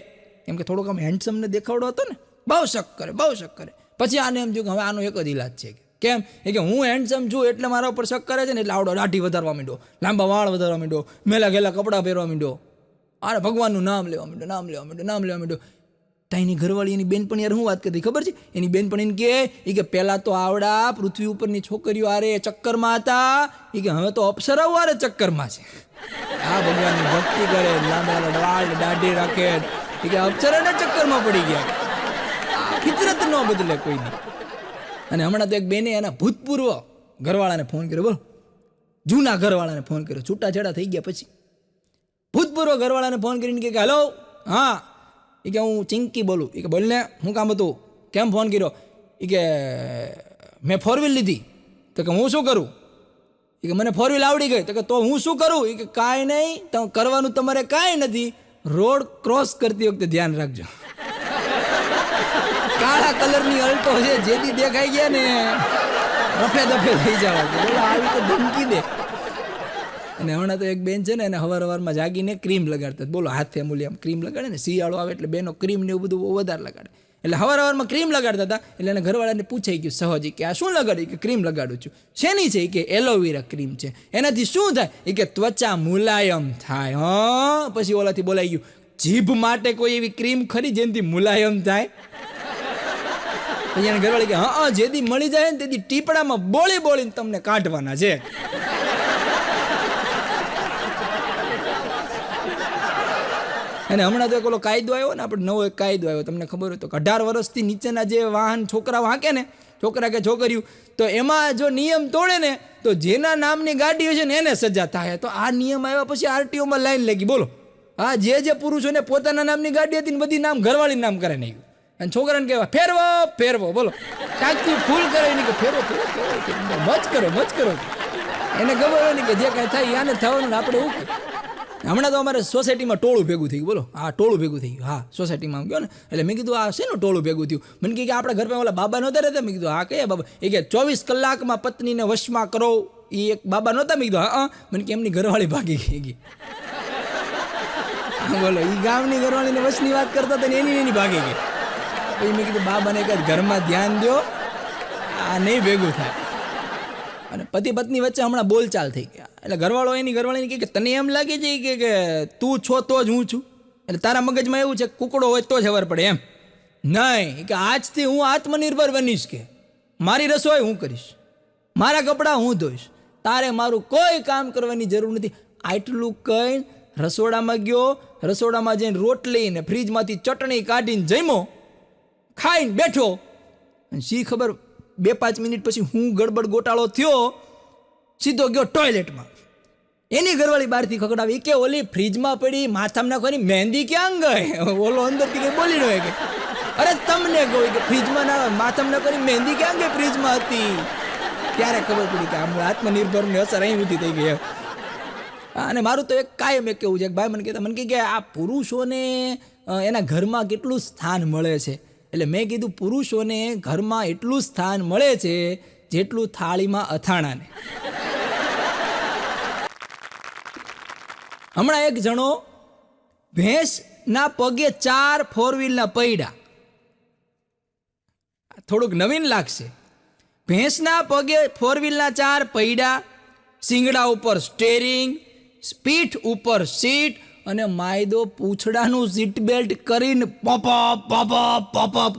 કેમ કે થોડોક આમ હેન્ડસમને દેખાવડો હતો ને, બહુ શક કરે. પછી આને એમ થયું કે હવે આનો એક જ ઇલાજ છે. કેમ? એ કે હું હેન્ડસમ છું એટલે મારા ઉપર શક કરે છે ને એટલે આવડો દાઢી વધારવા માંડ્યો, લાંબા વાળ વધારવા માંડ્યો, મેલા ગેલા કપડાં પહેરવા માંડ્યો, અરે ભગવાનનું નામ લેવા માંડ્યો. તાઈની ઘરવાળી એની બેનપણી યાર હું વાત કરતી ખબર છે? એની બેનપણીને કે પહેલાં તો આવડા પૃથ્વી ઉપરની છોકરીઓ આરે ચક્કરમાં હતા, એ કે હવે તો અપ્સરાઓ આરે ચક્કરમાં છે. આ ભગવાનની ભક્તિ કરે, લાંબા વાળ દાઢી રાખે, એ કે અપ્સરાના ચક્કરમાં પડી ગયા. ફિતરત ન બદલે કોઈની. અને હમણાં તો એક બેને એના ભૂતપૂર્વ ઘરવાળાને ફોન કર્યો, બોલો, જૂના ઘરવાળાને ફોન કર્યો, છૂટાછેડા થઈ ગયા પછી ભૂતપૂર્વ ઘરવાળાને ફોન કરીને કે હેલો, હા, એ કે હું ચિંકી બોલું. એ કે બોલને, શું કામ હતું, કેમ ફોન કર્યો? એ કે મેં 4 વ્હીલ લીધી. તો કે હું શું કરું? એ કે મને 4 વ્હીલ આવડી ગઈ. તો કે તો હું શું કરું? એ કે કાંઈ નહીં, તો કરવાનું તમારે કાંઈ નથી, રોડ ક્રોસ કરતી વખતે ધ્યાન રાખજો. કાળા કલરની અલ્ટો છે, જેથી દેખાઈ ગયા ને રફે દફે થઈ જાવ. બોલો, આવી તો ધમકી દે. અને હમણાં તો એક બેન છે ને, એને હવારમાં જાગીને ક્રીમ લગાડતા. બોલો, હાથે મૂલી આમ ક્રીમ લગાડે ને, શિયાળો આવે એટલે બેનો ક્રીમ ને એવું બધું બહુ વધારે લગાડે. એટલે હવારમાં ક્રીમ લગાડતા હતા. એટલે એને ઘરવાળાને પૂછાઈ ગયું સહજ કે આ શું લગાડ્યું? કે ક્રીમ લગાડું છું. શેની છે? કે એલોવેરા ક્રીમ છે. એનાથી શું થાય? એ કે ત્વચા મુલાયમ થાય. હા, પછી ઓલાથી બોલાઈ ગયું, જીભ માટે કોઈ એવી ક્રીમ ખરી જેનાથી મુલાયમ થાય? પછી એને ઘરવાળી કે હા, જેથી મળી જાય ને તેથી ટીપડામાં બોળી બોળીને તમને કાઢવાના છે. અને હમણાં તો એક ઓલો કાયદો આવ્યો ને, આપણે નવો એક કાયદો આવ્યો, તમને ખબર હોય તો 18 વર્ષથી નીચેના જે વાહન છોકરા હાંકે ને, છોકરા કે છોકરીઓ, તો એમાં જો નિયમ તોડે ને તો જેના નામની ગાડી હોય છે ને એને સજા થાય. તો આ નિયમ આવ્યા પછી આરટીઓમાં લાઈન લાગી. બોલો, હા, જે પુરુષોને પોતાના નામની ગાડી હતી ને બધી નામ ઘરવાળી નામ કરે નહીં. અને છોકરાને કહેવાય ફેરવો ફેરવો. બોલો, ટાંકી ફૂલ કરે નહીં કે ફેરવો ફેરવો, મચ કરો. એને ખબર હોય ને કે જે કાંઈ થાય આને થવાનું, આપણે એવું. હમણાં તો અમારે સોસાયટીમાં ટોળું ભેગું થઈ ગયું. બોલો, હા, ટોળું ભેગું થઈ ગયું. હા, સોસાયટીમાં ગયો ને, એટલે મેં કીધું આ શેનું ટોળું ભેગું થયું? મને કે આપણા ઘર પાસે ઓલા બાબા નહોતા રહેતા. મેં કીધું હા, કયા બાબા? એ કે 24 કલાકમાં પત્નીને વશમાં કરો, એ એક બાબા નહોતા? મેં કીધું હા. મને કે એમની ઘરવાળી ભાગી ગઈ. બોલો, એ ગામની ઘરવાળીને વશની વાત કરતા હતા ને એની ભાગી ગઈ. પછી મેં કીધું બાબાને કહે ઘરમાં ધ્યાન દો, આ નહીં ભેગું થાય. અને પતિ પત્ની વચ્ચે હમણાં બોલચાલ થઈ ગયા. એટલે ઘરવાળો એની ઘરવાળીને કહે કે તને એમ લાગે છે કે તું છો તો જ હું છું, એટલે તારા મગજમાં એવું છે કુકડો હોય તો જ ખબર પડે એમ? નહીં, કે આજથી હું આત્મનિર્ભર બનીશ, કે મારી રસોઈ હું કરીશ, મારા કપડાં હું ધોઈશ, તારે મારું કોઈ કામ કરવાની જરૂર નથી. આટલું કઈ રસોડામાં ગયો, રસોડામાં જઈને રોટલી ને ફ્રીજમાંથી ચટણી કાઢીને જમ્યો, ખાઈને બેઠો, અને શી ખબર 2-5 મિનિટ પછી હું ગડબડ ગોટાળો થયો, સીધો ગયો ટોયલેટમાં. એની ઘરવાળી બહારથી ખકડાવી કે ઓલી ફ્રીજમાં પડી માથામાં નાખવાની મહેંદી ક્યાં ગઈ? ઓલો અંદરથી કંઈ બોલી રહ્યો કે અરે તમને કહું કે ફ્રીજમાં ના માથામાં નાખવાની મહેંદી ક્યાં ગઈ? ફ્રીજમાં હતી. ત્યારે ખબર પડી કે આમ આત્મનિર્ભરની અસર અહીં ઊંધી થઈ ગઈ. અને મારું તો એક કાયમ એક કેવું છે, એક ભાઈ મને કહે કે આ પુરુષોને એના ઘરમાં કેટલું સ્થાન મળે છે. એટલે મેં કીધું પુરુષોને ઘરમાં એટલું સ્થાન મળે છે જેટલું થાળીમાં અથાણાને. હમણાં એક જણો ભેંસના પગે 4 4 વ્હીલના પૈડા. થોડુંક નવીન લાગશે. ભેંસના પગે 4 વ્હીલના 4 પૈડા, શિંગડા ઉપર સ્ટેરિંગ, પીઠ ઉપર સીટ, અને માયદો પૂંછડાનું સીટ બેલ્ટ કરીને પોપ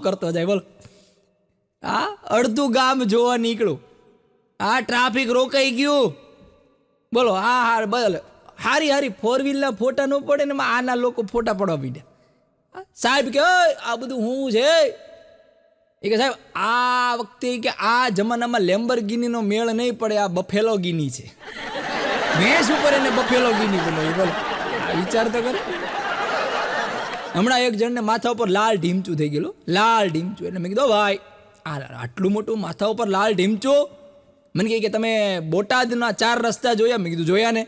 કરતો જાય. બોલો, આ અડધું ગામ જોવા નીકળું, આ ટ્રાફિક રોકાઈ ગયું. બોલો, આ બદલ હારી 4 વ્હીલના ફોટા ન પડે ને આના લોકો ફોટા પડવા માંડ્યા. સાહેબ કે આ બધું હું છે? એ કે સાહેબ આ વખતે કે આ જમાનામાં લેમ્બરગિનીનો મેળ નહીં પડે, આ બફેલો ગિની છે. ભેંસ ઉપર એને બફેલો ગિની બનાવી. બોલો, વિચાર તો કરે. હમણાં એક જણને માથા ઉપર લાલ ઢીમચું થઈ ગયેલું, લાલ ઢીમચું. એટલે મેં કીધું ભાઈ આટલું મોટું માથા ઉપર લાલ ઢીમચું? મને કહે કે તમે બોટાદના 4 રસ્તા જોયા? મેં કીધું જોયા ને.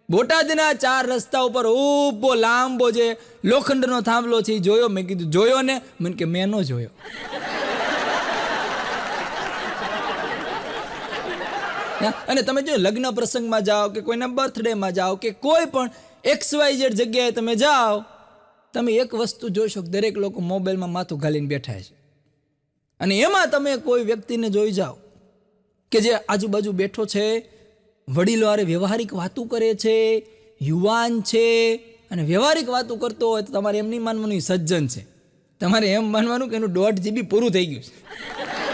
બોટાદના 4 રસ્તા ઉપર ઊભો લાંબો જે લોખંડનો થાંભલો છે એ જોયો? મેં કીધું જોયો ને. મને કે મેં ન જોયો. અને તમે જો લગ્ન પ્રસંગમાં જાઓ કે કોઈના બર્થડેમાં જાઓ કે કોઈ પણ XYZ જગ્યાએ તમે જાઓ, તમે એક વસ્તુ જોશો કે દરેક લોકો મોબાઈલમાં માથું ઘાલીને બેઠા છે. અને એમાં તમે કોઈ વ્યક્તિને જોઈ જાઓ કે જે આજુબાજુ બેઠો છે, વડીલો હારે વ્યવહારિક વાતો કરે છે, યુવાન છે, અને વ્યવહારિક વાતો કરતો હોય તો તમારે એમ નહીં માનવાનું સજ્જન છે. તમારે એમ માનવાનું કે એનું 1.5 GB પૂરું થઈ ગયું છે.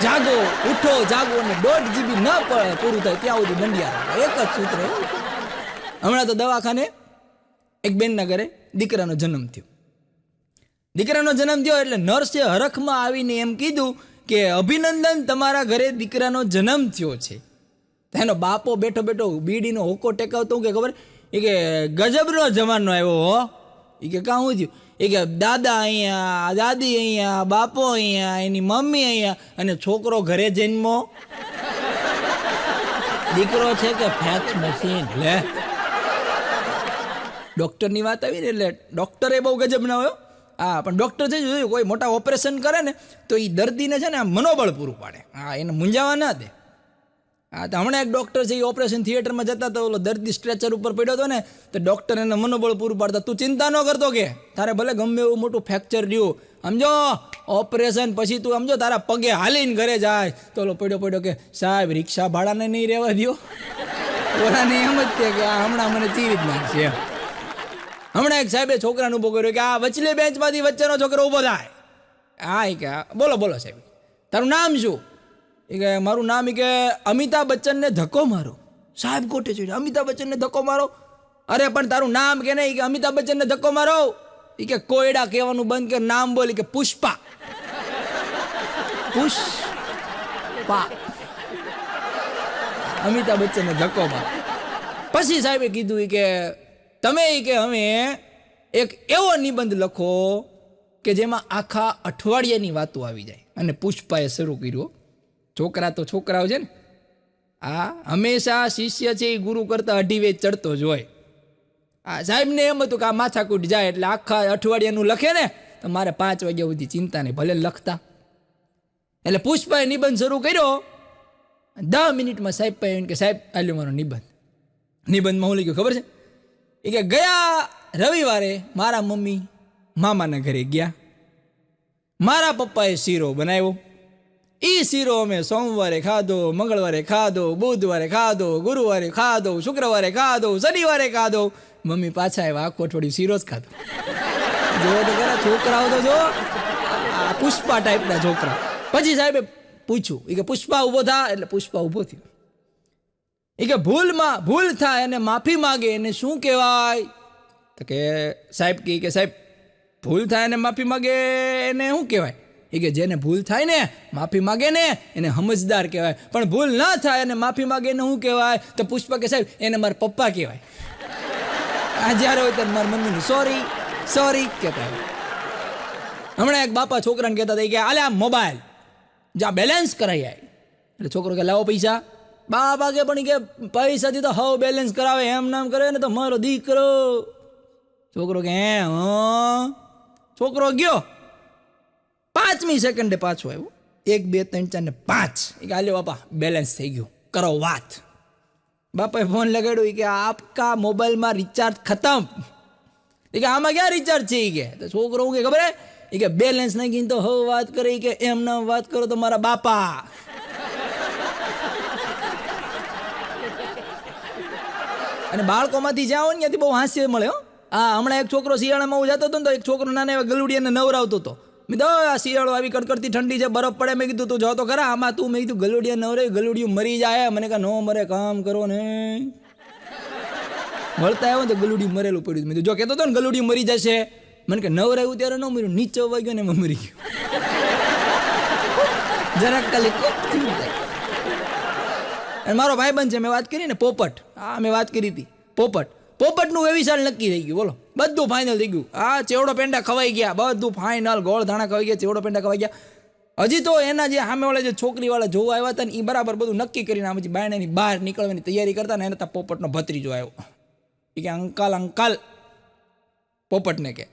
જાગો ઉઠો જાગો અને 1.5 GB ન પૂરું થાય ત્યાં સુધી દંડિયા એક જ સૂત્ર. હમણાં તો દવાખાને એક બેનના ઘરે દીકરાનો જન્મ થયો. દીકરાનો જન્મ થયો એટલે નર્સે હરખમાં આવીને એમ કીધું કે અભિનંદન, તમારા ઘરે દીકરાનો જન્મ થયો છે. એનો બાપો બેઠો બેઠો બીડીનો હોકો ટેકાવતો કે ખબર એ કે ગજબનો જમાનો આવ્યો હો. એ કે કાં શું થયું? એ કે દાદા અહીંયા, દાદી અહીંયા, બાપો અહીંયા, એની મમ્મી અહીંયા અને છોકરો ઘરે જન્મો. દીકરો છે કે ફેક્સ મશીન. લે ડૉક્ટરની વાત આવી ને એટલે ડૉક્ટરે બહુ ગજબ ના હોય. હા, પણ ડૉક્ટર છે જોયું કોઈ મોટા ઓપરેશન કરે ને તો એ દર્દીને છે ને આ મનોબળ પૂરું પાડે. હા, એને મૂંઝાવા ના દે. હા, તો હમણાં એક ડૉક્ટર છે એ ઓપરેશન થિયેટરમાં જતા તો ઓલો દર્દી સ્ટ્રેચર ઉપર પડ્યો હતો ને તો ડૉક્ટર એને મનોબળ પૂરું પાડતા, તું ચિંતા ન કરતો કે તારે ભલે ગમે એવું મોટું ફ્રેક્ચર રહ્યું, સમજો ઓપરેશન પછી તું સમજો તારા પગે હાલીને ઘરે જાય. તો ઓલો પડ્યો કે સાહેબ રિક્ષા ભાડાને નહીં રહેવા દો. ઓલાને એમ જ છે કે આ હમણાં મને ચીરી જ નાખશે. હમણાં એક સાહેબે છોકરાને ઊભો કર્યો કે આ વચલી બેન્ચમાંથી વચ્ચેનો છોકરો ઊભો થાય. હા, એ કે બોલો સાહેબ તારું નામ શું? એ કે મારું નામ એ કે અમિતાભ બચ્ચનને ધક્કો મારો. સાહેબ કોટે છે અમિતાભ બચ્ચનને ધક્કો મારો? અરે પણ તારું નામ કે નહીં? કે અમિતાભ બચ્ચનને ધક્કો મારો. એ કે કોયડા કહેવાનું બંધ કર, નામ બોલી કે પુષ્પા. પુષ્પા અમિતાભ બચ્ચનને ધક્કો મારો. પછી સાહેબે કીધું કે તમે કે હવે એક એવો નિબંધ લખો કે જેમાં આખા અઠવાડિયાની વાતો આવી જાય. અને પુષ્પાએ શરૂ કર્યું. છોકરા તો છોકરાઓ છે ને, આ હંમેશા શિષ્ય છે એ ગુરુ કરતાં અઢી વેચ ચડતો જ હોય. આ સાહેબને એમ હતું કે આ માથાકૂટ જાય એટલે આખા અઠવાડિયાનું લખે ને તો મારે 5 વાગ્યા સુધી ચિંતા નહીં, ભલે લખતા. એટલે પુષ્પાએ નિબંધ શરૂ કર્યો. 10 મિનિટમાં સાહેબ પાસે કે સાહેબ આલ્યો મારો નિબંધ. નિબંધમાં હું લખ્યું ખબર છે? એ કે ગયા રવિવારે મારા મમ્મી મામાના ઘરે ગયા. મારા પપ્પાએ શીરો બનાવ્યો. એ શીરો અમે સોમવારે ખાધો, મંગળવારે ખાધો, બુધવારે ખાધો, ગુરુવારે ખાધો, શુક્રવારે ખાધો, શનિવારે ખાધો. મમ્મી પાછા આવ્યા, આખું અઠવાડિયું શીરો જ ખાધો. જો તો ખરા છોકરાઓ તો જો આ પુષ્પા ટાઈપના છોકરા. પછી સાહેબે પૂછ્યું એ કે પુષ્પા ઊભો થા. એટલે પુષ્પા ઊભો થયો. એ કે ભૂલ થાય અને માફી માગે એને શું કહેવાય? તો કે સાહેબ કે સાહેબ ભૂલ થાય અને માફી માગે એને શું કહેવાય? એ કે જેને ભૂલ થાય ને માફી માગે ને એને સમજદાર કહેવાય, પણ ભૂલ ના થાય અને માફી માગે એને શું કહેવાય? તો પુષ્પા કે સાહેબ એને મારા પપ્પા કહેવાય. આ જ્યારે હોય ત્યારે મારા મમ્મીને સોરી કહેતા. હમણાં એક બાપા છોકરાને કહેતા હતા કે આલે આ મોબાઈલ જા બેલેન્સ કરાવી આય. એટલે છોકરો કે લાવો પૈસા. બાપા કે પણ કે પૈસાથી તો હવે બેલેન્સ કરાવે, એમ નામ કરે ને તો મારો દીકરો. છોકરો કે છોકરો ગયો 5મી સેકન્ડે પાછો આવ્યો. 1 2 3 4 ને 5. એ કે આલ્યો બાપા બેલેન્સ થઈ ગયું, કરો વાત. બાપાએ ફોન લગાડ્યો કે આપકા મોબાઈલમાં રિચાર્જ ખતમ. એ કે આમાં ક્યાં રિચાર્જ છે? એ કે તો છોકરો કે ખબર હે એ કે બેલેન્સ નાખીને તો હવે વાત કરે કે એમ નામ વાત કરો તો મારા બાપા. અને બાળકોમાંથી જ્યાં હોય ને ત્યાંથી બહુ હાસ્ય મળે. હા, હમણાં એક છોકરો શિયાળામાં હું જતો હતો ને તો એક છોકરો નાના એવા ગલુડિયાને નવરાવતો હતો. મેં તો આ શિયાળો આવી કડકડતી ઠંડી છે, બરફ પડે. મેં કીધું તું જો તો ખરા આમાં તું. મેં કીધું ગલુડિયા નવરે, ગલુડિયું મરી જાય. મને કહે નો મરે, કામ કરો ને. મળતા આવ્યો ને તો ગલુડિયું મરેલું પડ્યું. મેં જો કહેતો હતો ને ગલુડિયું મરી જશે. મને કે નવરાયું ત્યારે ન મર્યું, નીચે વાગ્યો ને એમાં મરી ગયું. જરાક ખાલી અને મારો ભાઈબંધ છે, મેં વાત કરી ને પોપટ. હા, મેં વાત કરી હતી પોપટનું એવી સાલ નક્કી થઈ ગયું. બોલો બધું ફાઇનલ થઈ ગયું. આ ચેવડો પેંડા ખવાઈ ગયા, બધું ફાઇનલ. ગોળ ધાણા ખવાઈ ગયા, ચેવડો પેંડા ખવાઈ ગયા. હજી તો એના જે સામેવાળા જે છોકરીવાળા જોવા આવ્યા હતા ને એ બરાબર બધું નક્કી કરીને પછી બાયણાની બહાર નીકળવાની તૈયારી કરતા ને એને ત્યાં પોપટનો ભત્રીજો આવ્યો. એ કે અંકલ પોપટને કે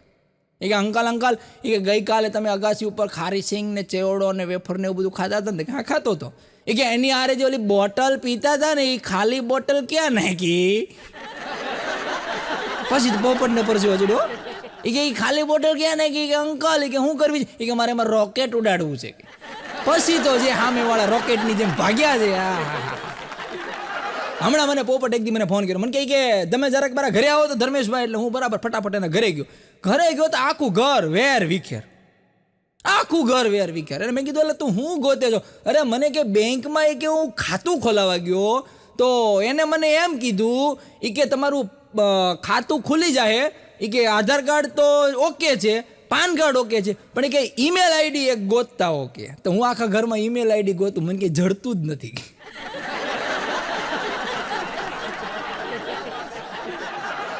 એ કે અંકલ એ કે ગઈકાલે તમે અગાસી ઉપર ખારી સિંગ ને ચેવડો ને વેફર ને એવું બધું ખાતા હતા ને? હા, ખાતો હતો. એ કે એની આરે જે ઓલી બોટલ પીતા હતા ને એ ખાલી બોટલ ક્યાં નાખી? પછી પોપટને પરસ્યો ચડ્યો. એ કે ખાલી બોટલ ક્યાં નાખી? કે અંકલ એ કે શું કરવી છે? એ કે મારે એમાં રોકેટ ઉડાડવું છે. પછી તો જે સામેવાળા રોકેટની જેમ ભાગ્યા છે. હમણાં મને પોપટ એક દી મને ફોન કર્યો. મને કહે કે તમે જરાક મારા ઘરે આવો તો ધર્મેશભાઈ. એટલે હું બરાબર ફટાફટ એના ઘરે ગયો તો આખું ઘર વેર વિખેર. આખું ઘર વેર વિખેર. અને મેં કીધું એટલે તું હું ગોતે છો? અરે મને કે બેંકમાં એ કે હું ખાતું ખોલાવા ગયો તો એને મને એમ કીધું એ કે તમારું ખાતું ખુલી જાય, એ કે આધાર કાર્ડ તો ઓકે છે, પાન કાર્ડ ઓકે છે, પણ એ કે ઈમેલ આઈડી એક ગોતતા ઓકે. તો હું આખા ઘરમાં ઈમેલ આઈડી ગોતું, મને કે જડતું જ નથી.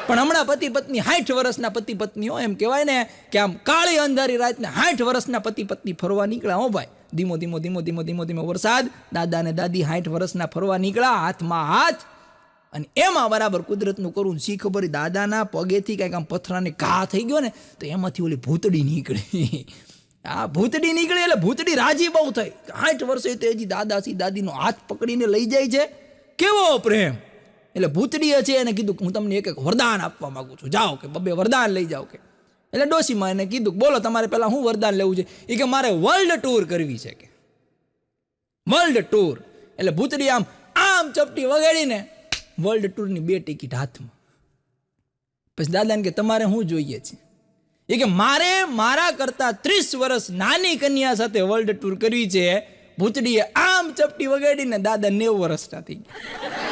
પણ હમણાં પતિ પત્ની 60 વર્ષના પતિ પત્નીઓ એમ કહેવાય ને કે આમ કાળી અંધારી રાતને 60 વર્ષના પતિ પત્ની ફરવા નીકળ્યા. હો ભાઈ, ધીમો ધીમો ધીમો ધીમો ધીમો ધીમો વરસાદ, દાદા ને દાદી 60 વર્ષના ફરવા નીકળ્યા, હાથમાં હાથ. અને એમાં બરાબર કુદરતનું કરું શી ખબર, દાદાના પગેથી કંઈક આમ પથરાને ઘા થઈ ગયો ને તો એમાંથી ઓલી ભૂતડી નીકળી. આ ભૂતડી નીકળી એટલે ભૂતડી રાજી બહુ થઈ. 60 વર્ષે તો હજી દાદાથી દાદીનો હાથ પકડીને લઈ જાય છે. કેવો પ્રેમ! એટલે ભૂતડીએ છે એને કીધું હું તમને એક વરદાન આપવા માંગુ છું, જાઓ કે બબે વરદાન લઈ જાઓ કે. એટલે ડોશીમાં એને કીધું બોલો તમારે પહેલાં શું વરદાન લેવું છે? એ કે મારે વર્લ્ડ ટૂર કરવી છે કે વર્લ્ડ ટૂર. એટલે ભૂતડી આમ આમ ચપટી વગાડીને વર્લ્ડ ટૂરની 2 ટિકિટ હાથમાં. પછી દાદાને કે તમારે શું જોઈએ છે? એ કે મારે મારા કરતા 30 વર્ષ નાની કન્યા સાથે વર્લ્ડ ટૂર કરવી છે. ભૂતડીએ આમ ચપટી વગાડીને દાદા 90 વર્ષના થઈ ગયા.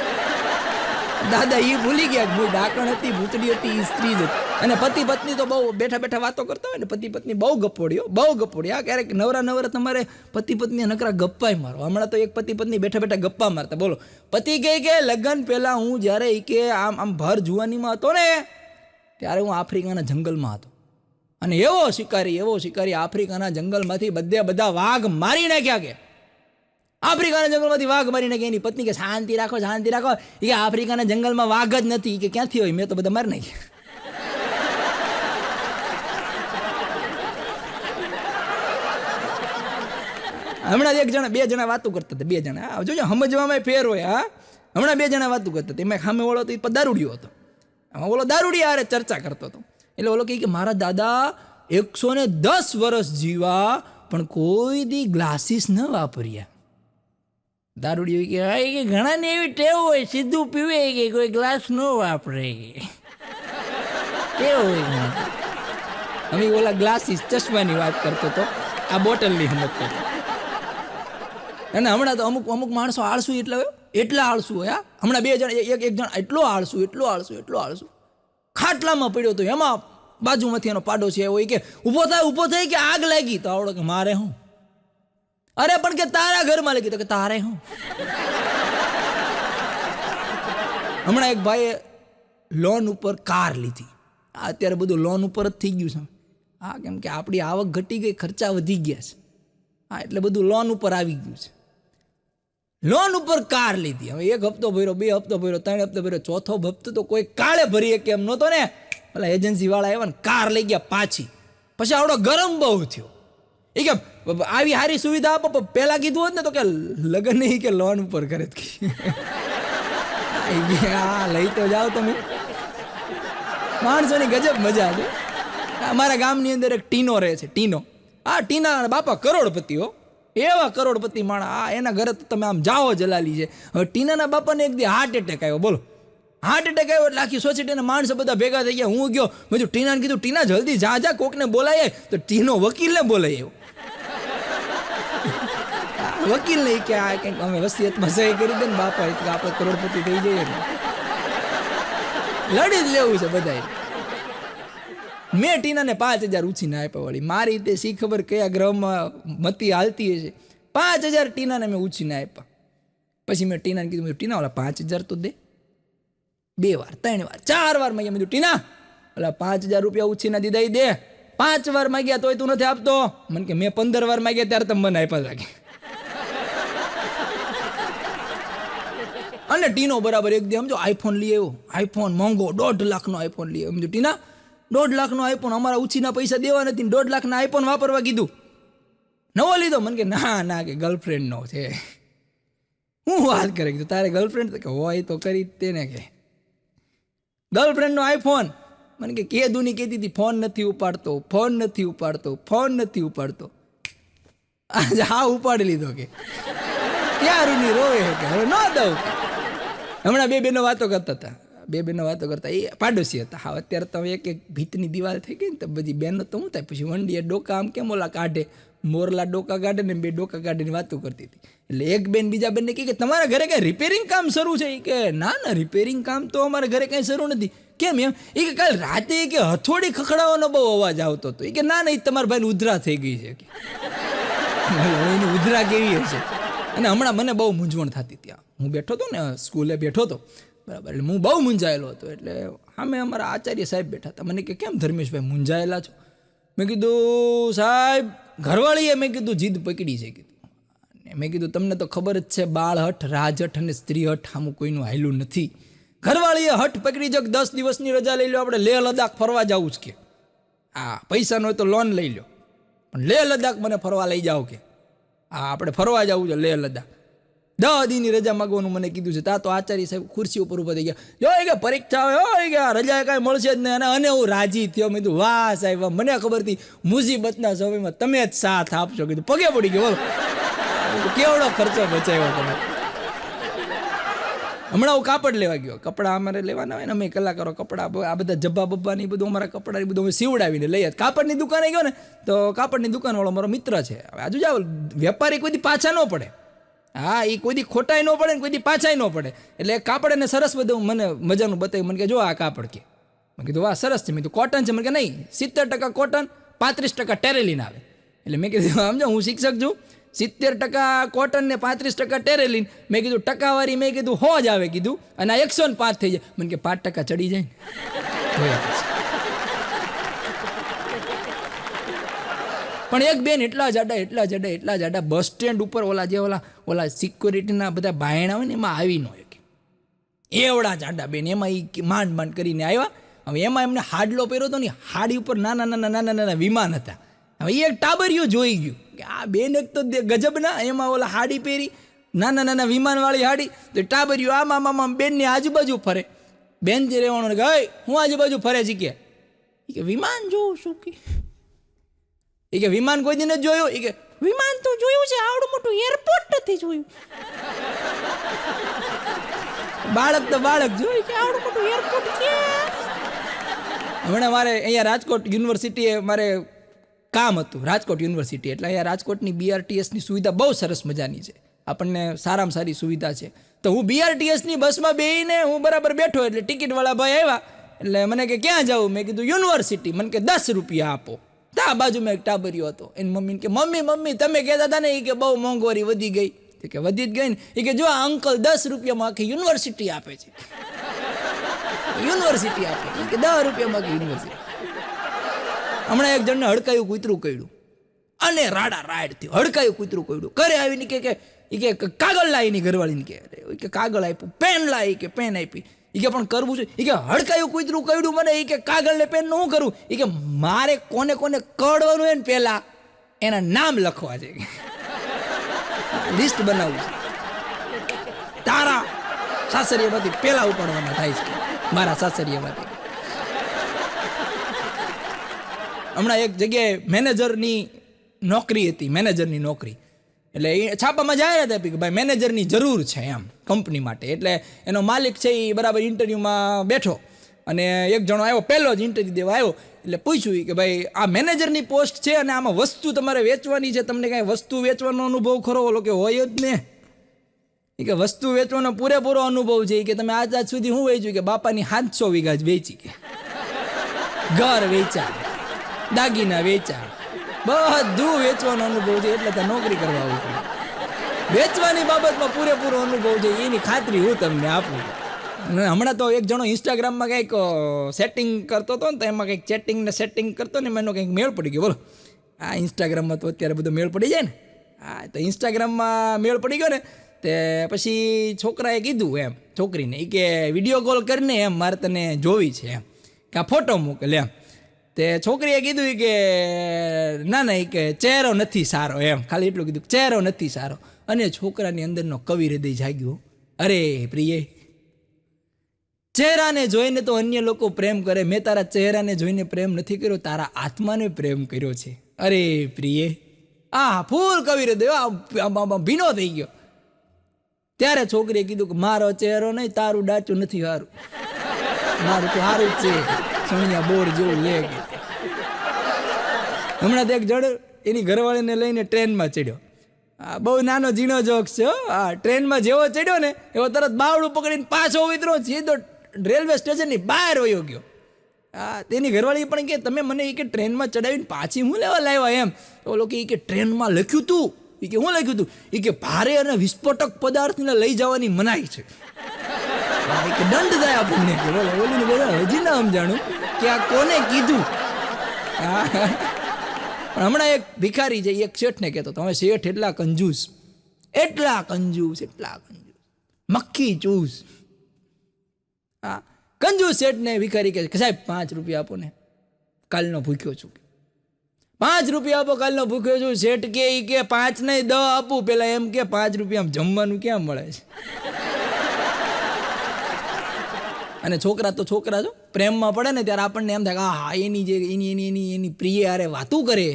દાદા એ ભૂલી ગયા કે ડાકણ હતી, ભૂતડી હતી, એ સ્ત્રી જ હતી. અને પતિ પત્ની તો બહુ બેઠા બેઠા વાતો કરતા હોય ને, પતિ પત્ની બહુ ગપ્પોડી. ક્યારેક નવરા તમારે પતિ પત્ની નકરા ગપ્પાય મારો. હમણાં તો એક પતિ પત્ની બેઠા બેઠા ગપ્પા મારતા. બોલો, પતિ કહે કે લગ્ન પહેલા હું જ્યારે કે આમ ભર જુવાનીમાં હતો ને ત્યારે હું આફ્રિકાના જંગલમાં હતો, અને એવો શિકારી આફ્રિકાના જંગલમાંથી બધા વાઘ મારી નાખ્યા. કે આફ્રિકાના જંગલમાંથી વાઘ મારી નાખ્યા. એની પત્ની કે શાંતિ રાખો. એ કે આફ્રિકાના જંગલમાં વાઘ જ નથી. કે ક્યાંથી હોય? મેં તો બધા મારી નાખ્યા. હમણાં બે જણા વાતો કરતા હતા. 2 જણા જોજો સમજવામાં ફેર હોય. હા, હમણાં 2 જણા વાતો કરતા હતા. એમાં સામે ઓળો તો એ દારૂડિયો હતો. ઓલો દારૂડિયા હારે ચર્ચા કરતો હતો. એટલે ઓલો કહે કે મારા દાદા 110 વર્ષ જીવા પણ કોઈ દી ગ્લાસીસ ન વાપર્યા. દારૂડિયો કે ઘણા ને એવી ટેવ હોય, સીધું પીવે કે કોઈ ગ્લાસ ન વાપરે. કેવું હોય? હવે ઓલા ગ્લાસીસ ચશ્માની વાત કરતો હતો, આ બોટલની સમજતો હતો. અને હમણાં તો અમુક માણસો આળસુ એટલા આળસુ હોય. હમણાં 2 જણ એક જણ એટલો આળસુ ખાટલામાં પડ્યો હતો. એમાં બાજુમાંથી એનો પાડોશી આવ્યો કે ઊભો થાય કે આગ લાગી. તો આવડો કે મારે હું? અરે પણ કે તારા ઘરમાં લાગી. તો કે તારે હું? હમણાં એક ભાઈએ લોન ઉપર કાર લીધી. અત્યારે બધું લોન ઉપર જ થઈ ગયું છે. હા, કેમ કે આપણી આવક ઘટી ગઈ, ખર્ચા વધી ગયા છે. હા, એટલે બધું લોન ઉપર આવી ગયું છે. લોન ઉપર કાર લીધી. હવે 1 હપ્તો ભર્યો, 2 હપ્તો ભર્યો, 3 હપ્તો ભર્યો, 4થો હપ્તો તો કોઈ કાળે ભરીએ કેમ નહોતો ને. પેલા એજન્સી વાળા આવ્યા ને કાર લઈ ગયા પાછી. પછી આવડો ગરમ બહુ થયો. એ કે આવી સારી સુવિધા આપો, પહેલા કીધું હોત ને તો કે લગ્ન નહીં કે લોન ઉપર કરે. હા, લઈ તો જાઓ તમે. માણસોની ગજબ મજા છે. અમારા ગામની અંદર એક ટીનો રહે છે. આ ટીના બાપા કરોડપતિઓ, એવા કરોડપતિ માણસ. એના ઘરે તો તમે આમ જાઓ જલાલી છે. હવે ટીનાના બાપાને એક દી હાર્ટ એટેક આવ્યો. બોલો, હાર્ટ એટેક આવ્યો એટલે આખી સોસાયટીના માણસો બધા ભેગા થઈ ગયા. હું ગયો, મેં ટીનાને કીધું ટીના જલ્દી જા કોકને બોલાય. તો ટીનો વકીલને બોલાય. વકીલ નહીં કે આ કંઈક અમે વસિયતમાં સહી કરી દે ને બાપા, એટલે આપણે કરોડપતિ થઈ જઈએ. લડી જ લેવું છે બધાએ. મેં ટીનાને 5000 ઉછીને આપ્યા. વળી મારી તે શી ખબર કયા ગ્રહમાં મતી હાલતી હશે. 5000 ટીનાને મેં ઉછીને આપ્યા. પછી મેં ટીનાને કીધું ટીના ઓલા 5000 તો દે. 2 વાર 3 વાર 4 વાર માગ્યા. મેં કીધું ટીના ઓલા 5000 રૂપિયા ઉછીના દીધા દે. 5 વાર માગ્યા તોય તું નથી આપતો. મને કે મેં 15 વાર માગ્યા ત્યારે તમે મને આપ્યા લાગે. અને ટીનો બરાબર એક દી સમજો આઈફોન લઈ આવ્યો. આઈફોન મોંઘો 1.5 લાખનો આઈફોન લઈ આવ્યો. સમજો ટીના 1.5 લાખનો આઈફોન, અમારા ઉછીના પૈસા દેવા નથી, 1.5 લાખના આઈફોન વાપરવા કીધું. નવો લીધો? મને કે ના કે ગર્લફ્રેન્ડનો છે. હું વાત કરે કીધું તારે ગર્લફ્રેન્ડ કે હોય તો કરી તેને કે ગર્લફ્રેન્ડનો આઈફોન. મને કે દુની કહેતી હતી ફોન નથી ઉપાડતો. આજે હા ઉપાડી લીધો. કે ક્યાં રૂની રોવે કે હવે ન દઉં. હમણાં 2 બહેનો વાતો કરતા હતા. બે બહેનો વાતો કરતા, એ પાડોશી હતા. હા, અત્યારે તો એક એક ભીતની દિવાલ થઈ ગઈ ને તો બધી બહેનો તો શું થાય, પછી વંડીએ ડોકા આમ કેમ ઓલા કાઢે, મોરલા ડોકા કાઢે ને બે ડોકા કાઢીને વાતો કરતી હતી. એટલે એક બેન બીજા બેનને કે તમારા ઘરે કાંઈ રિપેરિંગ કામ શરૂ છે? કે ના રિપેરિંગ કામ તો અમારા ઘરે કાંઈ શરૂ નથી. કેમ એમ? એ કે કાલે રાતે કે હથોડી ખખડાવવાનો બહુ અવાજ આવતો હતો. એ કે ના એ તમારા ભાઈને ઉધરા થઈ ગઈ છે. એની ઉધરા કેવી હશે? અને હમણાં મને બહુ મૂંઝવણ થતી. ત્યાં હું બેઠો હતો ને, સ્કૂલે બેઠો હતો, બરાબર, એટલે હું બહુ મૂંઝાયેલો હતો. એટલે સામે અમારા આચાર્ય સાહેબ બેઠા હતા. મને કે કેમ ધર્મેશભાઈ મૂંઝાયેલા છો? મેં કીધું સાહેબ ઘરવાળીએ મેં કીધું જીદ પકડી છે કીધું. મેં કીધું તમને તો ખબર જ છે બાળ હઠ, રાજહઠ અને સ્ત્રી હઠ આમું કોઈનું હાયલું નથી. ઘરવાળીએ હઠ પકડી જો 10 દિવસની રજા લઈ લો, આપણે લેહ લદ્દાખ ફરવા જવું જ કે. હા, પૈસાનો હોય તો લોન લઈ લો, પણ લેહ લદ્દાખ મને ફરવા લઈ જાઓ કે. હા, આપણે ફરવા જવું છે લેહ લદ્દાખ. 10 દીની રજા માગવાનું મને કીધું છે. તા તો આચાર્ય સાહેબ ખુરશી ઉપર ઉભા થઈ ગયા. જો કે પરીક્ષા હોય કે રજા કાંઈ મળશે જ નહીં. અને હું રાજી થયો. મેં કીધું વાહ સાહેબ, મને ખબર હતી મુસીબતના સમયમાં તમે જ સાથ આપશો. કીધું પગે પડી ગયો, બોલો કેવડો ખર્ચો બચાવ્યો તમે. હમણાં હું કાપડ લેવા ગયો. કપડાં અમારે લેવાના હોય ને, અમે કલાકારો કપડાં આ બધા જબ્બા બબ્બા ને બધું અમારા કપડાં એ બધું અમે સીવડાવીને લઈએ. કાપડની દુકાને ગયો ને તો કાપડની દુકાનવાળો મારો મિત્ર છે. હવે આજુ જાવ વેપારી કોઈ દી પાછા ન પડે. હા, એ કોઈ દી ખોટાઈ ન પડે ને કોઈ દી પાછાઈ ન પડે. એટલે કાપડ એને સરસ બધું મને મજાનું બતાવ્યું. મને કે જો આ કાપડ કે. મેં કીધું વાહ સરસ છે. મેં કીધું કોટન છે? મને કે નહીં, 70% કોટન, 35% ટેરેલિન આવે. એટલે મેં કીધું સમજો હું શિક્ષક છું, 70% કોટન ને 35% ટેરેલિન. મેં કીધું ટકાવારી મેં કીધું 100 જ આવે કીધું, અને આ 105 થઈ જાય. મને કે 5% ચડી જાય ને. પણ એક બેન એટલા જાડા બસ સ્ટેન્ડ ઉપર ઓલા જે ઓલા સિક્યોરિટીના બધા બાયણા હોય ને એમાં આવી ન હોય. એવડા જાડા બેન, એમાં એ માંડ કરીને આવ્યા. હવે એમાં એમને હાડલો પહેર્યો હતો ને, હાડી ઉપર નાના વિમાન હતા. હવે એક ટાબરિયું જોઈ ગયું કે આ બેન એક તો ગજબના, એમાં ઓલા હાડી પહેરી નાના વિમાનવાળી હાડી. તો ટાબરિયું આમાં બેનની આજુબાજુ ફરે. બેન જે રહેવાનું કે હું આજુબાજુ ફરે છે કે વિમાન જોઉં શું કે વિમાન કોઈ દિન જ જોયું? કે વિમાન તો જોયું છે, આવડું મોટું એરપોર્ટ નથી જોયું. બાળક તો બાળક જોયું કે આવડું મોટું એરપોર્ટ છે. હમણાં મારે અહીંયા રાજકોટ યુનિવર્સિટીએ મારે કામ હતું, રાજકોટ યુનિવર્સિટી. એટલે અહીંયા રાજકોટની BRTSની સુવિધા બહુ સરસ મજાની છે, આપણને સારામાં સારી સુવિધા છે. તો હું BRTSની બસમાં બેસીને હું બરાબર બેઠો, એટલે ટિકિટવાળા ભાઈ આવ્યા. એટલે મને કે ક્યાં જાઉં? મેં કીધું યુનિવર્સિટી. મને કે 10 રૂપિયા આપો. તા બાજુમાં એક ટાબરિયો હતો. એની મમ્મીને કે મમ્મી તમે કહેતા હતા ને એ કે બહુ મોંઘવારી વધી ગઈ. કે વધી જ ગઈ ને. એ કે જો આ અંકલ 10 રૂપિયામાં આખી યુનિવર્સિટી આપે છે. યુનિવર્સિટી આપે કે 10 રૂપિયામાં આખી યુનિવર્સિટી. હમણાં એક જણને હડકાયું કૂતરું કર્યું અને રાડ થયું. હડકાયું કૂતરું કર્યું. ઘરે આવીને કે કાગળ લાવીને ઘરવાળીને કે કાગળ આપ્યું, પેન લાવી કે પેન આપી. એ કે પણ કરવું છે? એ કે હડકાયું કૂતરું કર્યું મને. એ કે કાગળ ને પેન નું કરું? એ કે મારે કોને કડવાનું હોય ને પેલા એના નામ લખવા છે, લિસ્ટ બનાવવું છે. તારા સાસરિયામાંથી પેલા ઉપાડવાના થાય છે, મારા સાસરિયામાંથી. હમણાં એક જગ્યાએ મેનેજરની નોકરી હતી, મેનેજરની નોકરી. એટલે એ છાપામાં જાહેરાત આપી કે ભાઈ મેનેજરની જરૂર છે એમ કંપની માટે. એટલે એનો માલિક છે એ બરાબર ઇન્ટરવ્યૂમાં બેઠો, અને એક જણો આવ્યો, પહેલો જ ઇન્ટરવ્યૂ દેવા આવ્યો. એટલે પૂછ્યું કે ભાઈ આ મેનેજરની પોસ્ટ છે અને આમાં વસ્તુ તમારે વેચવાની છે, તમને કાંઈ વસ્તુ વેચવાનો અનુભવ ખરો? ઓલો કે હોય જ ને. એ કે વસ્તુ વેચવાનો પૂરેપૂરો અનુભવ છે. કે તમે આજ સુધી શું વેચ્યું? કે બાપાની 700 વીઘા જ વેચી. કે ઘર વેચા, દાગીના વેચા, બધું વેચવાનો અનુભવ છે. એટલે ત્યાં નોકરી કરવા આવું પડે. વેચવાની બાબતમાં પૂરેપૂરો અનુભવ છે, એની ખાતરી હું તમને આપું. હમણાં તો એક જણો ઇન્સ્ટાગ્રામમાં કંઈક સેટિંગ કરતો હતો ને, તો એમાં કંઈક ચેટિંગ ને સેટિંગ કરતો ને, એનો કંઈક મેળ પડી ગયો. બોલો, આ ઇન્સ્ટાગ્રામમાં તો અત્યારે બધો મેળ પડી જાય ને. હા, તો ઇન્સ્ટાગ્રામમાં મેળ પડી ગયો ને, તે પછી છોકરાએ કીધું એમ છોકરીને, એ કે વિડીયો કોલ કરીને એમ મારે તને જોવી છે એમ, કે આ ફોટો મોકલ એમ. તે છોકરીએ કીધું કે ના એ કે ચહેરો નથી સારો એમ, ખાલી એટલું કીધું, ચહેરો નથી સારો. અને છોકરાની અંદરનો કવિ હૃદય જાગ્યો. અરે પ્રિય, ચહેરાને જોઈને તો અન્ય લોકો પ્રેમ કરે, મેં તારા ચહેરાને જોઈને પ્રેમ નથી કર્યો, તારા આત્માને પ્રેમ કર્યો છે. અરે પ્રિય, આ ફૂલ કવિ હૃદય ભીનો થઈ ગયો. ત્યારે છોકરીએ કીધું કે મારો ચહેરો નહીં, તારું ડાચું નથી સારું. મારું તો સારું જ છે, સણિયા બોર જેવું લે. હમણાં તો એક જણ એની ઘરવાળીને લઈને ટ્રેનમાં ચડ્યો. બહુ નાનો ઝીણો જોક્સ છે. ટ્રેનમાં જેવો ચડ્યો ને એવો તરત બાવડું પકડીને પાછો વિતરો સીધો રેલવે સ્ટેશનની બહાર વયો ગયો. તેની ઘરવાળી પણ કે તમે મને એ કે ટ્રેનમાં ચડાવીને પાછી હું લેવા લાવ્યા એમ. તો ઓલો કે ટ્રેનમાં લખ્યું તું. એ કે હું લખ્યું તું? એ કે ભારે અને વિસ્ફોટક પદાર્થને લઈ જવાની મનાઈ છે. કે દંડ થાય આપણને. ઓલીને બધા હજી ના સમજાણું કે આ કોને કીધું. પણ હમણાં એક ભિખારી છે, એક શેઠને કહેતો તમે શેઠ એટલા કંજૂસ, એટલા કંજૂસ, એટલા કંજૂસ, મક્ખી ચૂસ. હા, કંજૂસ શેઠને ભિખારી કહે સાહેબ 5 રૂપિયા આપો ને, કાલનો ભૂખ્યો છું. 5 રૂપિયા આપો, કાલનો ભૂખ્યો છું. શેઠ કે 5 નહીં 10 આપું. પેલા એમ કે 5 રૂપિયા જમવાનું ક્યાં મળે છે. અને છોકરા તો છોકરા છો, પ્રેમમાં પડે ને ત્યારે આપણને એમ થાય કે હા એની જે એની પ્રિય અરે વાતું કરે,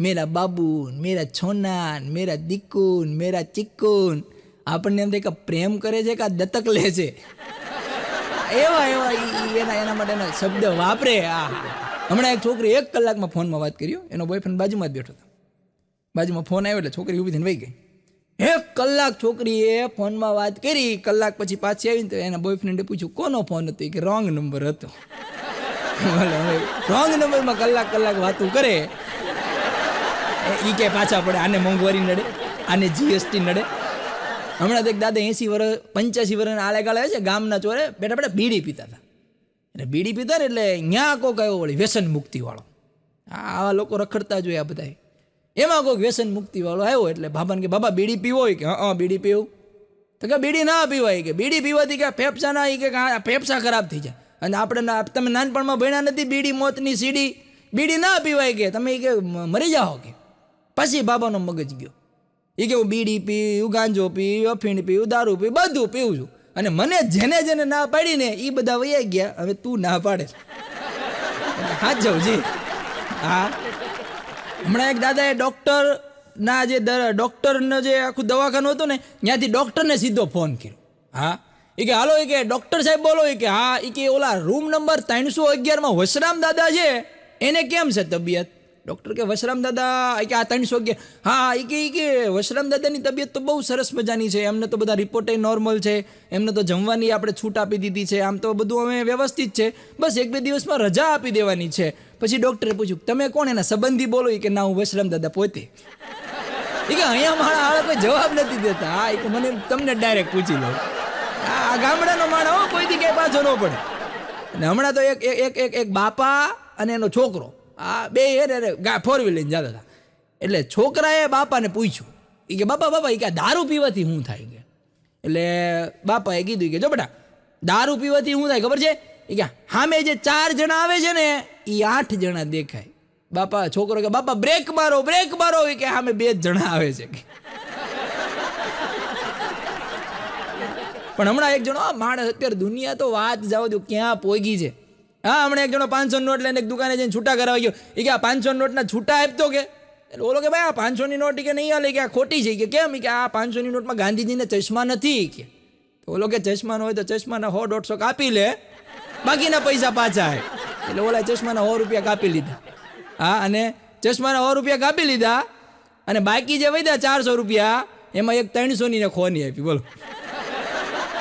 મેરા બાબુ, મેરા છોના, મેરા દીકુન, મેરા ચિક્કુન. આપણને એમ થાય કે પ્રેમ કરે છે કે દત્તક લે છે. એવા એના માટેના શબ્દ વાપરે. હમણાં એક છોકરી 1 કલાકમાં ફોનમાં વાત કર્યો, એનો બોયફ્રેન્ડ બાજુમાં જ બેઠો હતો. બાજુમાં ફોન આવ્યો એટલે છોકરી ઊભી થઈને વહી ગઈ. 1 કલાક છોકરીએ ફોનમાં વાત કરી. કલાક પછી પાછી આવીને તો એના બોયફ્રેન્ડે પૂછ્યું કોનો ફોન હતો? કે રોંગ નંબર હતો. રોંગ નંબરમાં કલાક વાતું કરે. એ કે પાછા પડે, આને મોંઘવારી નડે, આને જીએસટી નડે. હમણાં તો એક દાદા 80 વર્ષ 85 વર્ષના આલે ગાળે છે, ગામના ચોરે બેઠા બીડી પીતા હતા. એટલે બીડી પીતા ને એટલે ન્યા કોક આવ્યો વળી વ્યસન મુક્તિ વાળો. આવા લોકો રખડતા જોયા બધા. એમાં કોઈક વ્યસન મુક્તિ વાળો આવ્યો એટલે બાબાને કે બાબા બીડી પીવો હોય? કે હા બીડી પીવું. તો કે બીડી ના પીવાય. કે બીડી પીવાથી કે ફેફસાના કે ફેફસા ખરાબ થઈ જાય. અને આપણે તમે નાનપણમાં ભણ્યા નથી બીડી મોતની સીડી? બીડી ના પીવાય કે તમે કે મરી જાઓ. કે પછી બાબાનો મગજ ગયો. એ કે હું બીડી પીવું, ગાંજો પીવું, અફીણ પીવું, દારૂ પીવું, બધું પીવું છું. અને મને જેને ના પાડીને એ બધા વૈયા ગયા. હવે તું ના પાડે. હા જવજી. હા, હમણાં એક દાદાએ ડૉક્ટરના જે ડૉક્ટરનો જે આખું દવાખાનું હતું ને ત્યાંથી ડૉક્ટરને સીધો ફોન કર્યો. હા, એ કે હાલો, એ કે ડૉક્ટર સાહેબ બોલો. એ કે હા. એ કે ઓલા રૂમ નંબર 311માં વશરામ દાદા છે એને કેમ છે તબિયત? ડૉક્ટર કે વશરામ દાદા કે આ 311? હા, એ કે વશરામ દાદાની તબિયત તો બહુ સરસ મજાની છે. એમને તો બધા રિપોર્ટે નોર્મલ છે. એમને તો જમવાની આપણે છૂટ આપી દીધી છે. આમ તો બધું અમે વ્યવસ્થિત છે. બસ 1-2 દિવસમાં રજા આપી દેવાની છે. પછી ડૉક્ટરે પૂછ્યું તમે કોણ? એના સંબંધી બોલો. કે ના, હું વશરામ દાદા પોતે. એ કે અહીંયા મારા હાલ કોઈ જવાબ નથી દેતા. હા, એ કે મને તમને ડાયરેક્ટ પૂછી લો. આ ગામડાનો માણસ કોઈ દી ક્યાંય પાછો ન પડે. અને હમણાં તો એક બાપા અને એનો છોકરો બે 4 વ્હીલ લઈને જતા હતા. એટલે છોકરાએ બાપાને પૂછ્યું. એ કે બાપા એ કે દારૂ પીવાથી શું થાય? કે એટલે બાપાએ કીધું કે જો બેટા, દારૂ પીવાથી શું થાય ખબર છે? એ કે સામે જે 4 જણા આવે છે ને એ 8 જણા દેખાય. છોકરો કે બાપા બ્રેક મારો. એ કે સામે 2 જણા આવે છે. પણ હમણાં એક જણો માણસ, અત્યારે દુનિયા તો વાત જાવ દો ક્યાં પોગી છે. હા, હમણાં એક જણો 500 નોટ લઈને એક દુકાને જઈને છૂટા કરાવી ગયો. એ કે આ 500 નોટના છૂટા આપતો. કે એટલે ઓલો કે ભાઈ આ 500ની નોટ કે નહીં હાલે, કે આ ખોટી છે. કે કેમ? કે આ 500ની નોટમાં ગાંધીજીને ચશ્મા નથી. કે ઓલો કે ચશ્માનો હોય તો ચશ્માના 100-150 કાપી લે, બાકીના પૈસા પાછા આવે. એટલે ઓલા ચશ્માના 100 રૂપિયા કાપી લીધા. હા, અને ચશ્માના 100 રૂપિયા કાપી લીધા અને બાકી જે વધ્યા 400 રૂપિયા એમાં એક 300ની ને ખોની આપી. બોલો.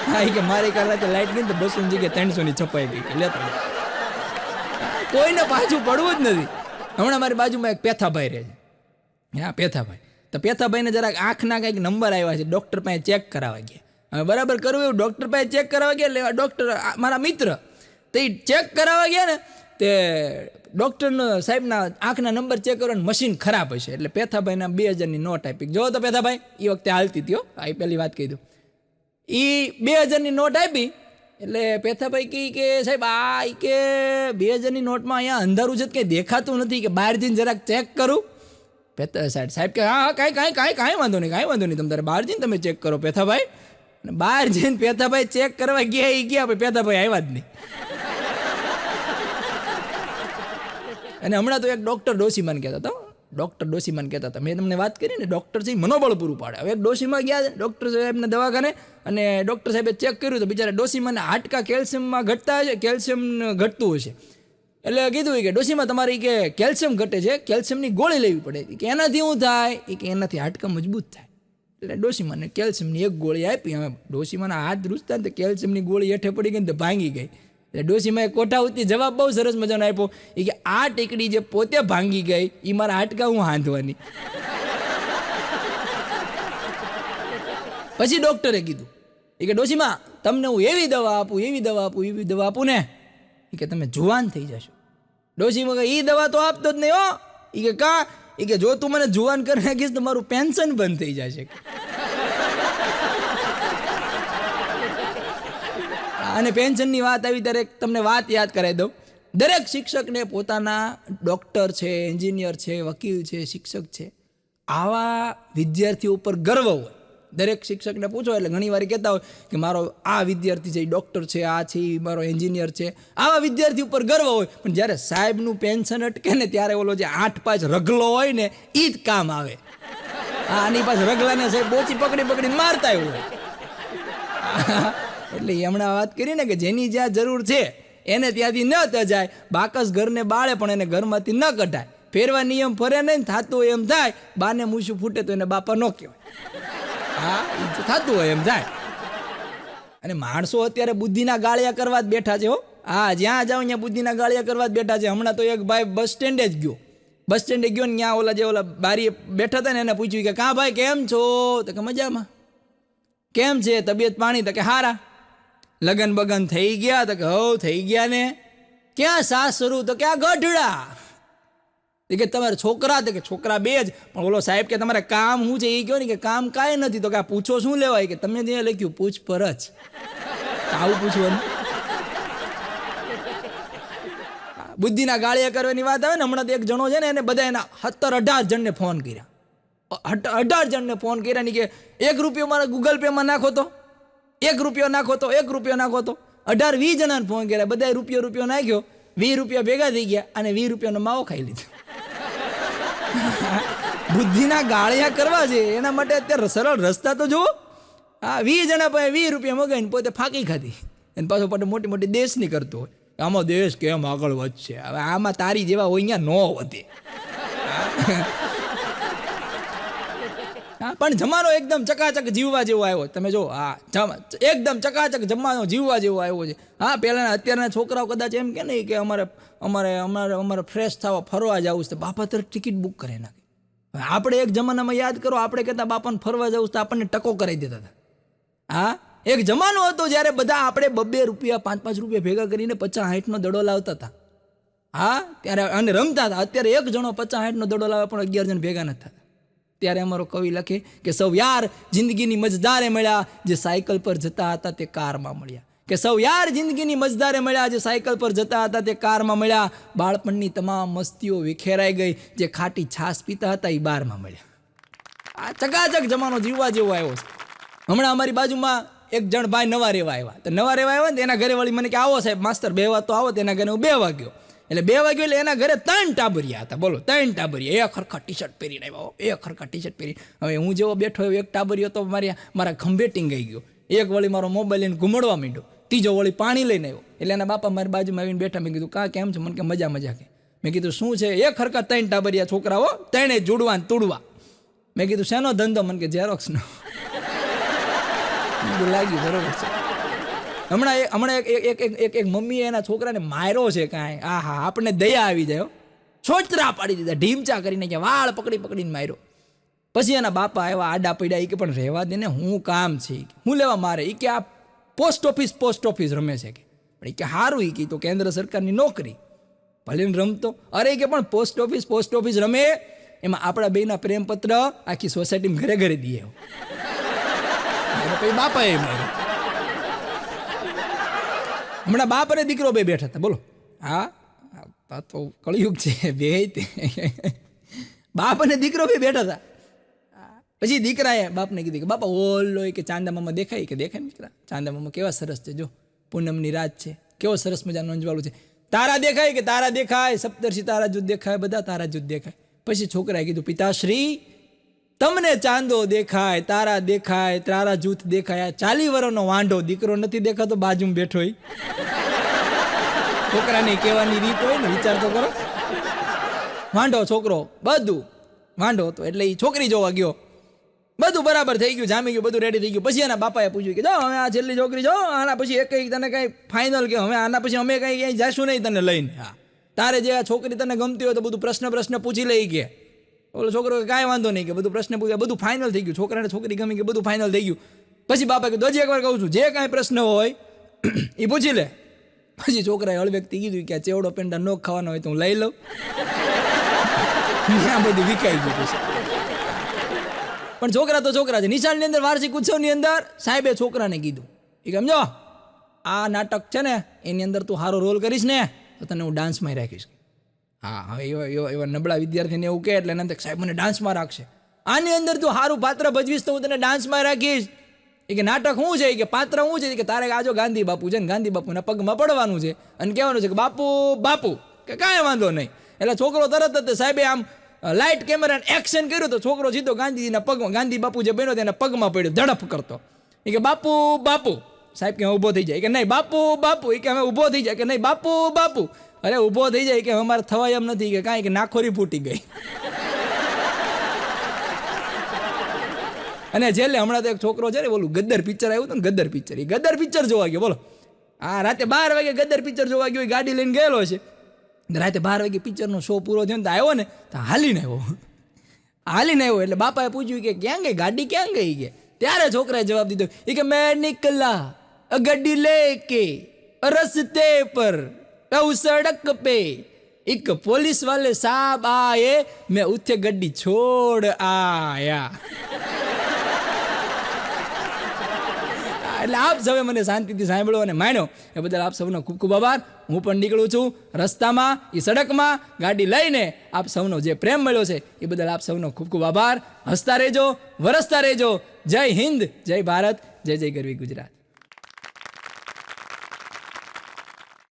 હા, એ કે મારી કાલે લાઈટ ગઈ તો 200ની જગ્યાએ 300ની છપાઈ ગઈ. લેતા કોઈને પાછું પડવું જ નથી. હમણાં મારી બાજુમાં એક પેથાભાઈ રહે છે. હા, પેથાભાઈ. તો પેથાભાઈને જરાક આંખના કંઈક નંબર આવ્યા છે. ડૉક્ટર પાસે ચેક કરાવવા ગયા. હવે બરાબર કરવું એવું ડૉક્ટર પાસે ચેક કરાવવા ગયા. એટલે ડૉક્ટર મારા મિત્ર તો એ ચેક કરાવવા ગયા ને તે ડૉક્ટરનો સાહેબના આંખના નંબર ચેક કરવાનું મશીન ખરાબ હશે. એટલે પેથાભાઈના 2000ની નોટ આપી. જો તો પેથાભાઈ એ વખતે હાલતી હતી. આ પહેલી વાત કહી દઉં. એ 2000ની નોટ આપી એટલે પેથાભાઈ કે સાહેબ આ કે 2000ની નોટમાં અહીંયા અંધારું છે કંઈ દેખાતું નથી. કે બહાર જઈને જરાક ચેક કરું. સાહેબ કે હા કાંઈ વાંધો નહીં તમે તારે બહાર જઈને તમે ચેક કરો પેથાભાઈ. અને બહાર જઈને પેથાભાઈ ચેક કરવા ગયા ભાઈ પેથાભાઈ આવ્યા જ નહીં. અને હમણાં તો એક ડૉક્ટર ડોશીમાને કહેતા હતા ડૉક્ટર ડોશીમાને કહેતા હતા, મેં તમને વાત કરી ને, ડૉક્ટર છે મનોબળ પૂરું પાડે. હવે એક ડોશીમાં ગયા ડૉક્ટર સાહેબના દવાખાને, અને ડૉક્ટર સાહેબે ચેક કર્યું તો બિચારા ડોશીમાને હાડકા કેલ્શિયમમાં ઘટતા હશે, કેલ્શિયમ ઘટતું હશે. એટલે કીધું કે ડોશીમાં તમારી કે કેલ્શિયમ ઘટે છે, કેલ્શિયમની ગોળી લેવી પડે. કે એનાથી શું થાય? કે એનાથી હાડકા મજબૂત થાય. એટલે ડોશીમાને કેલ્શિયમની એક ગોળી આપી. હવે ડોશીમાના હાથ રૂસતા ને તો કેલ્શિયમની ગોળી હેઠે પડી ગઈ ને તો ભાંગી ગઈ. એટલે ડોશીમાએ કોઠાવતી જવાબ બહુ સરસ મજાનો આપ્યો. એ કે આ ટીકડી જે પોતે ભાંગી ગઈ એ મારા હાડકા હું હાંધવાની. પછી ડૉક્ટરે કીધું એ કે ડોશીમા તમને હું એવી દવા આપું ને એ કે તમે જુવાન થઈ જશો. ડોશીમા કે એ દવા તો આપતો જ નહીં હો. એ કે કા? એ કે જો તું મને જુવાન કરી નાખીશ તો મારું પેન્શન બંધ થઈ જશે. અને પેન્શનની વાત આવી ત્યારે તમને વાત યાદ કરાવી દઉં. દરેક શિક્ષકને પોતાના ડૉક્ટર છે, એન્જિનિયર છે, વકીલ છે, શિક્ષક છે, આવા વિદ્યાર્થીઓ ઉપર ગર્વ હોય. દરેક શિક્ષકને પૂછો એટલે ઘણી વાર કહેતા હોય કે મારો આ વિદ્યાર્થી છે, ડૉક્ટર છે, આ છે, મારો એન્જિનિયર છે. આવા વિદ્યાર્થી ઉપર ગર્વ હોય. પણ જ્યારે સાહેબનું પેન્શન અટકે ને ત્યારે ઓલો જે 8-5 રગલો હોય ને એ જ કામ આવે. આની પાસે રગલાને સાહેબ બોચી પકડીને મારતા હોય. એટલે હમણાં વાત કરી ને કે જેની જ્યાં જરૂર છે એને ત્યાંથી ન તજાય. બાકસ ઘરને બાળે પણ એને ઘરમાંથી ન કઢાય. ફેરવા નિયમ ફરે નહીં, થતું હોય એમ થાય. બાને મૂછું ફૂટે તો એને બાપા ન કહેવાય. હા, એ થતું હોય એમ થાય. અને માણસો અત્યારે બુદ્ધિના ગાળિયા કરવા જ બેઠા છે હો. હા, જ્યાં જાઓ ત્યાં બુદ્ધિના ગાળિયા કરવા જ બેઠા છે. હમણાં તો એક ભાઈ બસ સ્ટેન્ડે જ ગયો ને ત્યાં ઓલા બારીએ બેઠા હતા ને એને પૂછ્યું કે કાં ભાઈ કેમ છો? તો કે મજામાં. કેમ છે તબિયત પાણી? તો કે હારા. લગન બગન થઈ ગયા? તો કે હવ થઈ ગયા ને. ક્યાં સાસરું? તો કે આ ગઢડા. કે તમારા છોકરા? તો કે છોકરા 2 જ. પણ ઓલો સાહેબ કે તમારે કામ શું છે એ કહો ને. કે કામ કાંઈ નથી. તો કે આ પૂછો શું લેવાય? કે તમે જે લખ્યું પૂછપરછ. આવું પૂછવાનું. બુદ્ધિના ગાળિયા કરવાની વાત આવે ને, હમણાં તો એક જણો છે ને એને બધા એના 17-18 જણને ફોન કર્યા. 18 જણને ફોન કર્યા ની કે 1 રૂપિયો મારા ગૂગલ પેમાં નાખો તો, 1 રૂપિયો નાખો તો, 1 રૂપિયો નાખો તો. 18-20 જણાને ફોન કર્યા. બધાએ રૂપિયો નાખ્યો. 20 રૂપિયા ભેગા થઈ ગયા અને 20 રૂપિયાનો માવો ખાઈ લીધો. બુદ્ધિના ગાળિયા કરવા છે એના માટે અત્યારે સરળ રસ્તા તો જુઓ. હા, 20 જણા પાસે 20 રૂપિયા મગાવીને પોતે ફાંકી ખાધી. અને પાછો પાછો મોટી દેશની કરતો હોય. આમાં દેશ કેમ આગળ વધશે? હવે આમાં તારી જેવા હોય અહીંયા ન વધે. હા, પણ જમાનો એકદમ ચકાચક જીવવા જેવો આવ્યો. તમે જો, હા, એકદમ ચકાચક જમાનો જીવવા જેવો આવ્યો છે. હા, પહેલાના અત્યારના છોકરાઓ કદાચ એમ કે નહીં કે અમારે ફ્રેશ થવા ફરવા જવું છે, બાપા તરફ ટિકિટ બુક કરી નાખે. આપણે એક જમાનામાં યાદ કરો, આપણે કહેતા બાપાને ફરવા જવું તો આપણને ટકો કરાવી દેતા હતા. હા, એક જમાનો હતો જ્યારે બધા આપણે 2 રૂપિયા 5 રૂપિયા ભેગા કરીને 50-60નો દડો લાવતા હતા. હા, ત્યારે અને રમતા હતા. અત્યારે એક જણો 50-60નો દડો લાવે પણ 11 જણ ભેગા નથી થતા. ત્યારે અમારો કવિ લખે કે સૌ યાર જિંદગીની મજદારે મળ્યા જે સાયકલ પર જતા હતા તે કારમાં મળ્યા. કે સૌ યાર જિંદગીની મજદારે મળ્યા જે સાયકલ પર જતા હતા તે કારમાં મળ્યા. બાળપણની તમામ મસ્તીઓ વિખેરાઈ ગઈ જે ખાટી છાશ પીતા હતા એ બારમાં મળ્યા. આ ચકાચક જમાનો જીવવા જેવો આવ્યો છે. હમણાં અમારી બાજુમાં એક જણ ભાઈ નવા રહેવા આવ્યા ને એના ઘરે વળી મને કે આવો સાહેબ માસ્તર બેહવા તો આવો. તેના ઘરે હું 2 વાગ્યો. એટલે 2 વાગ્યો એટલે એના ઘરે 3 ટાબરિયા હતા. બોલો, 3 ટાબરિયા. એક હરખા ટી-શર્ટ પહેરીને આવ્યા, એક હરખા ટી-શર્ટ પહેરી. હવે હું જેવો બેઠો એક ટાબરિયો તો મારા ખંભે ટીંગાઈ ગયો. એક વળી મારો મોબાઈલ લઈને ઘૂમડવા માંડ્યો. ત્રીજો વળી પાણી લઈને આવ્યો. એટલે એના બાપા મારી બાજુમાં આવીને બેઠા. મેં કીધું કાં કેમ છે? મને કે મજા કે. મેં કીધું શું છે? એક હરખા 3 ટાબરિયા છોકરાઓ, 3 જોડવા તોડવા. મેં કીધું શેનો ધંધો? મને કે ઝેરોક્સનો. લાગ્યું બરોબર છે. હમણાં એક મમ્મીએ એના છોકરાને માર્યો છે કાંઈ. હા, આપણને દયા આવી જાય. છોતરા પાડી દીધા, ઢીમચા કરીને કે વાળ પકડીને માર્યો. પછી એના બાપા આવ્યા, આડા પડ્યા. એ કે પણ રહેવા દે ને, હું કામ છે, હું લેવા મારે? એ કે આ પોસ્ટ ઓફિસ રમે છે કે. પણ એ કે સારું. એ કે તો કેન્દ્ર સરકારની નોકરી, ભલે રમતો. અરે કે પણ પોસ્ટ ઓફિસ રમે એમાં આપણા બેના પ્રેમપત્ર આખી સોસાયટીમાં ઘરે દઈએ. પછી બાપા એ માર્યો. હમણાં બાપ અને દીકરો 2 બેઠા હતા. બોલો, હા તો કળિયુગ છે. 2 બાપ અને દીકરો 2 બેઠા હતા. પછી દીકરાએ બાપને કીધું કે બાપા ઓલો કે ચાંદા મામા દેખાય? કે દેખાય ને દીકરા, ચાંદા મામા કેવા સરસ છે. જો પૂનમની રાત છે, કેવો સરસ મજાનું અંજવાળું છે. તારા દેખાય? કે તારા દેખાય. સપ્તર્ષિ તારા જુદ દેખાય, બધા તારા જુદ દેખાય. પછી છોકરાએ કીધું, પિતાશ્રી, તમને ચાંદો દેખાય, તારા જૂથ દેખાય, 40 વર્ષનો વાંઢો દીકરો નથી દેખાતો બાજુમાં બેઠો હોય. છોકરાની કહેવાની રીત હોય ને, વિચાર તો કરો. વાંઢો છોકરો, બધું વાંઢો હતો એટલે એ છોકરી જોવા ગયો. બધું બરાબર થઈ ગયું, જામી ગયું, બધું રેડી થઈ ગયું. પછી એના બાપાએ પૂછ્યું કે જો હવે આ છેલ્લી છોકરી જો, આના પછી એક તને કઈ ફાઇનલ કે હવે આના પછી અમે કઈ ક્યાંય જાશું નહીં તને લઈને. હા, તારે જે આ છોકરી તને ગમતી હોય તો બધું પ્રશ્ન પૂછી લઈ કે. ઓલો છોકરો કાંઈ વાંધો નહીં કે બધું પ્રશ્ન પૂછ્યા, બધું ફાઇનલ થઈ ગયું. છોકરાને છોકરી ગમી કે બધું ફાઇનલ થઈ ગયું. પછી બાપા કીધું, હજી એકવાર કહું છું, જે કાંઈ પ્રશ્ન હોય એ પૂછી લે. પછી છોકરાએ હળવેકથી કીધું કે આ ચેવડો પેંડા નો ખાવાનો હોય તો હું લઈ લઉં. આ બધું વિકાઈ ગયું પછી. પણ છોકરા તો છોકરા છે. નિશાળની અંદર વાર્ષિક ઉત્સવની અંદર સાહેબે છોકરાને કીધું કે સમજો આ નાટક છે ને એની અંદર તું સારો રોલ કરીશ ને તો તને હું ડાન્સમાં રાખીશ. હા, હવે એવા નબળા વિદ્યાર્થીને એવું કહે એટલે એને સાહેબ મને ડાન્સમાં રાખશે. આની અંદર તું સારું પાત્ર ભજવીશ તો હું તને ડાન્સમાં રાખીશ. એ કે નાટક શું છે કે પાત્ર શું છે કે તારે આજો ગાંધી બાપુ છે ને ગાંધી બાપુના પગમાં પડવાનું છે અને કહેવાનું છે કે બાપુ બાપુ, કે કાંઈ વાંધો નહીં. એટલે છોકરો તરત જ સાહેબે આમ લાઇટ કેમેરા એક્શન કર્યું તો છોકરો સીધો ગાંધીજીના પગમાં, ગાંધી બાપુ જે બન્યો તેના પગમાં પડ્યો ઝડપ કરતો. એ કે બાપુ બાપુ. સાહેબ કે ઊભો થઈ જાય કે નહીં બાપુ બાપુ. એ કે અમે ઊભો થઈ જાય કે નહીં બાપુ બાપુ. અરે ઊભો થઈ જાય કે અમારે થવાય એમ નથી કે કાંઈ કે નાખોરી ફૂટી ગઈ. અને છેલ્લે હમણાં તો એક છોકરો છે ને બોલું ગદ્દર પિક્ચર આવ્યું હતું ને, ગદ્દર પિક્ચર, એ ગદ્દર પિક્ચર જોવા ગયો. બોલો, હા રાતે 12 વાગે ગદ્દર પિક્ચર જોવા ગયો, ગાડી લઈને ગયેલો છે. રાતે 12 વાગે પિક્ચરનો શો પૂરો થયો ને તો આવ્યો ને તો હાલીને આવ્યો. એટલે બાપાએ પૂછ્યું કે ક્યાં ગઈ ગાડી, ક્યાં ગઈ કે. ત્યારે છોકરાએ જવાબ દીધો એ કે મેં નિકલા ગાડી લેકે રસ્તે પર સડક પે એક પોલીસ વાલે સાहब आए मैं उठे गड्डी छोड़ आया. એટલે આપ સૌએ મને શાંતિથી સાંભળ્યો અને માન્યો એ બદલ આપ સૌનો ખૂબ ખૂબ આભાર. હું પણ નીકળું છું રસ્તામાં, એ સડકમાં ગાડી લઈને. આપ સૌનો જે પ્રેમ મળ્યો છે એ બદલ આપ સૌનો ખૂબ ખૂબ આભાર. હસતા રહેજો, વરસતા રહેજો. જય હિન્દ, જય ભારત, જય જય ગરવી ગુજરાત.